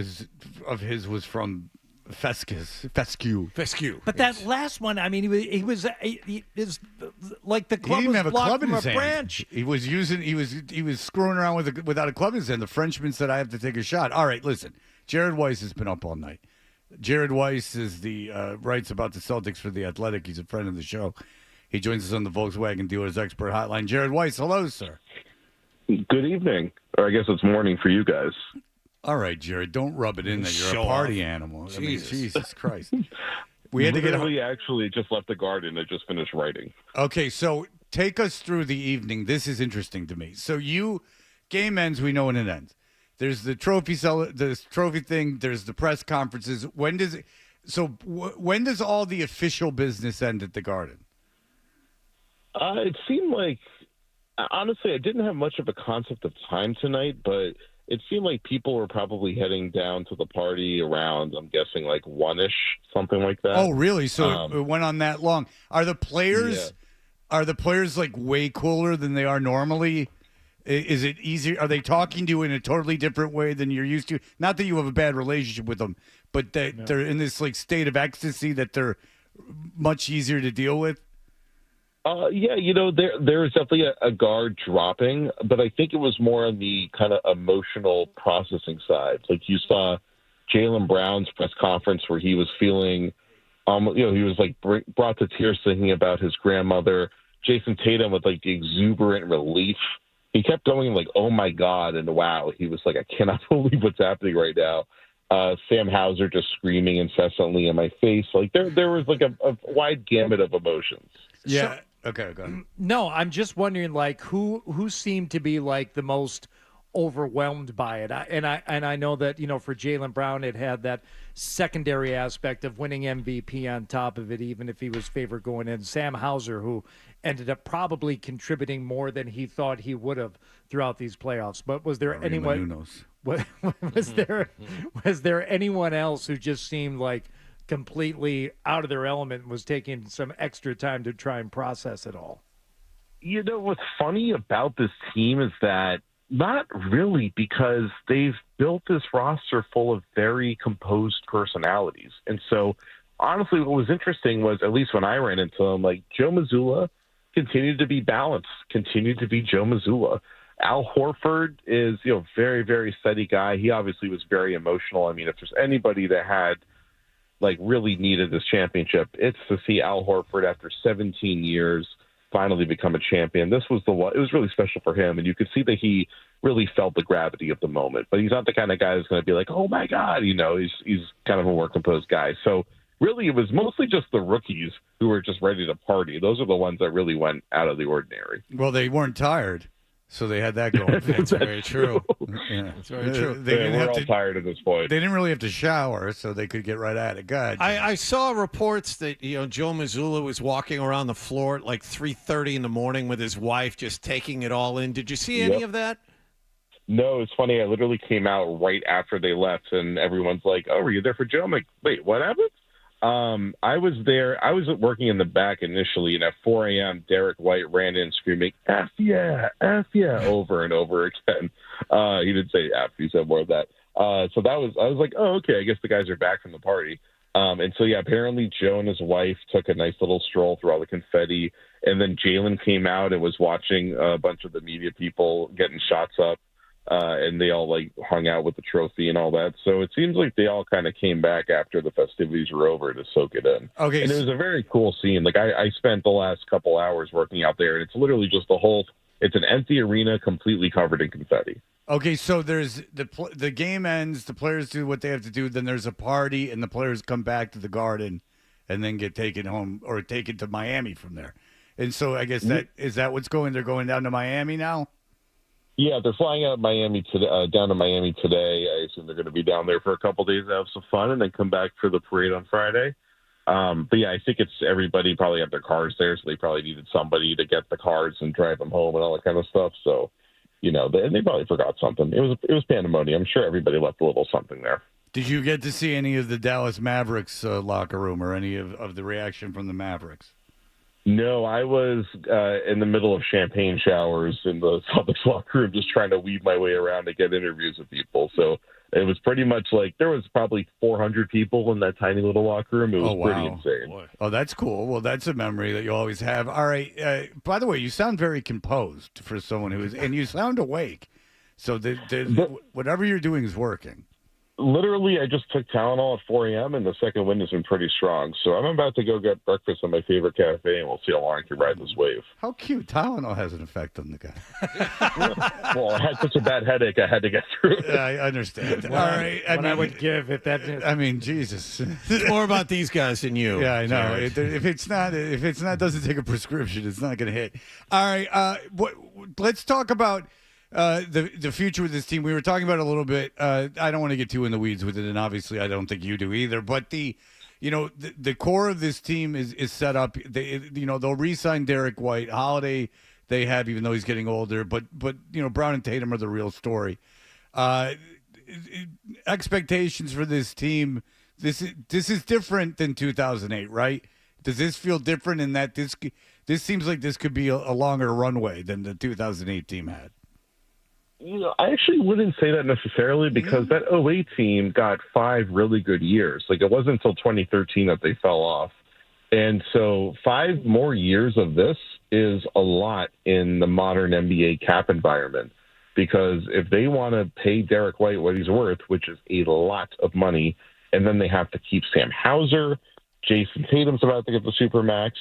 H: of his was from fescue.
J: But that last one, I mean, he was like the club
H: he didn't
J: was
H: have a
J: blocked
H: club in
J: from
H: his
J: a
H: hand.
J: branch.
H: He was screwing around without a club in his hand. The Frenchman said, "I have to take a shot." All right, listen. Jared Weiss has been up all night. Jared Weiss is the writes about the Celtics for The Athletic. He's a friend of the show. He joins us on the Volkswagen Dealers Expert Hotline. Jared Weiss, hello, sir.
P: Good evening, or I guess it's morning for you guys.
H: All right, Jared, don't rub it in that you're a party animal. I mean, Jesus Christ. We had to get
P: actually just left the garden. I just finished writing.
H: Okay, so take us through the evening. This is interesting to me. So game ends, we know when it ends. There's the trophy thing. There's the press conferences. When does all the official business end at the Garden?
P: It seemed like, honestly, I didn't have much of a concept of time tonight, but it seemed like people were probably heading down to the party around, I'm guessing, like 1-ish, something like that.
H: Oh, really? So it went on that long. Are the players like way cooler than they are normally? Is it easier? Are they talking to you in a totally different way than you're used to? Not that you have a bad relationship with them, but they're in this like state of ecstasy that they're much easier to deal with.
P: Yeah, there's definitely a guard dropping, but I think it was more on the kind of emotional processing side. Like you saw Jaylen Brown's press conference where he was feeling, he was like brought to tears thinking about his grandmother. Jason Tatum with like exuberant relief. He kept going like, oh my God, and wow. He was like, I cannot believe what's happening right now. Sam Hauser just screaming incessantly in my face. Like there was like a wide gamut of emotions.
H: Yeah. Okay, go ahead.
J: No, I'm just wondering, like, who seemed to be like the most overwhelmed by it. I know that, for Jaylen Brown, it had that secondary aspect of winning MVP on top of it, even if he was favored going in. Sam Hauser, who ended up probably contributing more than he thought he would have throughout these playoffs. But was there anyone? Was there anyone else who just seemed like completely out of their element and was taking some extra time to try and process it all?
P: What's funny about this team is that not really, because they've built this roster full of very composed personalities. And so, honestly, what was interesting was, at least when I ran into them, like Joe Mazzulla continued to be balanced, continued to be Joe Mazzulla. Al Horford is, very, very steady guy. He obviously was very emotional. I mean, if there's anybody that had, really needed this championship, it's to see Al Horford, after 17 years, finally become a champion. This was the one. It was really special for him, and you could see that he really felt the gravity of the moment. But he's not the kind of guy that's going to be like, "Oh my God," He's kind of a more composed guy. So really, it was mostly just the rookies who were just ready to party. Those are the ones that really went out of the ordinary.
H: Well, they weren't tired, so they had that going.
A: That's very true.
H: Yeah.
A: That's very true.
P: We're all tired at this point.
H: They didn't really have to shower, so they could get right at it. God,
A: I saw reports that Joe Mazzulla was walking around the floor at like 3:30 in the morning with his wife, just taking it all in. Did you see any of that?
P: No, it's funny. I literally came out right after they left, and everyone's like, "Oh, were you there for Joe?" I'm like, "Wait, what happened?" I was there. I was working in the back initially, and at 4 a.m., Derek White ran in screaming, F yeah, over and over again. He didn't say F, he said more of that. I was like, oh, okay, I guess the guys are back from the party. And so, apparently Joe and his wife took a nice little stroll through all the confetti, and then Jaylen came out and was watching a bunch of the media people getting shots up. And they all hung out with the trophy and all that. So it seems like they all kind of came back after the festivities were over to soak it in.
H: Okay.
P: And it was a very cool scene. I spent the last couple hours working out there, and it's literally just it's an empty arena completely covered in confetti.
H: Okay, so there's the game ends, the players do what they have to do, then there's a party, and the players come back to the Garden and then get taken home or taken to Miami from there. And so I guess they're going down to Miami now?
P: Yeah, they're flying out Miami down to Miami today. I assume they're going to be down there for a couple of days to have some fun and then come back for the parade on Friday. But I think it's everybody probably have their cars there, so they probably needed somebody to get the cars and drive them home and all that kind of stuff. So, they probably forgot something. It was pandemonium. I'm sure everybody left a little something there.
H: Did you get to see any of the Dallas Mavericks locker room or any of the reaction from the Mavericks?
P: No, I was in the middle of champagne showers in the Celtics locker room, just trying to weave my way around to get interviews with people. So it was pretty much there was probably 400 people in that tiny little locker room. It was pretty insane.
H: Boy. Oh, that's cool. Well, that's a memory that you always have. All right. By the way, you sound very composed for someone and you sound awake. So whatever you're doing is working.
P: Literally, I just took Tylenol at 4 a.m., and the second wind has been pretty strong. So I'm about to go get breakfast at my favorite cafe, and we'll see how long I can ride this wave.
H: How cute. Tylenol has an effect on the guy.
P: Well, I had such a bad headache, I had to get through it.
H: I understand. All right.
J: I would give if that.
H: I mean, Jesus.
A: It's more about these guys than you.
H: Yeah, I know. If it's not, doesn't take a prescription, it's not going to hit. All right. Let's talk about the future with this team. We were talking about it a little bit. I don't want to get too in the weeds with it, and obviously I don't think you do either. But the core of this team is set up. They'll re-sign Derek White. Holiday they have, even though he's getting older. But Brown and Tatum are the real story. Expectations for this team. This is different than 2008, right? Does this feel different in that this seems like this could be a longer runway than the 2008 team had?
P: I actually wouldn't say that necessarily, because that 08 team got 5 really good years. It wasn't until 2013 that they fell off. And so 5 more years of this is a lot in the modern NBA cap environment, because if they want to pay Derek White what he's worth, which is a lot of money, and then they have to keep Sam Hauser, Jason Tatum's about to get the Supermax.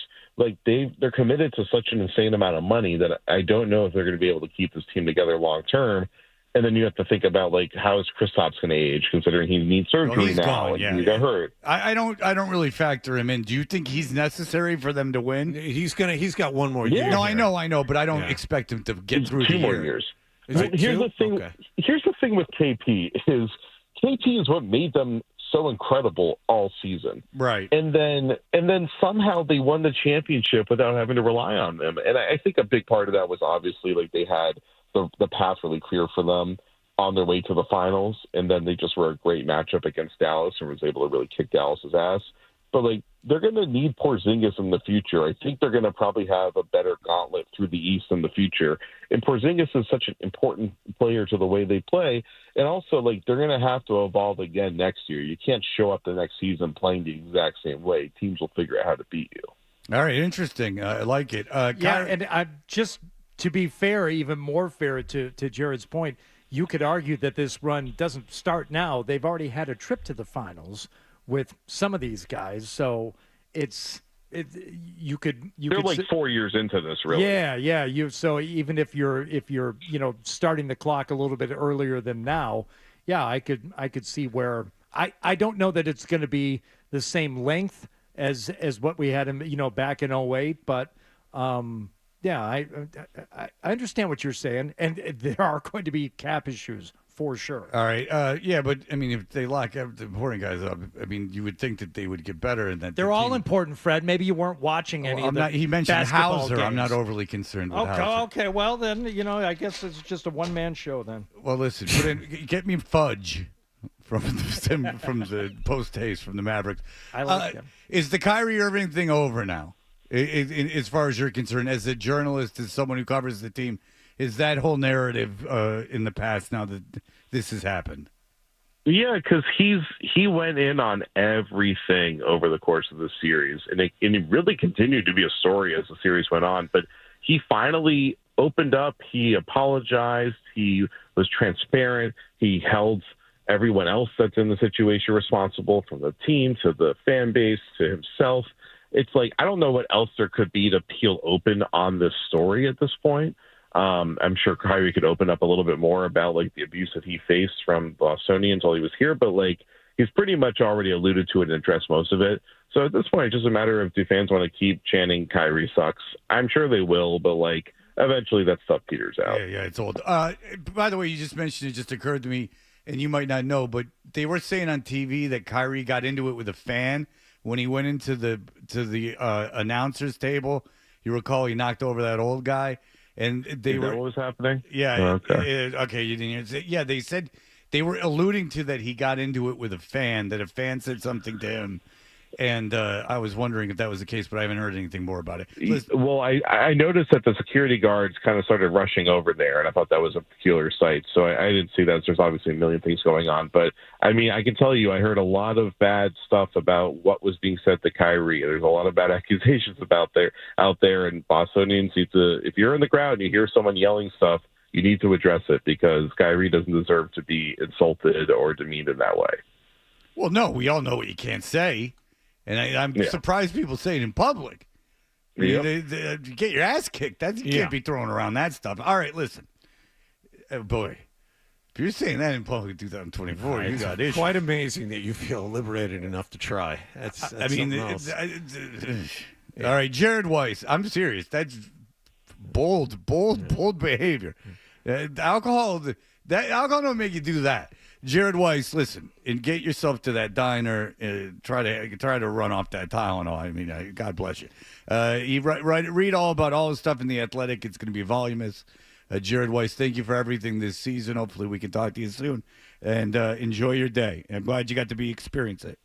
P: They're committed to such an insane amount of money that I don't know if they're going to be able to keep this team together long term. And then you have to think about, like, how is Kristaps going to age, considering he needs surgery
O: he's
P: now
O: gone,
P: and he got hurt.
O: I don't really factor him in. Do you think he's necessary for them to win?
A: He's got one more year.
O: No, I know, but I don't expect him to get through
P: two
O: the
P: more
O: year.
P: years.
A: Is
P: Well,
A: it
P: here's
A: two?
P: the thing.
A: Okay.
P: Here's the thing with KP is KP is what made them so incredible all season.
O: Right.
P: And then somehow they won the championship without having to rely on them. And I think a big part of that was obviously like they had the path really clear for them on their way to the finals, and then they just were a great matchup against Dallas and was able to really kick Dallas's ass. But like they're going to need Porzingis in the future. I think they're going to probably have a better gauntlet through the East in the future. And Porzingis is such an important player to the way they play. And also, like, they're going to have to evolve again next year. You can't show up the next season playing the exact same way. Teams will figure out how to beat you.
O: All right, interesting. I like it.
J: Yeah, and just to be fair, even more fair to Jared's point, you could argue that this run doesn't start now. They've already had a trip to the finals with some of these guys, so you could
P: They're like 4 years into this, really.
J: Yeah. So even if you're starting the clock a little bit earlier than now, yeah, I could see where I don't know that it's going to be the same length as what we had in back in 08, but yeah, I understand what you're saying, and there are going to be cap issues for sure.
O: All right. Yeah, but I mean, if they lock the important guys up, I mean, you would think that they would get better, and that
J: they're all important, Fred. Maybe you weren't watching any of the
O: He mentioned
J: basketball
O: Hauser.
J: games.
O: I'm not overly concerned with Hauser.
J: Okay. Well, then I guess it's just a one-man show then.
O: Well, listen, get me Fudge from the post haste from the Mavericks.
J: I like him.
O: Is the Kyrie Irving thing over now? As far as you're concerned, as a journalist, as someone who covers the team, is that whole narrative in the past now that this has happened?
P: Yeah, because he went in on everything over the course of the series, and it really continued to be a story as the series went on. But he finally opened up. He apologized. He was transparent. He held everyone else that's in the situation responsible, from the team to the fan base to himself. It's like, I don't know what else there could be to peel open on this story at this point. I'm sure Kyrie could open up a little bit more about like the abuse that he faced from Bostonians while he was here, but like he's pretty much already alluded to it and addressed most of it. So at this point, it's just a matter of, do fans want to keep chanting Kyrie sucks? I'm sure they will, but like eventually that stuff peters out.
O: Yeah, it's old. By the way, you just mentioned, it just occurred to me, and you might not know, but they were saying on TV that Kyrie got into it with a fan when he went into the announcers table. You recall he knocked over that old guy. And
P: Is that what was happening?
O: Yeah.
P: Okay.
O: You didn't hear it. Yeah, they said they were alluding to that he got into it with a fan, that a fan said something to him. And I was wondering if that was the case, but I haven't heard anything more about it. Listen,
P: Well, I noticed that the security guards kind of started rushing over there, and I thought that was a peculiar sight. So I didn't see that. There's obviously a million things going on. But, I mean, I can tell you I heard a lot of bad stuff about what was being said to Kyrie. There's a lot of bad accusations out there, and Bostonians need to, if you're in the crowd and you hear someone yelling stuff, you need to address it, because Kyrie doesn't deserve to be insulted or demeaned in that way.
O: well, no, we all know what you can't say. And I'm surprised people say it in public.
P: Yep.
O: They get your ass kicked. You can't be throwing around that stuff. All right, listen. Boy, if you're saying that in public in 2024, you got issues.
A: Quite amazing that you feel liberated enough to try. That's
O: I mean,
A: something else.
O: All right, Jared Weiss. I'm serious. That's bold behavior. Alcohol don't make you do that. Jared Weiss, listen, and get yourself to that diner. Try to run off that Tylenol. I mean, God bless you. Read all about all the stuff in The Athletic. It's going to be voluminous. Jared Weiss, thank you for everything this season. Hopefully we can talk to you soon. And enjoy your day. I'm glad you got to experience it.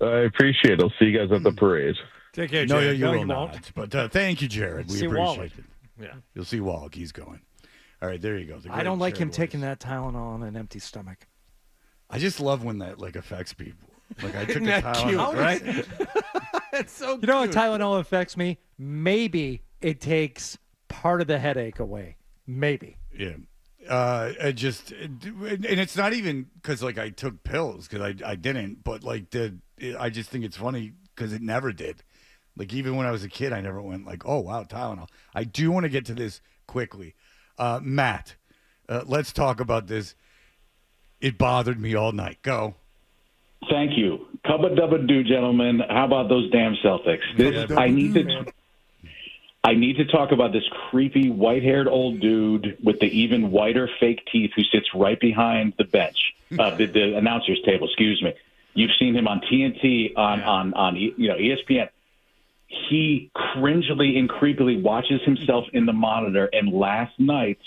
P: I appreciate it. I'll see you guys at the parade.
A: Take care,
O: No,
A: Jared.
O: you will
A: won't.
O: not. But thank you, Jared. We
J: See
O: appreciate
J: Wallach.
O: it.
A: Yeah.
O: You'll see Wallach. He's going. All right, there you go.
J: I don't like him taking that Tylenol on an empty stomach.
O: I just love when that affects people. Like I took
A: Isn't
O: a
A: that
O: Tylenol,
A: cute,
O: right?
A: It's so
J: You know how Tylenol affects me? Maybe it takes part of the headache away. Maybe.
O: Yeah. And it's not even because I took pills, because I didn't, but I just think it's funny because it never did. Like even when I was a kid, I never went oh wow, Tylenol. I do want to get to this quickly. Matt, Let's talk about this. It bothered me all night. Go.
E: Thank you. Cubba dubba do, gentlemen. How about those damn Celtics? I need to talk about this creepy white-haired old dude with the even whiter fake teeth who sits right behind the bench, the announcer's table. Excuse me. You've seen him on TNT, on ESPN. He cringily and creepily watches himself in the monitor, and last night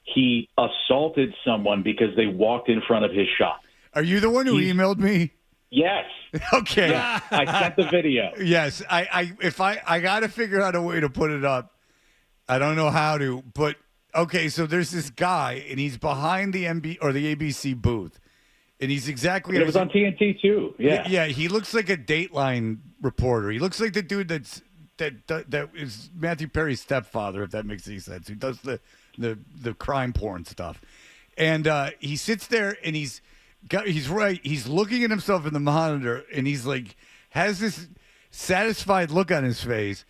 E: he assaulted someone because they walked in front of his shop.
O: Are you the one who emailed me?
E: Yes.
O: Okay.
E: I sent the video.
O: Yes. I got to figure out a way to put it up. I don't know how to, but okay. So there's this guy, and he's behind the ABC booth, and he's exactly.
E: It was on TNT too. Yeah.
O: Yeah. He looks like a Dateline reporter. He looks like the dude that is Matthew Perry's stepfather, if that makes any sense. Who does the crime porn stuff, and he sits there, and he's right. He's looking at himself in the monitor, and he's like, has this satisfied look on his face.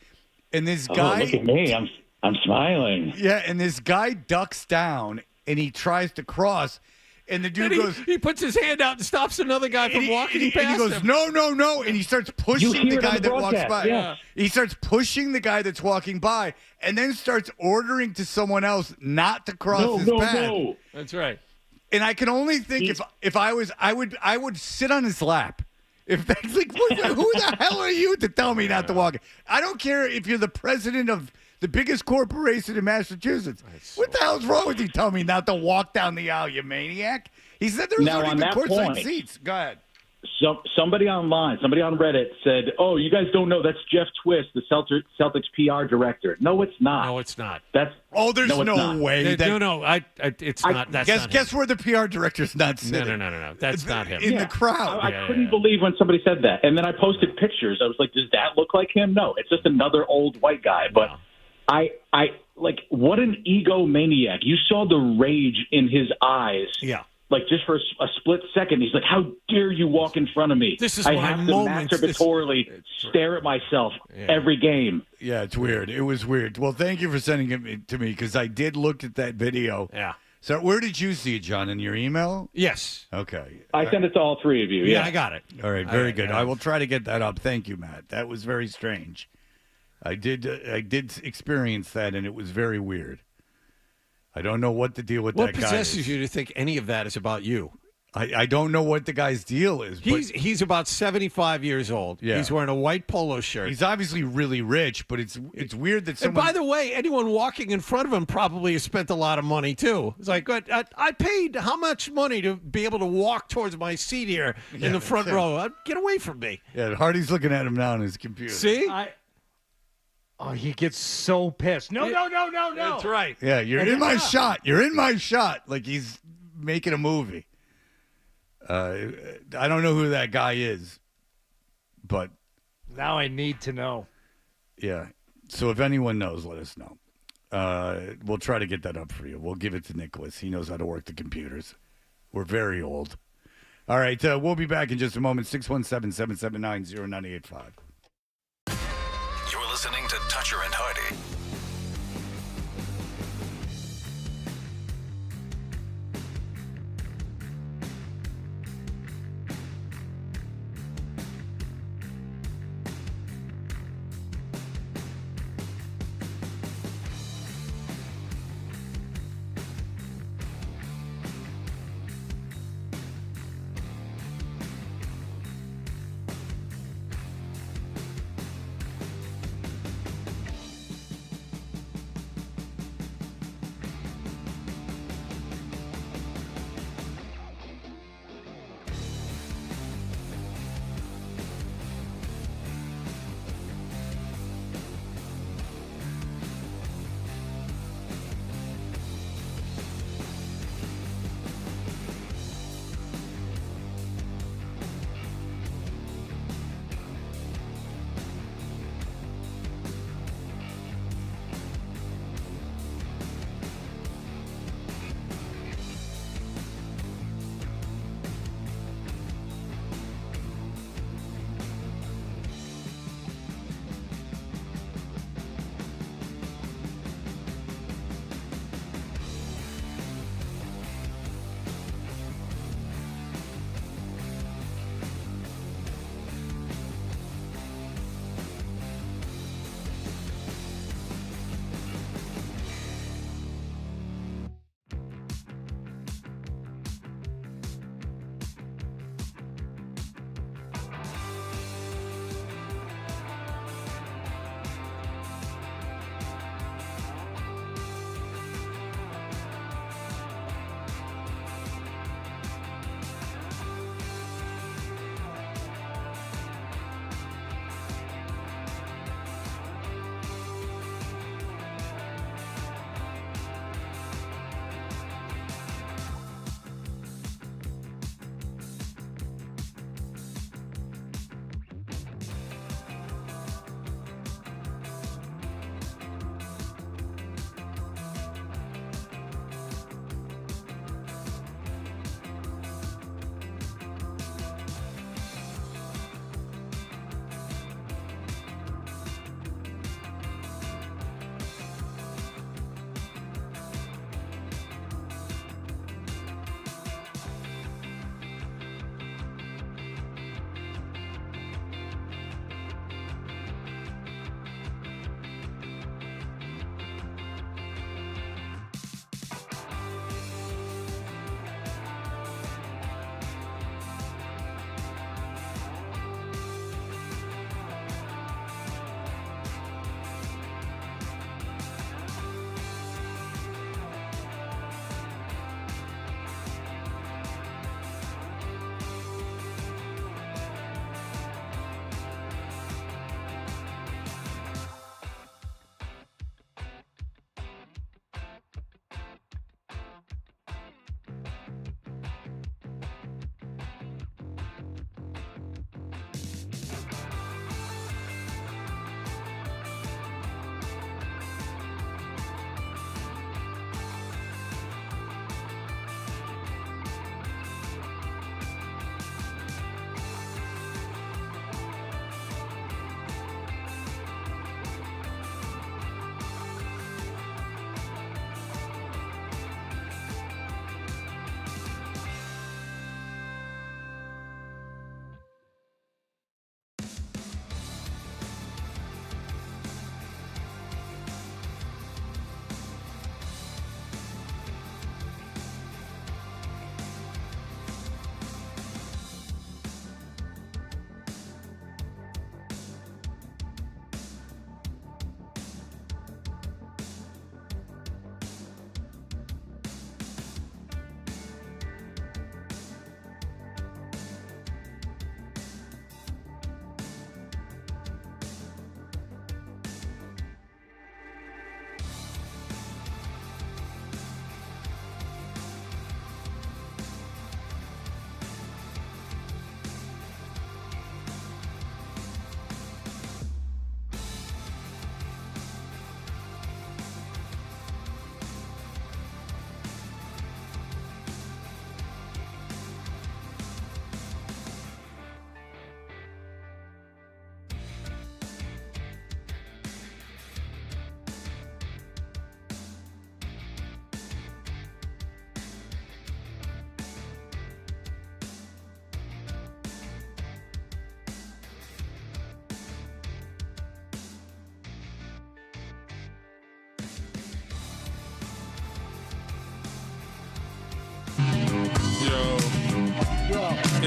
O: And this guy,
E: look at me! I'm smiling.
O: Yeah, and this guy ducks down, and he tries to cross, and the dude goes.
A: He puts his hand out and stops another guy from walking past
O: and he goes,
A: him.
O: No, and he starts pushing the guy that walks by.
E: Yeah.
O: He starts pushing the guy that's walking by, and then starts ordering to someone else not to cross his path.
E: No.
A: That's right.
O: And I can only think if I was, I would sit on his lap. If that's like, who the hell are you to tell me not to walk? I don't care if you're the president of the biggest corporation in Massachusetts. What the hell's wrong with you? Tell me not to walk down the aisle, you maniac. He said there was
E: Now,
O: not
E: on
O: even
E: that
O: courtside
E: point-
O: seats. Go ahead.
E: Somebody online, somebody on Reddit said, "Oh, you guys don't know that's Jeff Twist, the Celtics PR director." No, it's not.
A: No, it's not.
E: That's
O: there's
E: it's
O: no
E: not.
O: way.
A: It's not. That's not him.
O: Guess where the PR director's not sitting?
A: No. That's not him.
O: In the crowd.
E: I couldn't believe when somebody said that, and then I posted pictures. I was like, "Does that look like him?" No, it's just another old white guy. But I like, what an egomaniac! You saw the rage in his eyes.
A: Yeah.
E: Like, just for a split second, he's like, "How dare you walk in front of me?
A: This is
E: I
A: my
E: have
A: moment.
E: to masturbatorily stare at myself every game."
O: Yeah, it's weird. It was weird. Well, thank you for sending it to me because I did look at that video.
A: Yeah.
O: So where did you see it, John? In your email?
A: Yes.
O: Okay.
E: I sent it to all three of you.
A: Yeah, I got it.
O: All right, very good. I will try to get that up. Thank you, Matt. That was very strange. I did experience that, and it was very weird. I don't know what the deal with
A: What
O: that guy is.
A: possesses you to think any of that is about you?
O: I don't know what the guy's deal is.
A: He's about 75 years old.
O: Yeah.
A: He's wearing a white polo shirt.
O: He's obviously really rich, but it's weird that
A: And
O: someone.
A: by the way, anyone walking in front of him probably has spent a lot of money too. It's like, I paid how much money to be able to walk towards my seat here in the front row? Get away from me.
O: Yeah, Hardy's looking at him now on his computer.
A: See?
J: Oh, he gets so pissed. No.
A: That's right.
O: Yeah, you're in my shot. You're in my shot. Like he's making a movie. I don't know who that guy is, but
J: Now I need to know.
O: yeah. So if anyone knows, let us know. We'll try to get that up for you. We'll give it to Nicholas. He knows how to work the computers. We're very old. All right, we'll be back in just a moment. 617-779-0985.
Q: You're listening to Toucher and Hardy.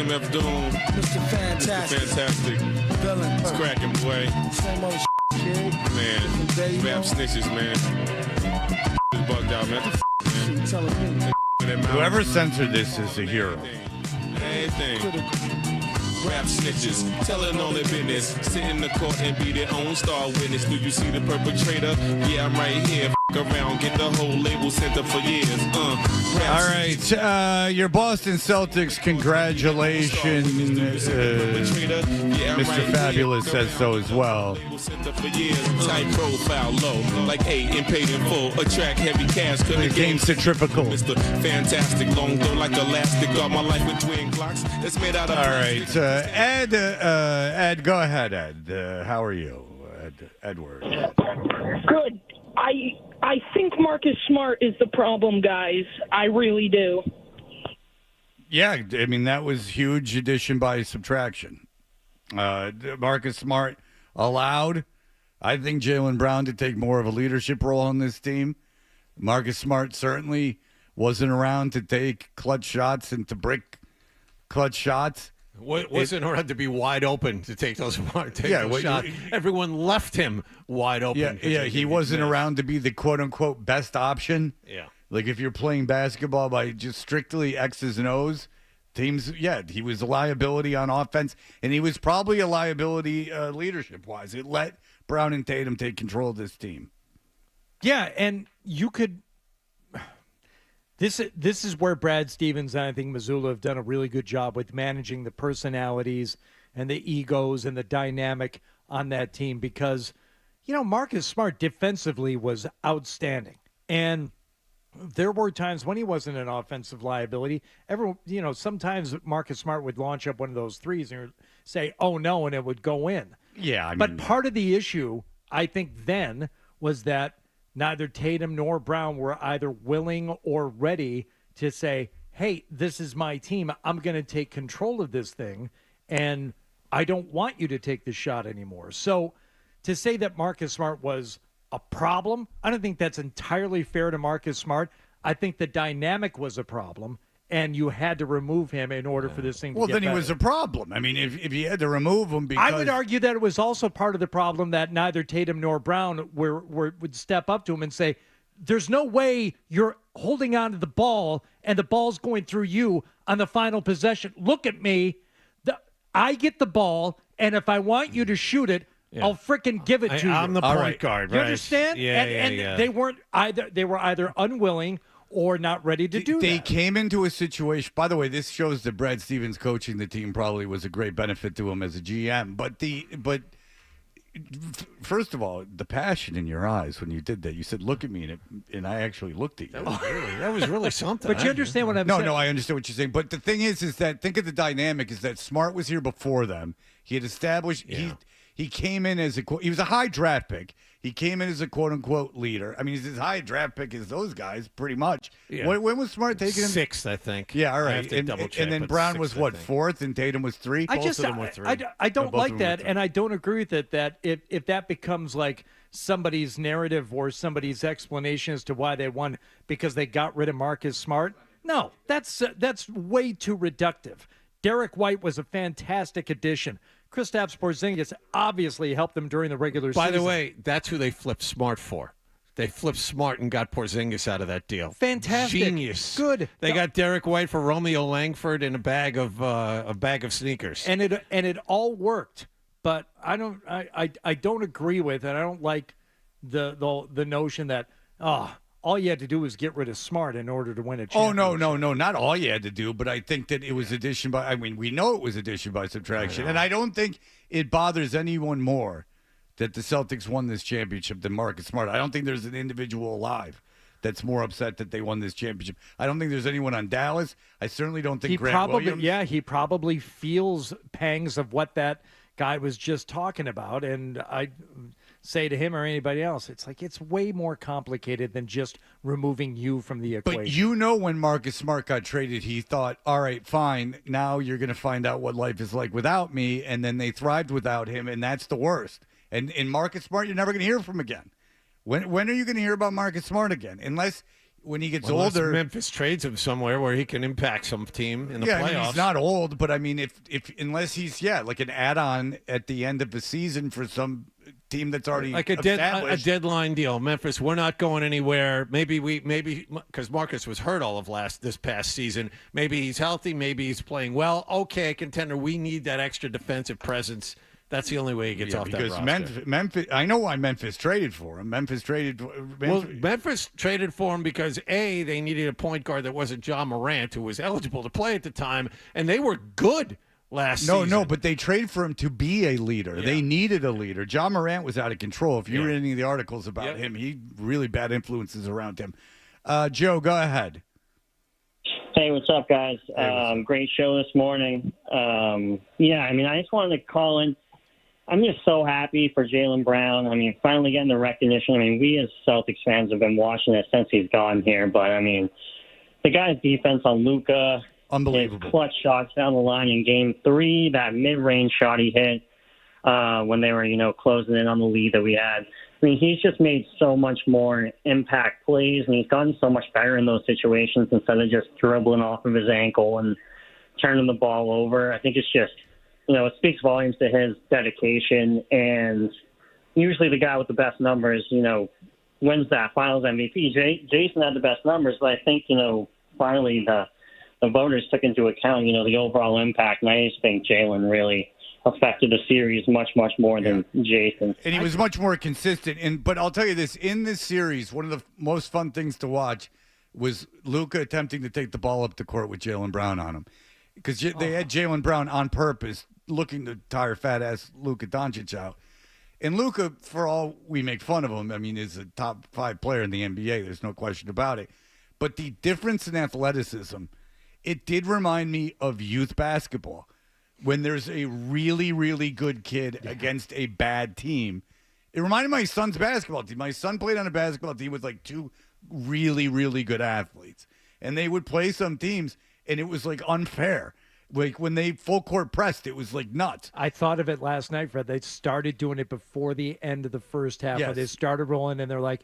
G: MF Doom.
M: Mr. Fantastic.
G: Fantastic.
M: Villain.
G: It's cracking, boy.
M: Same old kid.
G: Man, rap snitches, man. It's bugged out, man.
M: You telling me?
O: Whoever censored this is a hero.
G: Anything. Rap snitches, telling all their business. Sit in the court and be their own star witness. Do you see the perpetrator? Yeah, I'm right here. F around, get the whole label sent up for years.
O: All right, your Boston Celtics, congratulations. Mr. Fabulous says so as well.
G: Tight profile, low, like 8 and paid in full. Attract heavy cash,
O: The game centrifugal.
G: Mr. Fantastic, long though like elastic. Got my life with twin clocks. It's made out of.
O: All right, Ed, go ahead, Ed. How are you, Edward?
S: Good. I think Marcus Smart is the problem, guys. I really do.
O: Yeah, I mean, that was huge addition by subtraction. Marcus Smart allowed, I think, Jaylen Brown to take more of a leadership role on this team. Marcus Smart certainly wasn't around to take clutch shots and to break clutch shots.
A: Wasn't around to be wide open to take those shots. Everyone left him wide open.
O: Yeah, he wasn't around to be the quote-unquote best option.
A: Yeah.
O: Like if you're playing basketball by just strictly X's and O's, teams, he was a liability on offense, and he was probably a liability leadership-wise. It let Brown and Tatum take control of this team.
J: Yeah, and you could This is where Brad Stevens and I think Mazzulla have done a really good job with managing the personalities and the egos and the dynamic on that team because, Marcus Smart defensively was outstanding. And there were times when he wasn't an offensive liability. Sometimes Marcus Smart would launch up one of those threes and say, oh, no, and it would go in.
O: Yeah,
J: But part of the issue, I think then, was that neither Tatum nor Brown were either willing or ready to say, hey, this is my team. I'm going to take control of this thing, and I don't want you to take the shot anymore. So to say that Marcus Smart was a problem, I don't think that's entirely fair to Marcus Smart. I think the dynamic was a problem, and you had to remove him in order for this thing to get better.
O: He was a problem. I mean, if you had to remove him because...
J: I would argue that it was also part of the problem that neither Tatum nor Brown would step up to him and say, there's no way you're holding on to the ball and the ball's going through you on the final possession. Look at me. I get the ball, and if I want you to shoot it, I'll frickin' give it to you.
A: I'm the point guard, right?
J: You understand?
A: Yeah.
J: They were either unwilling or not ready to do that.
O: They came into a situation. By the way, this shows that Brad Stevens coaching the team probably was a great benefit to him as a GM. But first of all, the passion in your eyes when you did that, you said, "Look at me," and I actually looked at you.
A: That was really something.
J: But you understand what I'm saying?
O: No, I understand what you're saying. But the thing is that think of the dynamic is that Smart was here before them. He had established. He came in as he was a high draft pick. He came in as a quote-unquote leader. I mean, he's as high a draft pick as those guys, pretty much.
A: Yeah.
O: When was Smart taking him?
A: 6th, I think.
O: Yeah, all right.
A: I have to double check,
O: and then
A: but
O: Brown
A: 6th,
O: was,
A: I
O: what,
A: think.
O: 4th, and Tatum was 3?
J: I don't like that,
O: were
J: and I don't agree with it, that if that becomes like somebody's narrative or somebody's explanation as to why they won because they got rid of Marcus Smart, no, that's way too reductive. Derek White was a fantastic addition. Kristaps Porzingis obviously helped them during the regular season.
A: By the way, that's who they flipped Smart for. They flipped Smart and got Porzingis out of that deal.
J: Fantastic.
A: Genius.
J: Good.
A: They got Derek White for Romeo Langford and a bag of sneakers.
J: And it all worked. But I don't agree with, and I don't like the notion that all you had to do was get rid of Smart in order to win a championship.
O: Oh, no, not all you had to do, but I think that it was addition by, we know it was addition by subtraction. And I don't think it bothers anyone more that the Celtics won this championship than Marcus Smart. I don't think there's an individual alive that's more upset that they won this championship. I don't think there's anyone on Dallas. I certainly don't think Williams.
J: Yeah, he probably feels pangs of what that guy was just talking about, and I say to him or anybody else, it's like it's way more complicated than just removing you from the equation.
O: But when Marcus Smart got traded, he thought, all right, fine, now you're going to find out what life is like without me, and then they thrived without him, and that's the worst. And Marcus Smart, you're never going to hear from again. When are you going to hear about Marcus Smart again? Unless when he gets
A: Unless
O: older,
A: Memphis trades him somewhere where he can impact some team in the playoffs.
O: I mean, he's not old, but I mean, if unless he's like an add-on at the end of the season for some team that's already
A: like a deadline deal. Memphis, we're not going anywhere. Maybe because Marcus was hurt all of this past season. Maybe he's healthy. Maybe he's playing well. Okay, contender. We need that extra defensive presence. That's the only way he gets off that roster.
O: Because Memphis, I know why Memphis traded for him. Memphis traded for
A: him because A, they needed a point guard that wasn't John Morant, who was eligible to play at the time, and they were good last season.
O: No, but they traded for him to be a leader. Yeah. They needed a leader. John Morant was out of control. If you read any of the articles about him, he really bad influences around him. Joe, go ahead.
K: Hey, what's up, guys? Great show this morning. I mean, I just wanted to call in. I'm just so happy for Jaylen Brown. I mean, finally getting the recognition. I mean, we as Celtics fans have been watching it since he's gone here. But, I mean, the guy's defense on Luka,
O: unbelievable.
K: His clutch shots down the line in Game 3, that mid-range shot he hit when they were, closing in on the lead that we had. I mean, he's just made so much more impact plays, and he's gotten so much better in those situations instead of just dribbling off of his ankle and turning the ball over. I think it's just, it speaks volumes to his dedication, and usually the guy with the best numbers, wins that Finals MVP. Jason had the best numbers, but I think, finally the voters took into account, the overall impact, and I just think Jaylen really affected the series much, much more than Jason.
O: And he was much more consistent. But I'll tell you this, in this series, one of the most fun things to watch was Luka attempting to take the ball up the court with Jaylen Brown on him. Because they had Jaylen Brown on purpose looking to tire fat-ass Luka Doncic out. And Luka, for all we make fun of him, I mean, is a top 5 player in the NBA. There's no question about it. But the difference in athleticism, it did remind me of youth basketball. When there's a really, really good kid against a bad team. It reminded my son's basketball team. My son played on a basketball team with like 2 really, really good athletes. And they would play some teams, and it was like unfair. Like when they full court pressed, it was like nuts.
J: I thought of it last night, Fred. They started doing it before the end of the first half. Yes. They started rolling, and they're like,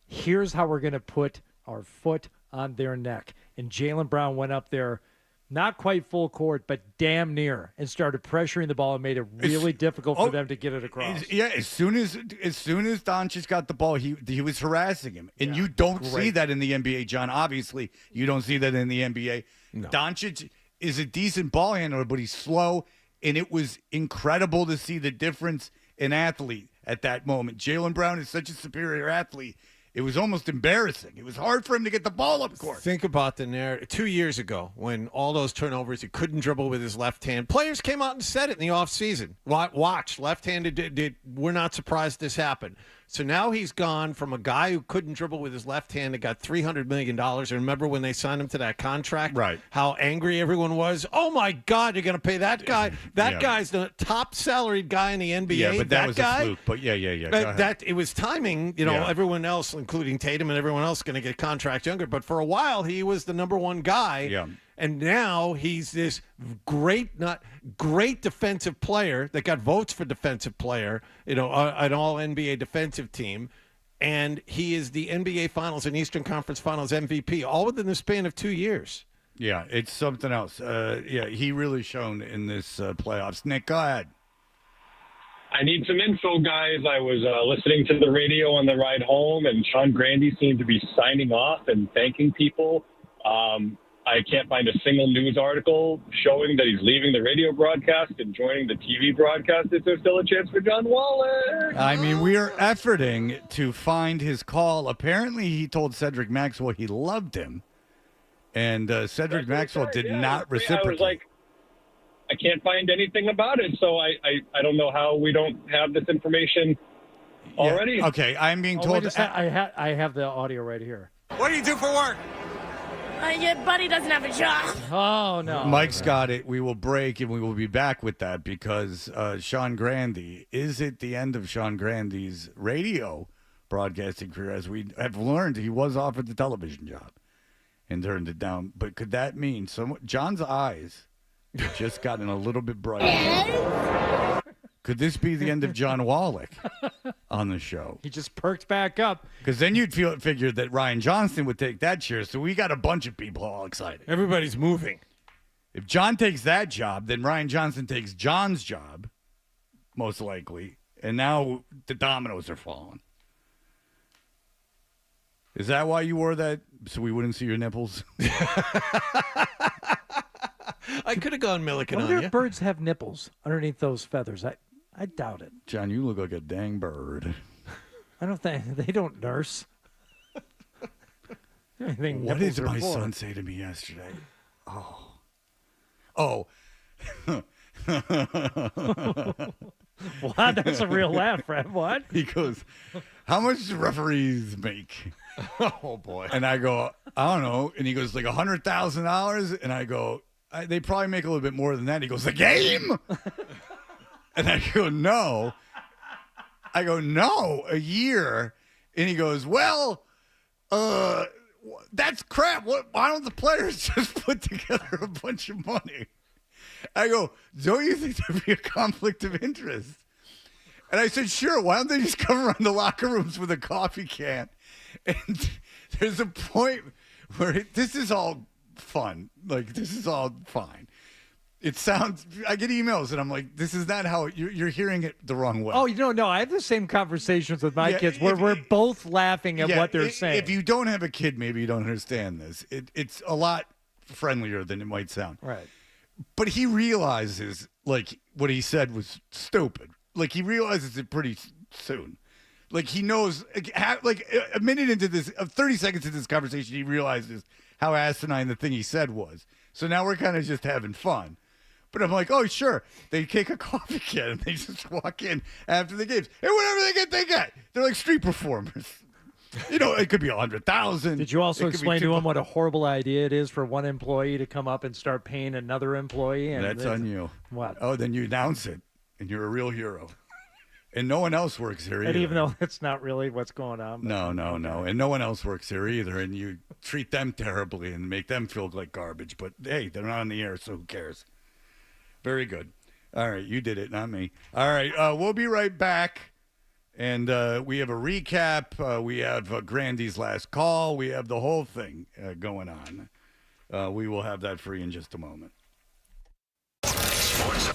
J: here's how we're going to put our foot on their neck. And Jaylen Brown went up there, not quite full court, but damn near, and started pressuring the ball and made it really difficult for them to get it across.
O: As soon as Doncic got the ball, he was harassing him. And you don't see that in the NBA, John. Obviously, you don't see that in the NBA. No. Doncic is a decent ball handler, but he's slow, and it was incredible to see the difference in athlete at that moment. Jaylen Brown is such a superior athlete. It was almost embarrassing. It was hard for him to get the ball up court.
A: Think about the narrative. 2 years ago, when all those turnovers, he couldn't dribble with his left hand. Players came out and said it in the offseason. Watch, left-handed, we're not surprised this happened. So now he's gone from a guy who couldn't dribble with his left hand and got $300 million. And remember when they signed him to that contract?
O: Right.
A: How angry everyone was. Oh, my God, you're going to pay that guy. That guy's the top salaried guy in the NBA.
O: Yeah, but that was
A: guy,
O: a fluke. But yeah. Go ahead.
A: It was timing. Everyone else, including Tatum and everyone else, going to get contracts younger. But for a while, he was the number one guy.
O: Yeah.
A: And now he's this great defensive player that got votes for defensive player, an all NBA defensive team. And he is the NBA Finals and Eastern Conference Finals MVP, all within the span of 2 years.
O: Yeah, it's something else. He really shone in this playoffs. Nick, go ahead.
I: I need some info, guys. I was listening to the radio on the ride home, and Sean Grandy seemed to be signing off and thanking people. I can't find a single news article showing that he's leaving the radio broadcast and joining the TV broadcast. Is there still a chance for John Wallace?
O: I mean, we are efforting to find his call. Apparently, he told Cedric Maxwell he loved him, and Cedric Maxwell did not reciprocate.
I: I was like, I can't find anything about it, so I don't know how we don't have this information already.
O: Yeah. Okay, I'm being told.
J: I have the audio right here.
D: What do you do for work?
N: Your buddy doesn't have a job.
J: Oh, no.
O: Mike's got it. We will break, and we will be back with that because Sean Grandy, is it the end of Sean Grandy's radio broadcasting career? As we have learned, he was offered the television job and turned it down. But could that mean John's eyes have just gotten a little bit brighter? Could this be the end of John Wallach on the show?
J: He just perked back up.
O: Because then you'd figure that Ryan Johnston would take that chair. So we got a bunch of people all excited.
A: Everybody's moving.
O: If John takes that job, then Ryan Johnston takes John's job, most likely. And now the dominoes are falling. Is that why you wore that? So we wouldn't see your nipples?
A: I could have gone Milliken
J: I
A: on
J: wonder
A: you.
J: if birds have nipples underneath those feathers. I doubt it.
O: John, you look like a dang bird.
J: I don't think they don't nurse.
O: What did my son say to me yesterday? Oh.
J: What? That's a real laugh, Fred. What?
O: He goes, how much do referees make?
A: Oh, boy.
O: And I go, I don't know. And he goes, like $100,000? And I go, they probably make a little bit more than that. He goes, the game? And I go, no. I go, no, a year. And he goes, well, that's crap. Why don't the players just put together a bunch of money? I go, don't you think there'd be a conflict of interest? And I said, sure, why don't they just come around the locker rooms with a coffee can? And there's a point where this is all fun. Like, this is all fine. It sounds, I get emails and I'm like, this is not how, you're hearing it the wrong way.
J: Oh, no, I have the same conversations with my kids where we're both laughing at what they're saying.
O: If you don't have a kid, maybe you don't understand this. It's a lot friendlier than it might sound.
J: Right.
O: But he realizes, like, what he said was stupid. Like, he realizes it pretty soon. Like, he knows, like a minute into this, 30 seconds into this conversation, he realizes how asinine the thing he said was. So now we're kind of just having fun. But I'm like, oh, sure. They take a coffee can and they just walk in after the games. And whatever they get, they get. They're like street performers. You know, it could be 100,000.
J: Did you also explain to him what a horrible idea it is for one employee to come up and start paying another employee? And
O: that's on you.
J: What?
O: Oh, then you announce it, and you're a real hero. And no one else works here either.
J: And even though that's not really what's going on.
O: No. And no one else works here either. And you treat them terribly and make them feel like garbage. But, hey, they're not on the air, so who cares? Very good. All right, you did it, not me. All right, we'll be right back. And we have a recap. We have Grandy's last call. We have the whole thing going on. We will have that for you in just a moment.
Q: Sports.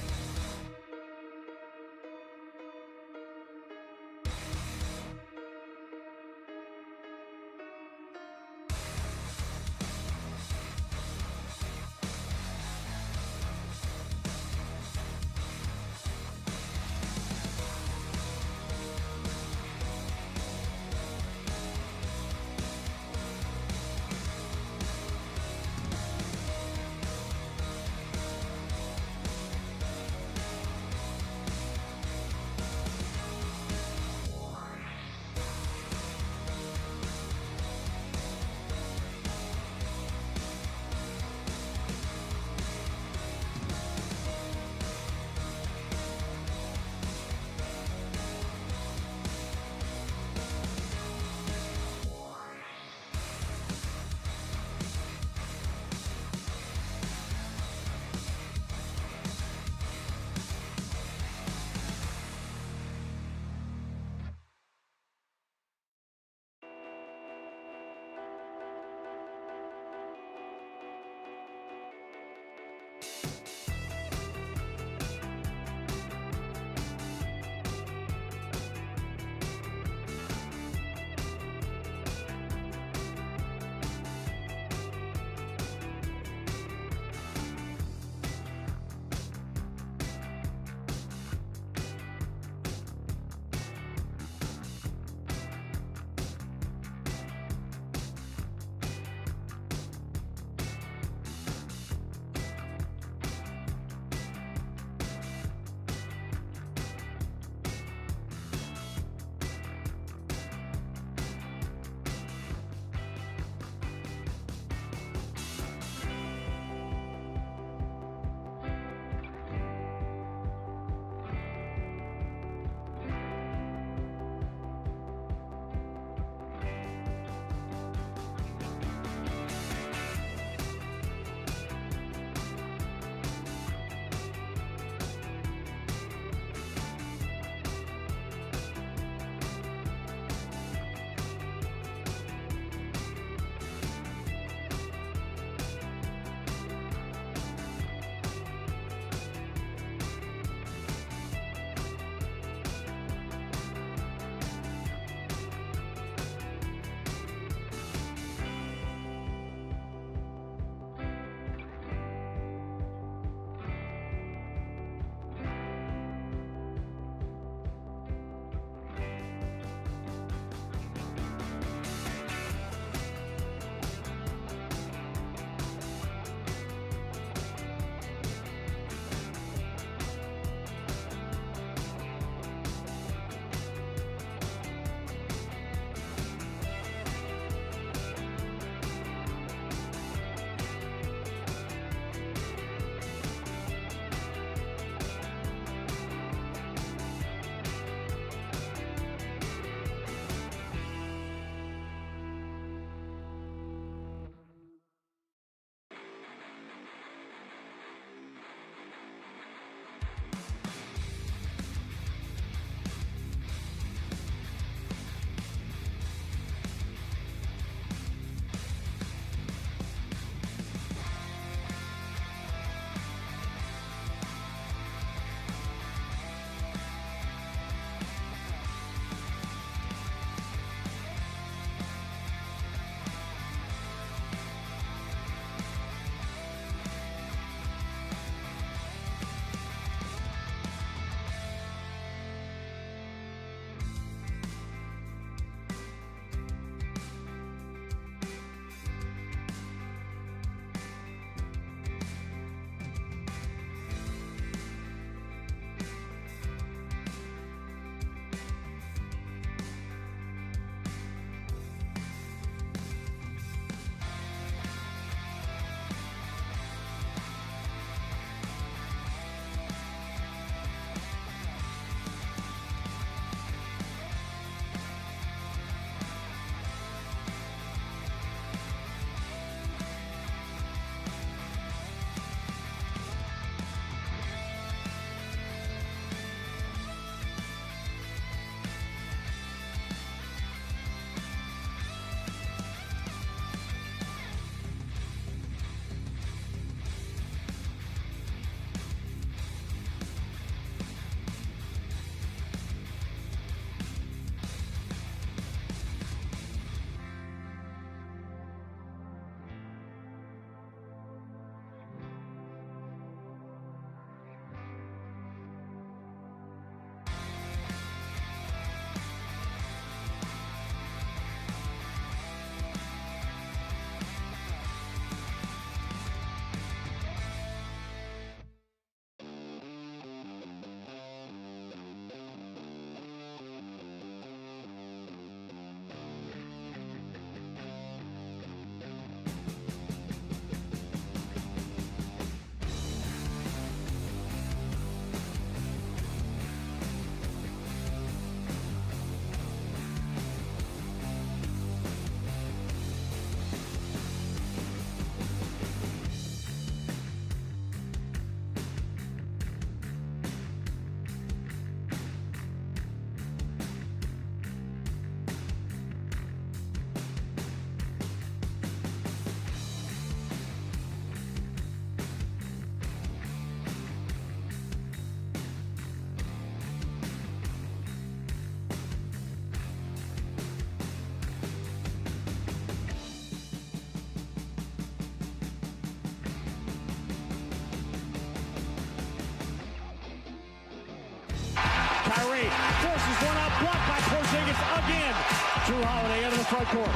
C: Kyrie forces one up, blocked by Porzingis again. Drew Holiday into the front court.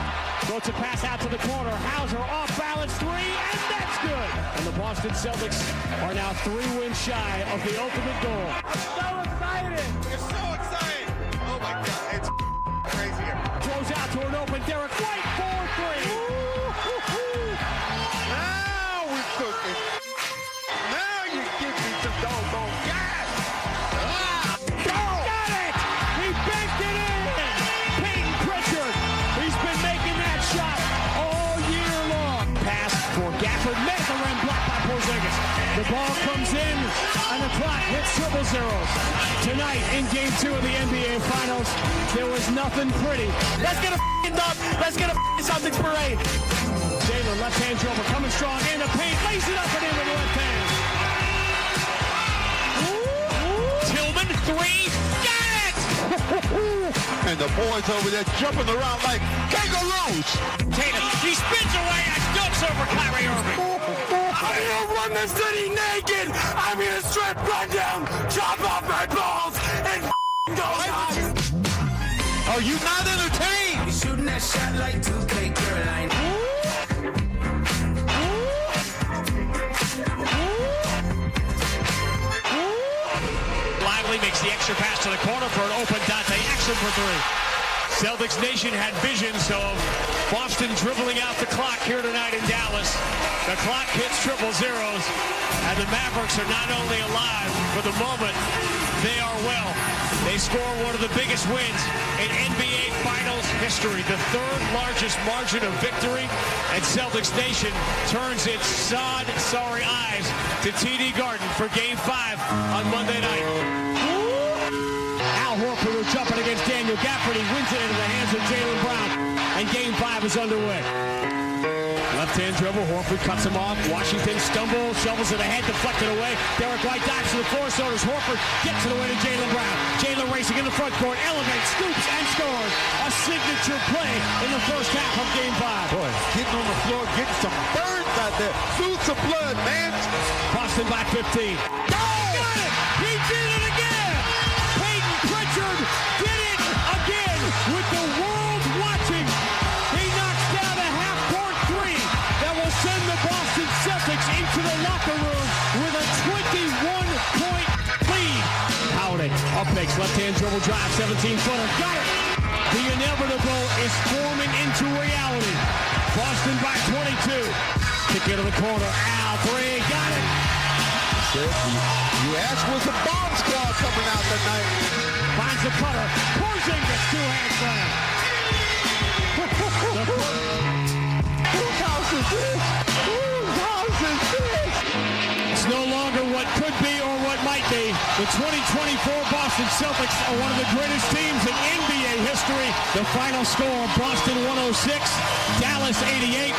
C: Throws a pass out to the corner. Hauser off balance three, and that's good. And the Boston Celtics are now 3 wins shy of the ultimate goal.
D: I'm so excited. You're so excited. Oh my God, it's crazy here.
C: Throws out to an open Derek White for 3.
D: Now we're cooking. Now you give me some doggone gas.
C: Got it! He banked it in! Peyton Pritchard, he's been making that shot all year long. Pass for Gafford, makes the rim, blocked by Porzingis. The ball comes in, and the clock hits triple zeros. Tonight, in Game 2 of the NBA Finals, there was nothing pretty. Let's get a f***ing dub! Let's get a f***ing Celtics parade! Jalen, left-hand dribble, coming strong in the paint, lays it up and in with the left hand. Tillman, 3, got it!
D: And the boys over there jumping around like kangaroos.
C: Tatum, he spins away and dunks over Kyrie Irving.
D: I'm gonna run the city naked. I'm gonna strip, run down, chop off my balls, and go nuts. Are you not entertained?
M: You're shooting that shot like 2K Caroline.
C: Lively makes the extra pass to the corner for an open Dante Exum for 3. Celtics Nation had visions of Boston dribbling out the clock here tonight in Dallas. The clock hits triple zeros, and the Mavericks are not only alive for the moment, they are well. They score one of the biggest wins in NBA Finals history, the 3rd largest margin of victory, and Celtics Nation turns its sorry eyes to TD Garden for Game 5 on Monday night. Al Horford jumping against Daniel Gafford. He wins it into the hands of Jaylen Brown, and Game 5 is underway. Left-hand dribble, Horford cuts him off. Washington stumbles, shovels it ahead, deflected away. Derek White dives to the floor, so does Horford. Gets it away to Jaylen Brown. Jaylen racing in the front court, elevates, scoops, and scores. A signature play in the first half of Game 5.
D: Boy, getting on the floor, getting some burns out there. Suits of blood, man.
C: Boston by 15. Oh! Got it! He did it again! Peyton Pritchard did it again with the world watching. He knocks down a half-court 3 that will send the Boston Celtics into the locker room with a 21-point lead. Holiday up makes left-hand dribble drive, 17-footer. Got it! The inevitable is forming into reality. Boston by 22. Kick into the corner. Al, 3. Got it!
D: You asked was the bomb squad coming out tonight.
C: Finds the cutter. Porzingis, 2-hand slam.
D: Whose house is this? Whose house is this?
C: It's no longer what could be or what might be. The 2024 Boston Celtics are one of the greatest teams in NBA history. The final score, Boston 106, Dallas 88.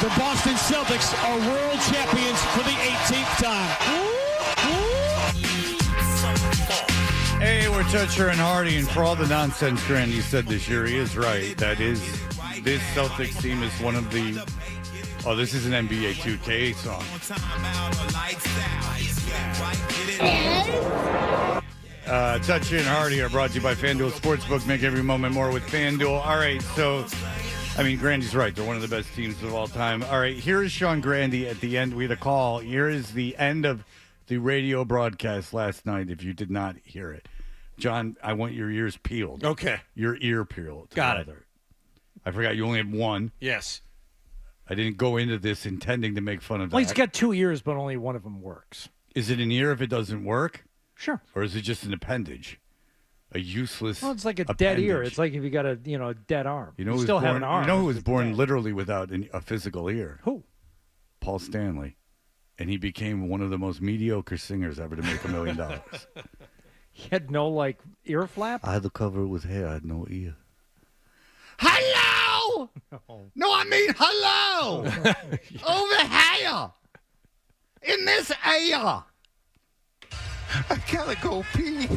C: The Boston Celtics are world champions for the 18th time.
O: Hey, we're Toucher and Hardy, and for all the nonsense Grandy said this year, he is right. That is, this Celtics team is one of the... Oh, this is an NBA 2K song. Toucher and Hardy are brought to you by FanDuel Sportsbook. Make every moment more with FanDuel. All right, so... I mean, Grandy's right. They're one of the best teams of all time. All right, here is Sean Grandy at the end. We had a call. Here is the end of the radio broadcast last night, if you did not hear it. John, I want your ears peeled.
A: Okay.
O: Your ear peeled.
A: Got it.
O: I forgot you only have one.
A: Yes.
O: I didn't go into this intending to make fun of that.
J: Well, he's got 2 ears, but only one of them works.
O: Is it an ear if it doesn't work?
J: Sure.
O: Or is it just an appendage? A useless
J: Well, it's like a
O: appendage.
J: dead ear. It's like if you got a dead arm.
O: You know
J: you
O: who's
J: still have
O: born,
J: an arm.
O: You know who was born literally without a physical ear?
J: Who?
O: Paul Stanley. And he became one of the most mediocre singers ever to make $1 million.
J: He had no, ear flap?
O: I had to cover it with hair. I had no ear. Hello! No, I mean hello! Over here! In this air!
D: I gotta go pee.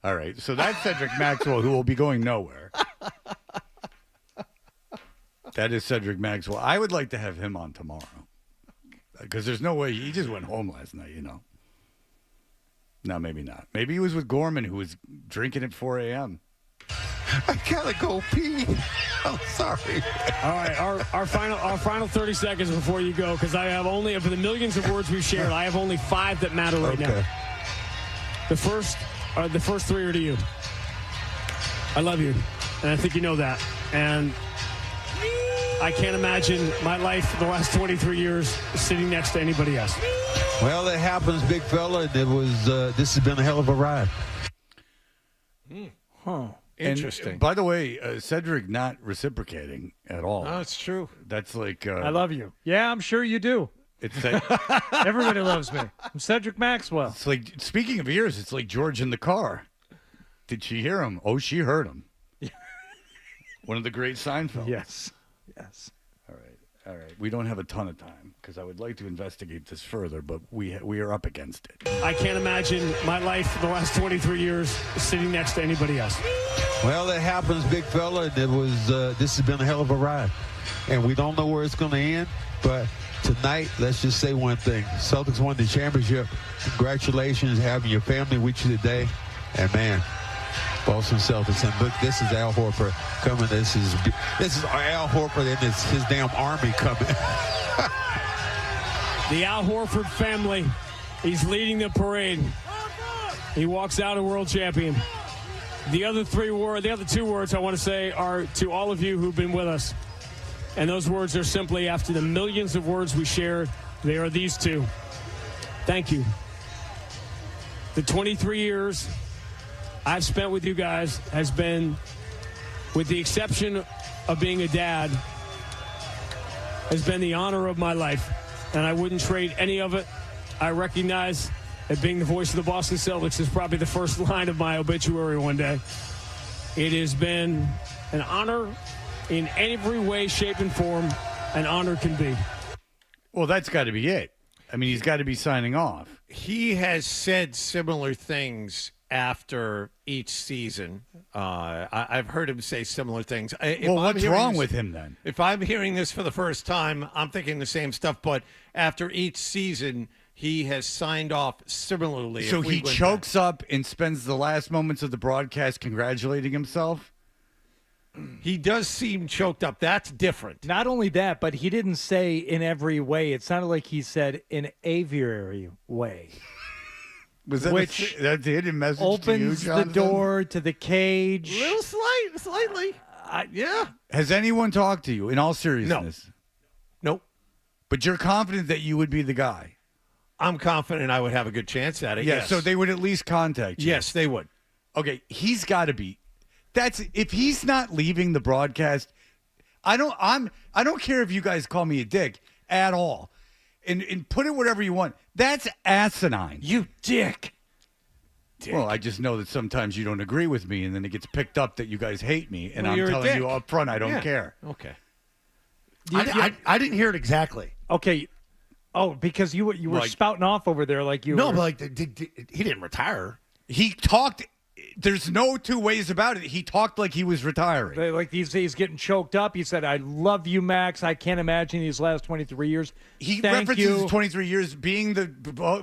O: All right, so that's Cedric Maxwell, who will be going nowhere. That is Cedric Maxwell. I would like to have him on tomorrow. Because there's no way. He just went home last night, No, maybe not. Maybe he was with Gorman, who was drinking at 4 a.m.
D: I gotta go pee. I'm sorry.
C: All right, our final 30 seconds before you go, because I have only, of the millions of words we've shared, I have only 5 that matter right now. The first three are to you. I love you, and I think you know that. And I can't imagine my life the last 23 years sitting next to anybody else.
D: Well, it happens, big fella, and it was. This has been a hell of a ride.
O: Huh.
A: Interesting.
O: And, by the way, Cedric not reciprocating at all.
A: No, it's true.
O: That's like.
J: I love you. Yeah, I'm sure you do.
O: It's
J: Everybody loves me. I'm Cedric Maxwell.
O: It's like, speaking of ears, it's like George in the car. Did she hear him? Oh, she heard him. One of the great Seinfeld.
J: Yes.
O: All right. We don't have a ton of time because I would like to investigate this further, but we are up against it.
C: I can't imagine my life the last 23 years sitting next to anybody else.
D: Well, it happens, big fella, and it was. This has been a hell of a ride, and we don't know where it's going to end, but tonight, let's just say one thing: Celtics won the championship. Congratulations, having your family with you today, and man. Boston Celtics, and look, this is Al Horford coming. This is Al Horford and his damn army coming.
C: The Al Horford family. He's leading the parade. He walks out a world champion. The other two words I want to say are to all of you who've been with us. And those words are simply, after the millions of words we shared, they are these two. Thank you. The 23 years I've spent with you guys has been, with the exception of being a dad, has been the honor of my life. And I wouldn't trade any of it. I recognize that being the voice of the Boston Celtics is probably the first line of my obituary one day. It has been an honor in every way, shape, and form an honor can be.
O: Well, that's got to be it. I mean, he's got to be signing off.
A: He has said similar things after each season. I've heard him say similar things.
O: What's wrong with him then?
A: If I'm hearing this for the first time, I'm thinking the same stuff. But after each season, he has signed off similarly.
O: So he chokes up and spends the last moments of the broadcast congratulating himself?
A: He does seem choked up. That's different.
J: Not only that, but he didn't say in every way. It sounded like he said in aviary way.
O: Was that
J: which
O: that's the hidden message
J: opens
O: to you, Jonathan?
J: the door to the cage.
A: Slightly. Yeah.
O: Has anyone talked to you, in all seriousness?
A: Nope.
O: But you're confident that you would be the guy?
A: I'm confident I would have a good chance at it,
O: Yeah,
A: yes.
O: so they would at least contact you.
A: Yes, they would.
O: Okay, he's got to be. If he's not leaving the broadcast, I don't care if you guys call me a dick at all. And put it whatever you want. That's asinine.
A: You dick.
O: Well, I just know that sometimes you don't agree with me, and then it gets picked up that you guys hate me, and
A: Well,
O: I'm
A: you're a
O: telling you
A: dick.
O: up front I don't
A: Yeah.
O: care.
A: Okay.
F: I didn't hear it exactly.
J: Okay. Oh, because you were
O: Like-
J: spouting off over there like you
F: No,
J: were.
F: but like he didn't retire.
O: He talked. There's no two ways about it. He talked like he was retiring.
J: Like he's getting choked up. He said, "I love you, Max. I can't imagine these last 23 years."
O: He
J: Thank
O: references
J: you.
O: his 23 years. Being the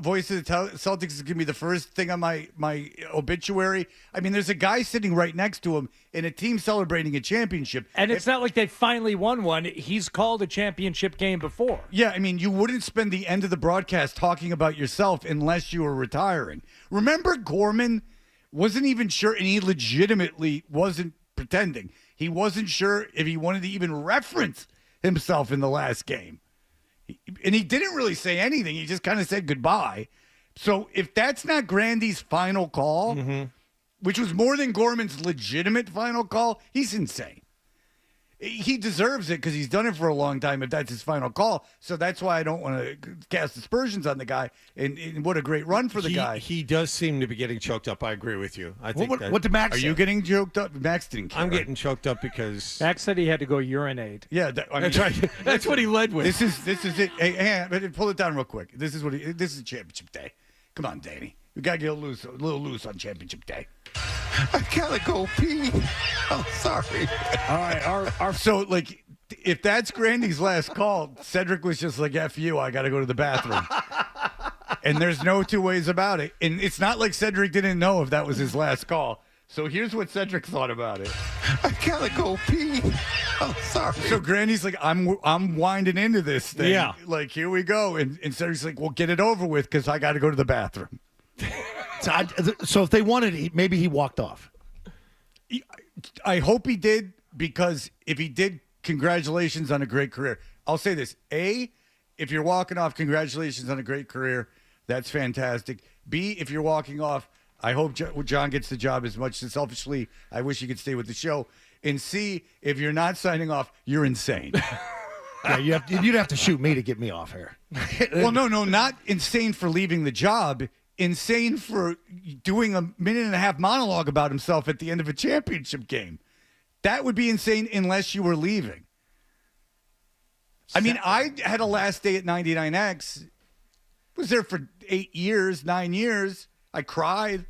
O: voice of the Celtics is going to be the first thing on my obituary. I mean, there's a guy sitting right next to him in a team celebrating a championship.
J: And it's not like they finally won one. He's called a championship game before.
O: Yeah, I mean, you wouldn't spend the end of the broadcast talking about yourself unless you were retiring. Remember Gorman wasn't even sure, and he legitimately wasn't pretending. He wasn't sure if he wanted to even reference himself in the last game. And he didn't really say anything. He just kind of said goodbye. So if that's not Grandy's final call, which was more than Gorman's legitimate final call, he's insane. He deserves it because he's done it for a long time if that's his final call. So that's why I don't want to cast aspersions on the guy. And what a great run for the guy.
A: He does seem to be getting choked up. I agree with you. I think
F: What did Max
O: Are
F: say?
O: you getting choked up? Max didn't care.
A: I'm getting choked up because
J: Max said he had to go urinate.
O: Yeah,
A: that's right. That's what he led with.
O: This is it. Hey, hang on, pull it down real quick. This is this is championship day. Come on, Danny. We gotta get a little loose on championship day.
F: I gotta go pee. I'm sorry.
C: All right,
O: So like, if that's Grandy's last call, Cedric was just like, "F you, I gotta go to the bathroom." And there's no two ways about it. And it's not like Cedric didn't know if that was his last call. So here's what Cedric thought about it.
F: I gotta go pee. I'm sorry.
O: So Granny's like, I'm winding into this thing.
B: Yeah.
O: Like, here we go. And Cedric's like, well, get it over with because I got to go to the bathroom.
B: So if they wanted it, maybe he walked off.
O: I hope he did, because if he did, congratulations on a great career. I'll say this. A, if you're walking off, congratulations on a great career. That's fantastic. B, if you're walking off, I hope John gets the job as much as selfishly. I wish he could stay with the show. And C, if you're not signing off, you're insane.
B: Yeah, you'd have to shoot me to get me off here.
O: Well, no, not insane for leaving the job. Insane for doing a 1.5-minute monologue about himself at the end of a championship game. That would be insane unless you were leaving. I mean, I had a last day at 99X. Was there for 8 years, 9 years. I cried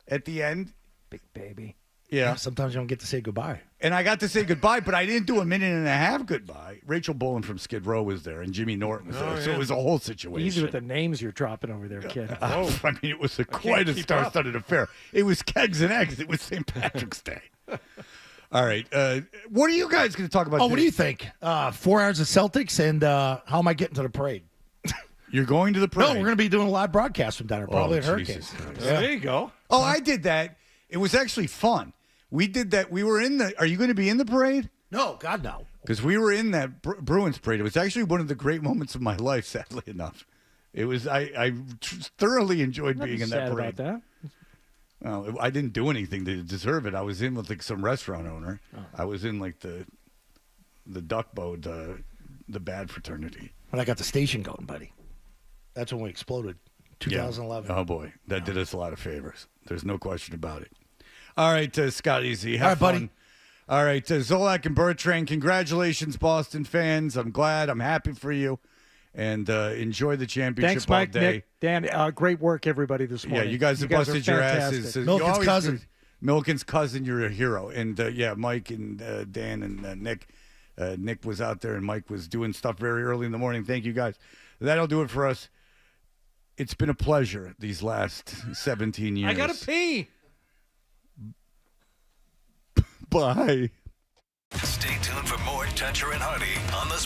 O: at the end.
B: Big baby.
O: Yeah.
B: Sometimes you don't get to say goodbye.
O: And I got to say goodbye, but I didn't do a 1.5-minute goodbye. Rachel Bowen from Skid Row was there, and Jimmy Norton was there. So it was a whole situation.
J: Easy with the names you're dropping over there, kid.
O: I mean, it was quite a star-studded affair. It was kegs and eggs. It was St. Patrick's Day. All right. What are you guys going to talk about
B: Oh,
O: today?
B: what do you think? 4 hours of Celtics, and how am I getting to the parade?
O: You're going to the parade?
B: No, we're going to be doing a live broadcast from down there, probably at Hurricanes.
A: Yeah. There you go.
O: Oh, I did that. It was actually fun. We did that. We were in the. Are you going to be in the parade?
B: No, God, no.
O: Because we were in that Bruins parade. It was actually one of the great moments of my life, sadly enough. It was. I thoroughly enjoyed being in that parade.
J: About that.
O: Well, I didn't do anything to deserve it. I was in with like some restaurant owner.
J: Oh.
O: I was in like the duck boat, the bad fraternity.
B: When I got the station going, buddy. That's when we exploded. 2011.
O: Yeah. Oh boy, that did us a lot of favors. There's no question about it. All right, Scott Easy. Have
B: All right,
O: fun.
B: buddy.
O: All right, Zolak and Bertrand, congratulations, Boston fans. I'm glad. I'm happy for you. And enjoy the championship
J: Thanks, Mike,
O: all day.
J: Nick, Dan. Great work, everybody, this morning.
O: Yeah, you guys have busted your asses.
B: Milton's cousin.
O: Milton's cousin, you're a hero. And, Mike and Dan and Nick. Nick was out there and Mike was doing stuff very early in the morning. Thank you, guys. That'll do it for us. It's been a pleasure these last 17 years.
A: I got to pee.
O: Bye.
Q: Stay tuned for more Toucher and Hardy on the